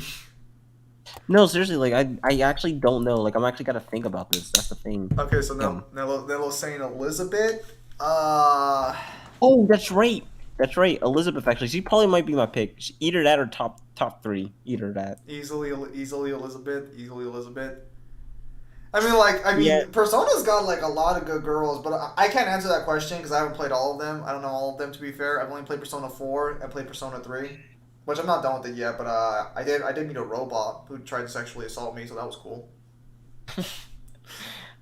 No, seriously, like I actually don't know. Like I'm actually gotta think about this. That's the thing. Okay, so now Nello saying Elizabeth. Oh, that's right. That's right. Elizabeth, actually, she probably might be my pick. Either that or top three. Either that. Easily Elizabeth. Easily Elizabeth. I mean, Yeah. Persona's got like a lot of good girls, but I can't answer that question because I haven't played all of them. I don't know all of them, to be fair. I've only played Persona 4 and played Persona 3, which I'm not done with it yet. But I did meet a robot who tried to sexually assault me, so that was cool.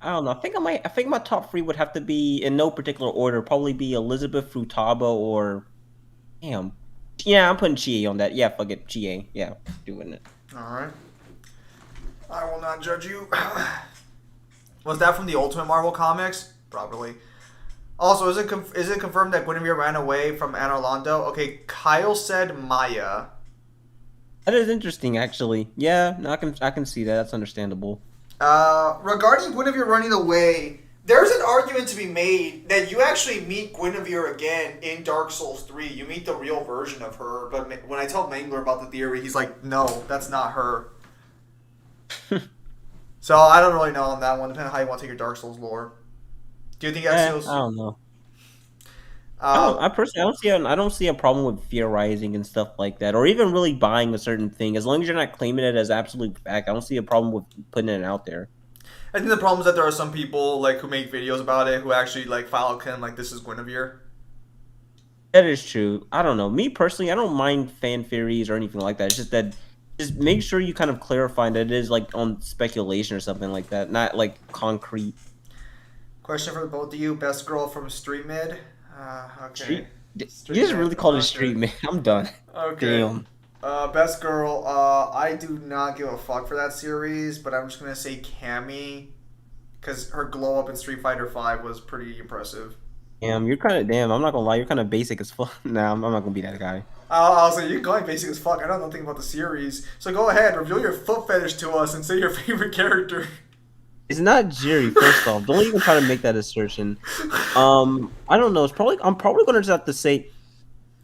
I don't know. I think my top three would have to be in no particular order. Probably be Elizabeth, Futaba, or damn. Yeah, I'm putting Chie on that. Yeah, fuck it, Chie. Yeah, doing it. All right. I will not judge you. Was that from the Ultimate Marvel comics? Probably. Also, is it confirmed that Guinevere ran away from Anor Londo? Okay, Kyle said Maya. That is interesting, actually. Yeah, no, I can see that. That's understandable. Regarding Guinevere running away, there's an argument to be made that you actually meet Guinevere again in Dark Souls 3. You meet the real version of her, but when I tell Mangler about the theory, he's like, no, that's not her. So I don't really know on that one, depending on how you want to take your Dark Souls lore. Do you think that's I don't know. I personally, I don't see a problem with theorizing and stuff like that, or even really buying a certain thing. As long as you're not claiming it as absolute fact, I don't see a problem with putting it out there. I think the problem is that there are some people like who make videos about it who actually like file claim like this is Guinevere. That is true. I don't know. Me personally, I don't mind fan theories or anything like that. It's just that just make sure you kind of clarify that it is like on speculation or something like that, not like concrete. Question for both of you: best girl from Street Mid. Okay. You just really called it Street Man. I'm done. Okay. Damn. Best girl. I do not give a fuck for that series, but I'm just gonna say Cammy, because her glow up in Street Fighter V was pretty impressive. Damn, you're kind of damn. I'm not gonna lie, you're kind of basic as fuck. Nah, I'm not gonna be that guy. I was like, you're going basic as fuck. I don't know nothing about the series, so go ahead, reveal your foot fetish to us and say your favorite character. It's not Jerry. First off, don't even try to make that assertion. I don't know. I'm probably gonna just have to say, you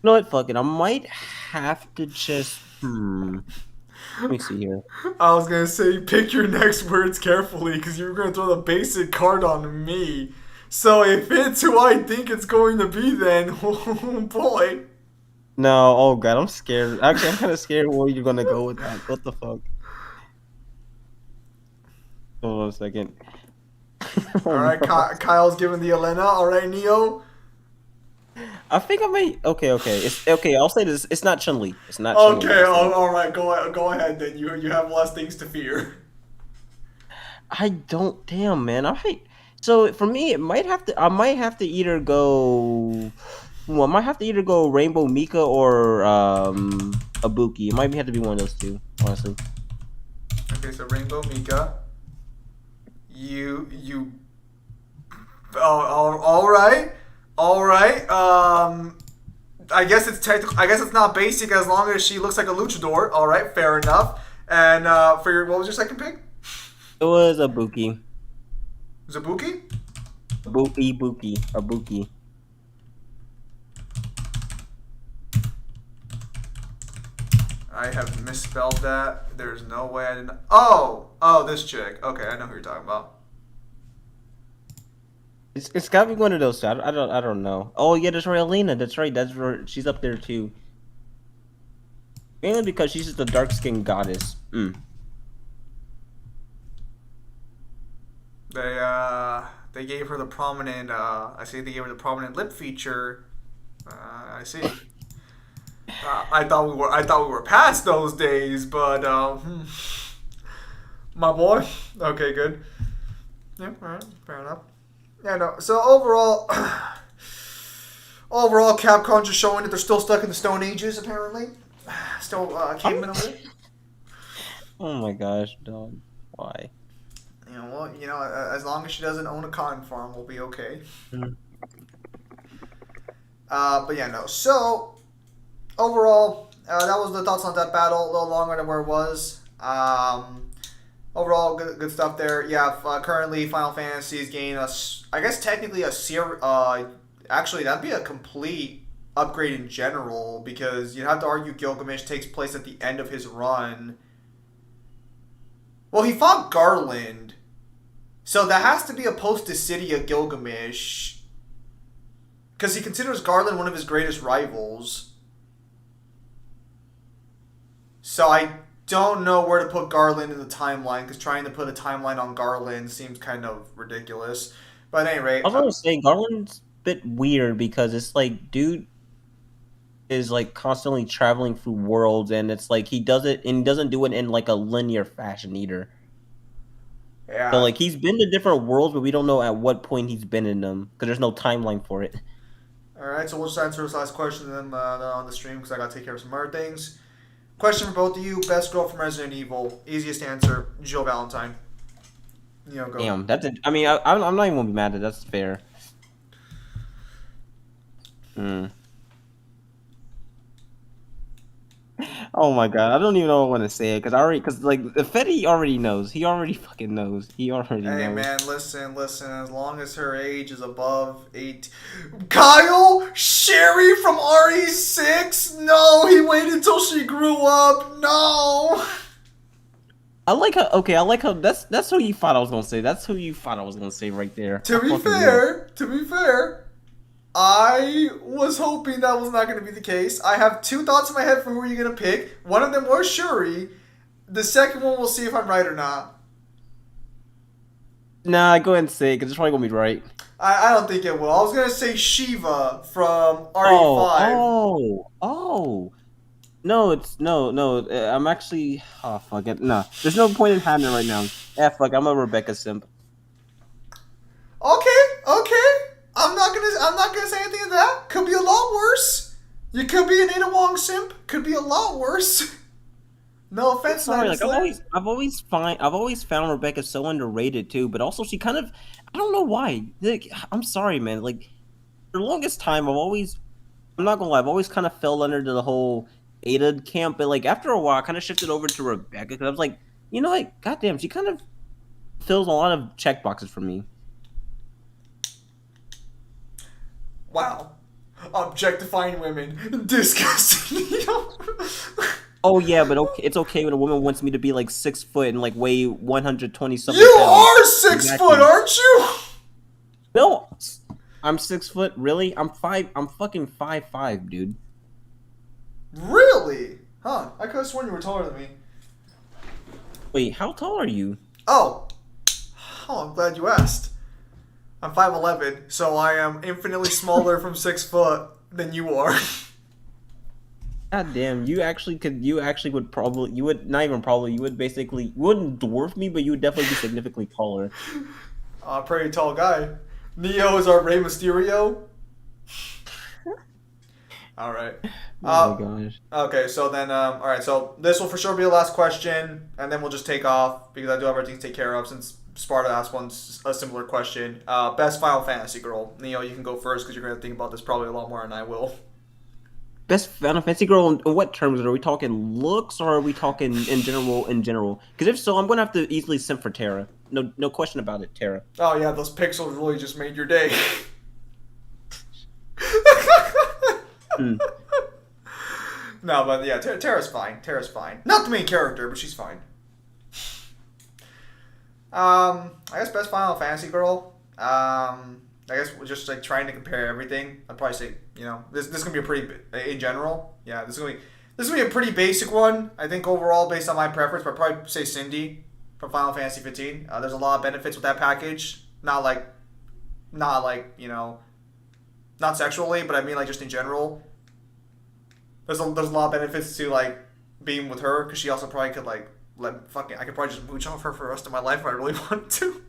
know what? Fuck it. I might have to just. Let me see here. I was gonna say, pick your next words carefully, because you're gonna throw the basic card on me. So if it's who I think it's going to be, then oh boy. No, oh god, I'm scared. Actually, I'm kind of scared where you're gonna go with that. What the fuck? Hold on a second. Alright, Kyle's giving the Elena. Alright, Neo. I think I may. Okay. It's okay. I'll say this. It's not Chun-Li. It's not. Chun-Li. Okay. Alright. Go ahead. Then you have less things to fear. I don't. Damn, man. So for me, it might have to. I might have to either go. Well, I might have to either go Rainbow Mika or Ibuki. It might have to be one of those two, honestly. Okay, so Rainbow Mika. You. Oh, all right. I guess it's technical. I guess it's not basic as long as she looks like a luchador. All right, fair enough. And what was your second pick? It was Ibuki. Zabuki? Ibuki. I have misspelled that. There's no way I didn't. Oh, this chick. Okay, I know who you're talking about. It's gotta be one of those two. I don't know. Oh yeah, there's Raylina. That's right. She's up there too. Mainly because she's just a dark skinned goddess. They gave her the prominent. They gave her the prominent lip feature I see. I thought we were past those days, but my boy. Okay, good. Yeah, all right, fair enough. Yeah, no. So overall, Capcom just showing that they're still stuck in the Stone Ages. Apparently, still cavemen over there. Oh my gosh, dog. Why? As long as she doesn't own a cotton farm, we'll be okay. Mm. But yeah, no. So overall, that was the thoughts on that battle. A little longer than where it was. Overall, good stuff there. Yeah, currently Final Fantasy is gaining I guess technically a actually, that'd be a complete upgrade in general, because you'd have to argue Gilgamesh takes place at the end of his run. Well, he fought Garland, so that has to be a post-Dissidia Gilgamesh, because he considers Garland one of his greatest rivals. So I don't know where to put Garland in the timeline, because trying to put a timeline on Garland seems kind of ridiculous. But at any rate, I was gonna say Garland's a bit weird because it's like dude is like constantly traveling through worlds, and it's like he doesn't do it in like a linear fashion either. yeah. So like he's been to different worlds, but we don't know at what point he's been in them because there's no timeline for it. All right, so we'll just answer this last question then on the stream, because I got to take care of some other things. Question for both of you: best girl from Resident Evil. Easiest answer: Jill Valentine. Go. Damn, that's it. I mean, I'm not even gonna be mad at that. That's fair. Oh my god, I don't even know what I want to say it because like Fetty already knows. He already fucking knows. He already knows. Hey man, listen. As long as her age is above 8, Kyle, Sherry from RE6. No, he waited till she grew up. No. I like her. Okay, I like her. That's who you thought I was gonna say. That's who you thought I was gonna say right there. To be fair, I was hoping that was not going to be the case. I have two thoughts in my head for who you're going to pick. One of them was Shuri. The second one, we'll see if I'm right or not. Nah, go ahead and say it, because it's probably going to be right. I don't think it will. I was going to say Shiva from RE5. Oh. No. I'm actually... Oh, fuck it. No. There's no point in having it right now. Fuck, I'm a Rebecca simp. Okay. I'm not gonna say anything to that. Could be a lot worse. You could be an Ada Wong simp. Could be a lot worse. No offense. Sorry, like I've always found Rebecca so underrated too, but also she kind of, I don't know why. Like, I'm sorry, man. Like for the longest time, I'm not gonna lie, I've always kind of fell under the whole Ada camp, but like after a while, I kind of shifted over to Rebecca because I was like, you know what? Goddamn, she kind of fills a lot of checkboxes for me. Wow. Objectifying women. Disgusting. Oh yeah, but okay, it's okay when a woman wants me to be like 6 foot and like weigh 120 something. You are 6 foot, aren't you? No, I'm 6 foot. Really? I'm fucking 5'5", dude. Really? Huh? I could have sworn you were taller than me. Wait, how tall are you? Oh, I'm glad you asked. I'm 5'11", so I am infinitely smaller from 6 foot than you are. God damn, you would probably, you would basically, you wouldn't dwarf me, but you would definitely be significantly taller. Pretty tall guy. Neo is our Rey Mysterio. Alright. Oh my gosh. Okay, so then, alright, so this will for sure be the last question, and then we'll just take off, because I do have everything to take care of, since Sparta asked a similar question. Best Final Fantasy girl. Neo, you can go first, because you're going to think about this probably a lot more than I will. Best Final Fantasy girl in what terms? Are we talking looks, or are we talking in general? Because if so, I'm going to have to easily simp for Terra. No question about it, Terra. Oh yeah, those pixels really just made your day. No, but yeah, Terra's fine. Not the main character, but she's fine. I guess best Final Fantasy girl. I guess we're just like trying to compare everything. I'd probably say, this is gonna be a pretty, in general. Yeah, this is gonna be a pretty basic one. I think overall, based on my preference, but I'd probably say Cindy from Final Fantasy 15. There's a lot of benefits with that package. Not like Not sexually, but I mean like just in general. There's a lot of benefits to like being with her because she also probably could like I could probably just mooch off her for the rest of my life if I really want to.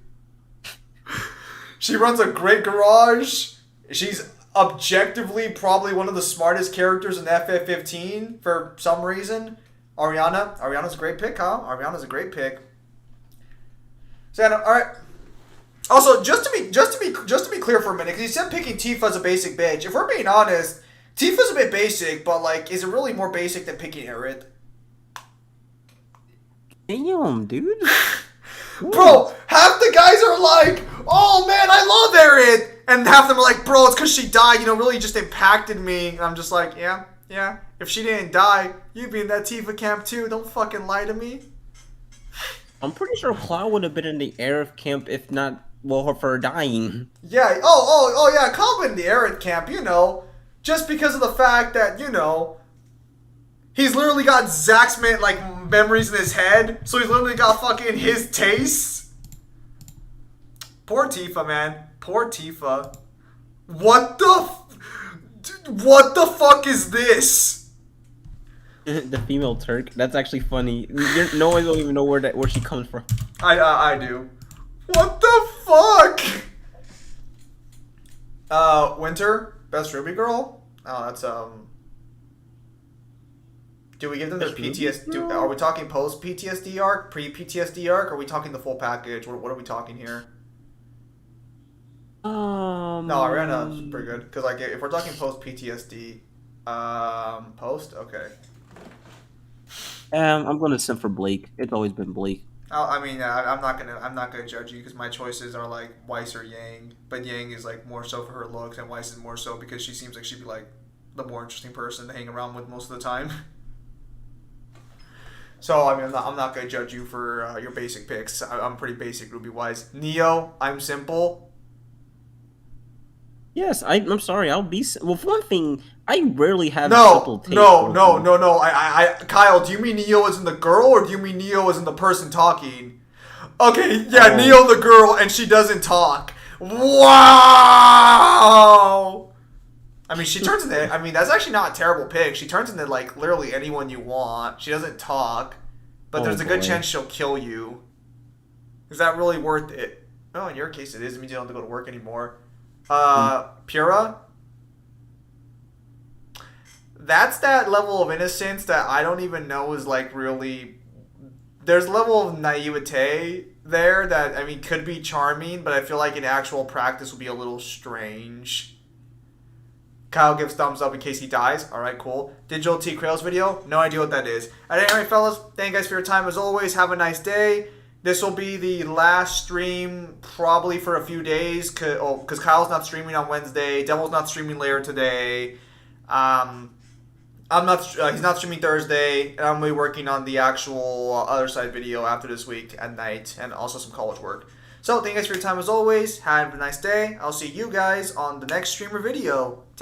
She runs a great garage. She's objectively probably one of the smartest characters in FF15 for some reason. Ariana's a great pick, huh? Ariana's a great pick. So, all right. Also, just to be clear for a minute, because you said picking Tifa as a basic bitch. If we're being honest, Tifa's a bit basic, but like, is it really more basic than picking Aerith? Damn, dude. Bro, half the guys are like, oh man, I love Aerith. And half of them are like, bro, it's because she died, really just impacted me. And I'm just like, yeah. If she didn't die, you'd be in that Tifa camp too. Don't fucking lie to me. I'm pretty sure Cloud would have been in the Aerith camp if not, for her dying. Yeah, oh yeah, Cloud would in the Aerith camp, just because of the fact that, he's literally got Zack's memories in his head, so he's literally got fucking his tastes. Poor Tifa, man. Poor Tifa. What the fuck is this? The female Turk. That's actually funny. No one will even know where she comes from. I do. What the fuck? Winter, best Ruby girl. Oh, that's Do we give them their PTSD? Are we talking post PTSD arc, pre PTSD arc? Or are we talking the full package? What are we talking here? No, Ariana's pretty good because if we're talking post PTSD, post, okay. I'm gonna send for Blake. It's always been Blake. I'm not gonna judge you because my choices are like Weiss or Yang, but Yang is like more so for her looks, and Weiss is more so because she seems like she'd be like the more interesting person to hang around with most of the time. So I'm not gonna judge you for your basic picks. I'm pretty basic Ruby wise. Neo, I'm simple. Yes, I'm sorry. I'll be for one thing. I rarely have No. Kyle, do you mean Neo as in the girl, or do you mean Neo as in the person talking? Okay, yeah, Neo the girl, and she doesn't talk. Wow. She turns into. That's actually not a terrible pick. She turns into literally anyone you want. She doesn't talk, but there's a good chance she'll kill you. Is that really worth it? Oh, in your case, it is. It means you don't have to go to work anymore. Pura. That's that level of innocence that I don't even know is really. There's a level of naivete there that could be charming, but I feel like in actual practice will be a little strange. Kyle gives thumbs up in case he dies. All right, cool. Digital T Krails video. No idea what that is. At any rate, fellas, thank you guys for your time as always. Have a nice day. This will be the last stream probably for a few days because Kyle's not streaming on Wednesday. Devil's not streaming later today. He's not streaming Thursday, and I'm gonna be working on the actual other side video after this week at night, and also some college work. So thank you guys for your time as always. Have a nice day. I'll see you guys on the next streamer video.